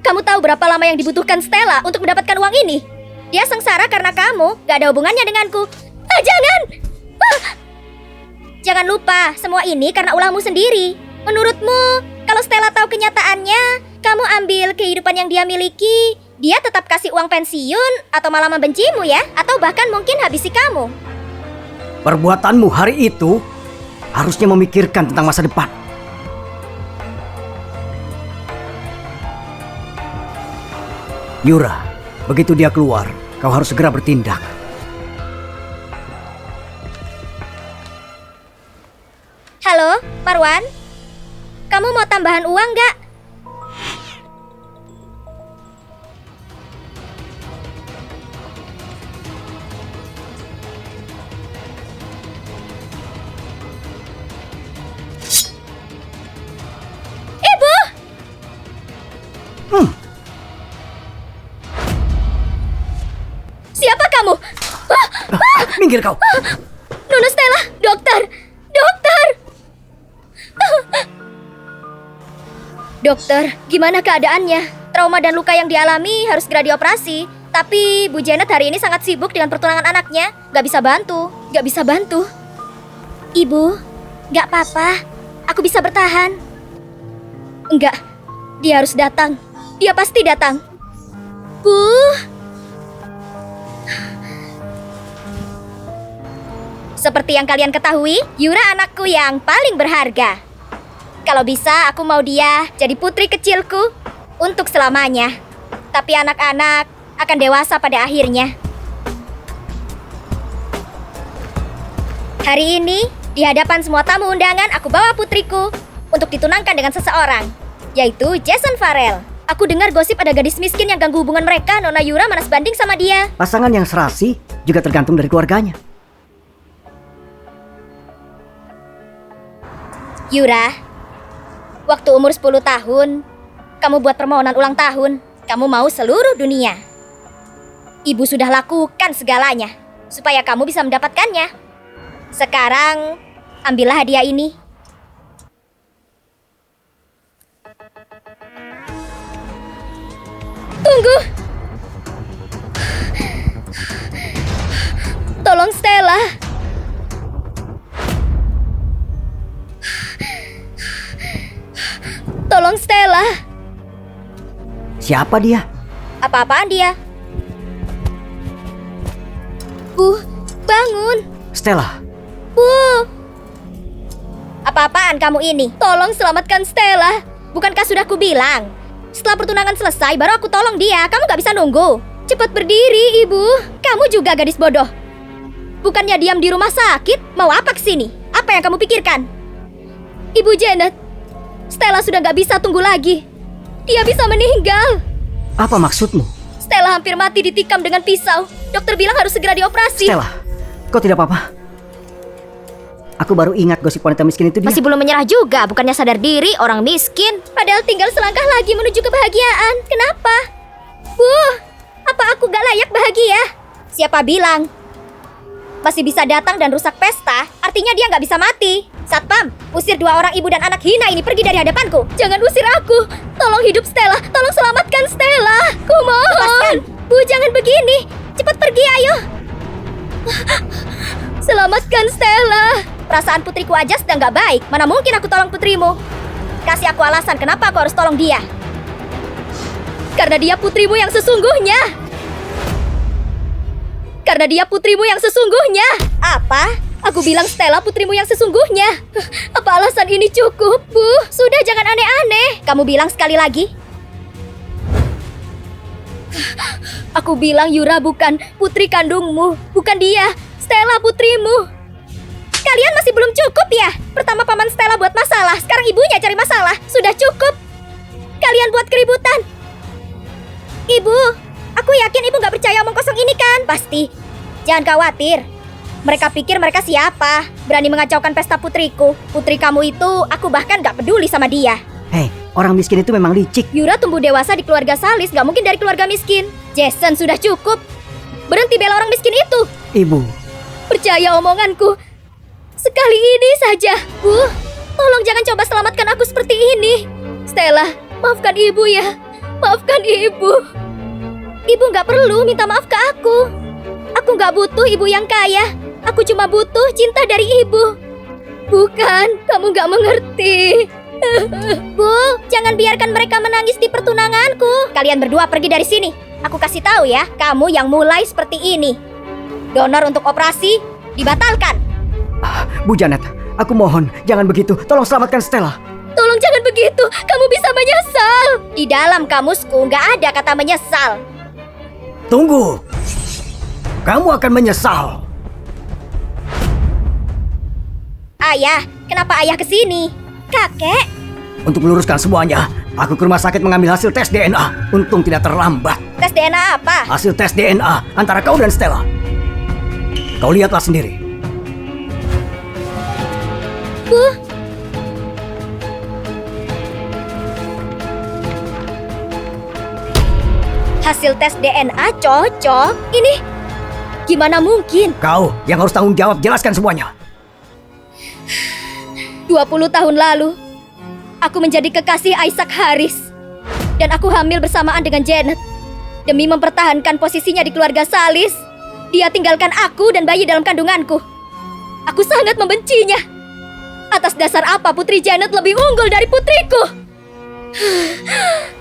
Kamu tahu berapa lama yang dibutuhkan Stella untuk mendapatkan uang ini? Dia sengsara karena kamu, gak ada hubungannya denganku. Jangan! Jangan lupa, semua ini karena ulahmu sendiri. Menurutmu, kalau Stella tahu kenyataannya, kamu ambil kehidupan yang dia miliki, dia tetap kasih uang pensiun atau malah membencimu ya? Atau bahkan mungkin habisi kamu. Perbuatanmu hari itu harusnya memikirkan tentang masa depan. Yura, begitu dia keluar, kau harus segera bertindak. Halo, Marwan? Kamu mau tambahan uang nggak? Ibu! Siapa kamu? Minggir kau! Nona Stella, dokter! Dokter, gimana keadaannya? Trauma dan luka yang dialami harus segera dioperasi. Tapi Bu Janet hari ini sangat sibuk dengan pertunangan anaknya. Gak bisa bantu. Ibu, gak apa-apa. Aku bisa bertahan. Enggak, dia harus datang. Dia pasti datang. Bu. Seperti yang kalian ketahui, Yura anakku yang paling berharga. Kalau bisa, aku mau dia jadi putri kecilku untuk selamanya. Tapi anak-anak akan dewasa pada akhirnya. Hari ini, di hadapan semua tamu undangan, aku bawa putriku untuk ditunangkan dengan seseorang, yaitu Jason Farrell. Aku dengar gosip ada gadis miskin yang ganggu hubungan mereka. Nona Yura manas banding sama dia. Pasangan yang serasi juga tergantung dari keluarganya. Yura, waktu umur 10 tahun, kamu buat permohonan ulang tahun. Kamu mau seluruh dunia. Ibu sudah lakukan segalanya supaya kamu bisa mendapatkannya. Sekarang, ambillah hadiah ini. Tunggu! Tolong Stella. Tolong Stella. Siapa dia? Apa-apaan dia? Bu, bangun. Stella. Bu. Apa-apaan kamu ini? Tolong selamatkan Stella. Bukankah sudah kubilang? Setelah pertunangan selesai, baru aku tolong dia. Kamu gak bisa nunggu. Cepat berdiri, Ibu. Kamu juga gadis bodoh. Bukannya diam di rumah sakit, mau apa kesini? Apa yang kamu pikirkan? Ibu Janet, Stella sudah gak bisa tunggu lagi. Dia bisa meninggal. Apa maksudmu? Stella hampir mati ditikam dengan pisau. Dokter bilang harus segera dioperasi. Stella, kau tidak apa-apa? Aku baru ingat gosip wanita miskin itu dia. Masih belum menyerah juga, bukannya sadar diri orang miskin. Padahal tinggal selangkah lagi menuju kebahagiaan. Kenapa? Bu, apa aku gak layak bahagia? Siapa bilang? Masih bisa datang dan rusak pesta, artinya dia gak bisa mati. Satpam, usir 2 orang ibu dan anak hina ini pergi dari hadapanku. Jangan usir aku. Tolong hidup Stella, tolong selamatkan Stella. Kumohon. Lepaskan. Bu, jangan begini. Cepat pergi, ayo. Selamatkan Stella. Perasaan putriku aja sedang gak baik. Mana mungkin aku tolong putrimu? Kasih aku alasan kenapa aku harus tolong dia. Karena dia putrimu yang sesungguhnya. Karena dia putrimu yang sesungguhnya. Apa? Aku bilang Stella putrimu yang sesungguhnya. Apa alasan ini cukup, Bu? Sudah, jangan aneh-aneh. Kamu bilang sekali lagi. Aku bilang Yura bukan putri kandungmu. Bukan dia. Stella putrimu. Kalian masih belum cukup ya? Pertama paman Stella buat masalah, sekarang ibunya cari masalah. Sudah cukup. Kalian buat keributan. Ibu, aku yakin ibu gak percaya omong kosong ini kan? Pasti. Jangan khawatir. Mereka pikir mereka siapa? Berani mengacaukan pesta putriku. Putri kamu itu, aku bahkan gak peduli sama dia. Hei, orang miskin itu memang licik. Yura tumbuh dewasa di keluarga Salis, gak mungkin dari keluarga miskin. Jason, sudah cukup. Berhenti bela orang miskin itu. Ibu. Percaya omonganku. Sekali ini saja, Bu. Tolong jangan coba selamatkan aku seperti ini. Stella, maafkan ibu ya. Maafkan ibu. Ibu gak perlu minta maaf ke aku. Aku gak butuh ibu yang kaya. Aku cuma butuh cinta dari ibu. Bukan, kamu gak mengerti. Bu, jangan biarkan mereka menangis di pertunanganku. Kalian berdua pergi dari sini. Aku kasih tahu ya, kamu yang mulai seperti ini. Donor untuk operasi dibatalkan. Bu Janet, aku mohon, jangan begitu. Tolong selamatkan Stella. Tolong jangan begitu, kamu bisa menyesal. Di dalam kamusku nggak ada kata menyesal. Tunggu. Kamu akan menyesal. Ayah, kenapa ayah kesini? Kakek? Untuk meluruskan semuanya, aku ke rumah sakit mengambil hasil tes DNA. Untung tidak terlambat. Tes DNA apa? Hasil tes DNA antara kau dan Stella. Kau lihatlah sendiri. Bu. Hasil tes DNA cocok. Ini gimana mungkin? Kau yang harus tanggung jawab, jelaskan semuanya. 20 tahun lalu, aku menjadi kekasih Isaac Harris. Dan aku hamil bersamaan dengan Janet. Demi mempertahankan posisinya di keluarga Salis, dia tinggalkan aku dan bayi dalam kandunganku. Aku sangat membencinya. Atas dasar apa putri Janet lebih unggul dari putriku?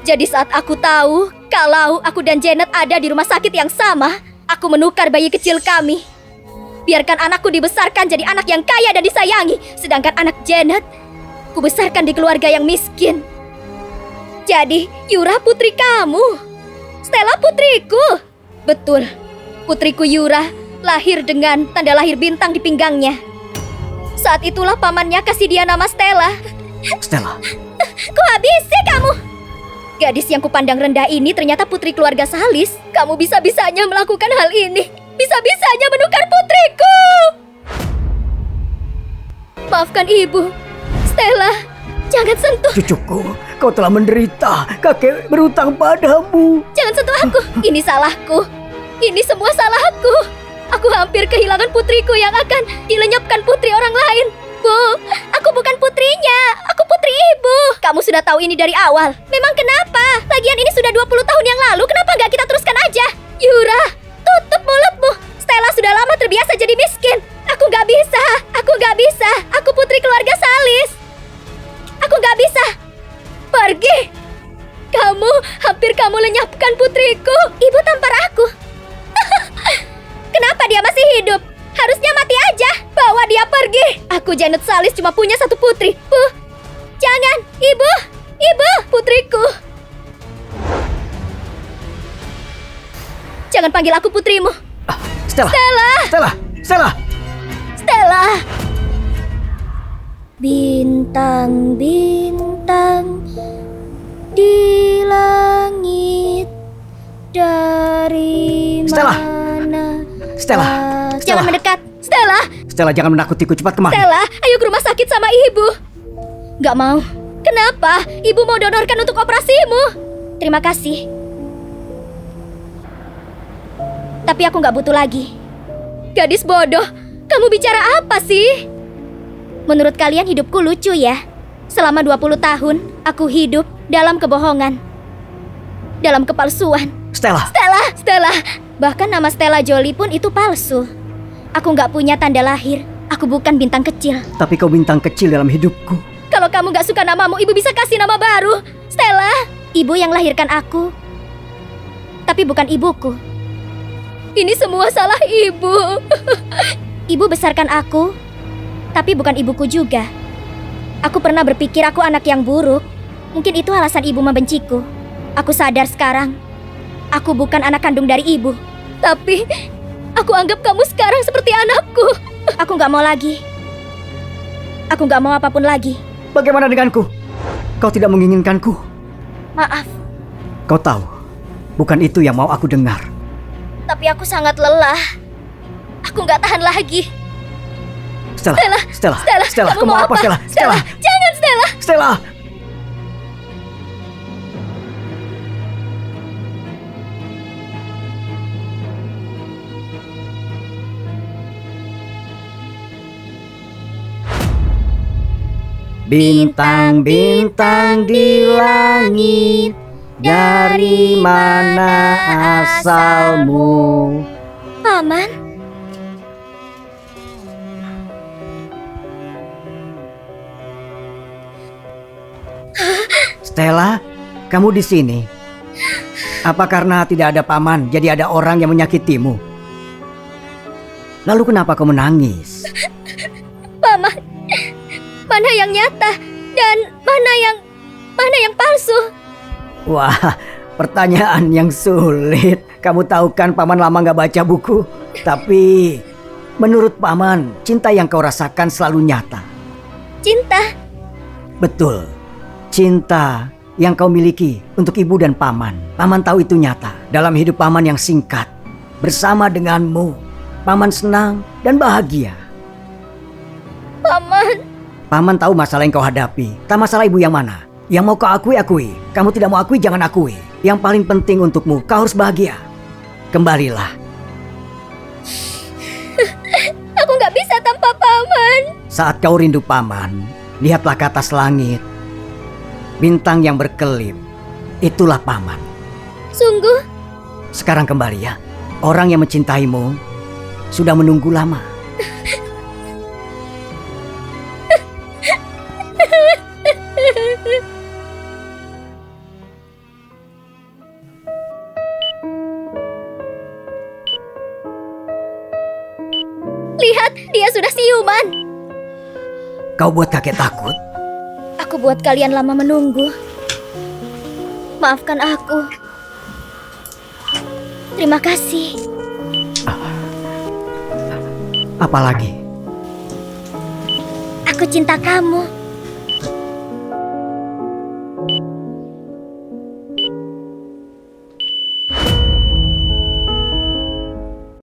Jadi saat aku tahu kalau aku dan Janet ada di rumah sakit yang sama, aku menukar bayi kecil kami. Biarkan anakku dibesarkan jadi anak yang kaya dan disayangi, sedangkan anak Janet kubesarkan di keluarga yang miskin. Jadi Yura putri kamu, Stella putriku. Betul, putriku Yura lahir dengan tanda lahir bintang di pinggangnya. Saat itulah pamannya kasih dia nama Stella. Stella. Kuhabisi kamu. Gadis yang kupandang rendah ini ternyata putri keluarga Salis. Kamu bisa-bisanya melakukan hal ini. Bisa-bisanya menukar putriku. Maafkan ibu. Stella, jangan sentuh. Cucuku, kau telah menderita. Kakek berutang padamu. Jangan sentuh aku. Ini salahku. Ini semua salahku. Aku hampir kehilangan putriku yang akan dilenyapkan putri orang lain. Bu, aku bukan putrinya. Aku putri ibu. Kamu sudah tahu ini dari awal. Memang kenapa? Lagian ini sudah 20 tahun yang lalu. Kenapa nggak kita teruskan aja? Yura, tutup mulutmu. Stella sudah lama terbiasa jadi miskin. Aku nggak bisa. Aku nggak bisa. Aku putri keluarga Salis. Aku nggak bisa. Pergi. Hampir kamu lenyapkan putriku. Ibu tampar aku. Kenapa dia masih hidup? Harusnya mati aja. Bawa dia pergi. Aku Janet Salis cuma punya satu putri. Bu, jangan. Ibu, putriku. Jangan panggil aku putrimu. Stella. Stella. Stella. Stella. Stella. Bintang-bintang di langit, dari Stella. mana? Stella. Jangan Stella. mendekat. Stella. Stella, jangan menakutiku. Cepat kemari. Stella, ayo ke rumah sakit sama ibu. Gak mau. Kenapa? Ibu mau donorkan untuk operasimu. Terima kasih. Tapi aku gak butuh lagi. Gadis bodoh, kamu bicara apa sih? Menurut kalian hidupku lucu ya? Selama 20 tahun, aku hidup dalam kebohongan. Dalam kepalsuan. Stella. Stella. Bahkan nama Stella Jolie pun itu palsu. Aku gak punya tanda lahir. Aku bukan bintang kecil. Tapi kau bintang kecil dalam hidupku. Kalau kamu gak suka namamu, ibu bisa kasih nama baru. Stella, ibu yang lahirkan aku. Tapi bukan ibuku. Ini semua salah ibu. Ibu besarkan aku, tapi bukan ibuku juga. Aku pernah berpikir aku anak yang buruk. Mungkin itu alasan ibu membenciku. Aku sadar sekarang, aku bukan anak kandung dari ibu. Tapi, aku anggap kamu sekarang seperti anakku. Aku gak mau lagi. Aku gak mau apapun lagi. Bagaimana denganku? Kau tidak menginginkanku? Maaf, Kau tahu, bukan itu yang mau aku dengar. tapi aku sangat lelah. Aku gak tahan lagi. Stella. Stella, Kau mau apa, Stella? Stella, jangan Stella. Stella. Bintang-bintang di langit, dari mana asalmu? Paman, Stella, kamu di sini. Apa karena tidak ada paman, jadi ada orang yang menyakitimu? Lalu kenapa kau menangis? Paman. Mana yang nyata dan mana yang palsu? Wah, pertanyaan yang sulit. Kamu tahu kan paman lama gak baca buku. Tapi menurut paman, cinta yang kau rasakan selalu nyata. Cinta. Betul, cinta yang kau miliki untuk ibu dan paman. Paman tahu itu nyata. Dalam hidup paman yang singkat, bersama denganmu, paman senang dan bahagia. Paman tahu masalah yang kau hadapi. Tak masalah ibu yang mana. Yang mau kau akui, akui. Kamu tidak mau akui, jangan akui. Yang paling penting untukmu, kau harus bahagia. Kembalilah. Aku gak bisa tanpa paman. Saat kau rindu paman, lihatlah ke atas langit. Bintang yang berkelip, itulah paman. Sungguh? Sekarang kembali ya. Orang yang mencintaimu sudah menunggu lama. Lihat, dia sudah siuman. Kau buat kakek takut? Aku buat kalian lama menunggu. Maafkan aku. Terima kasih. Apalagi? Aku cinta kamu.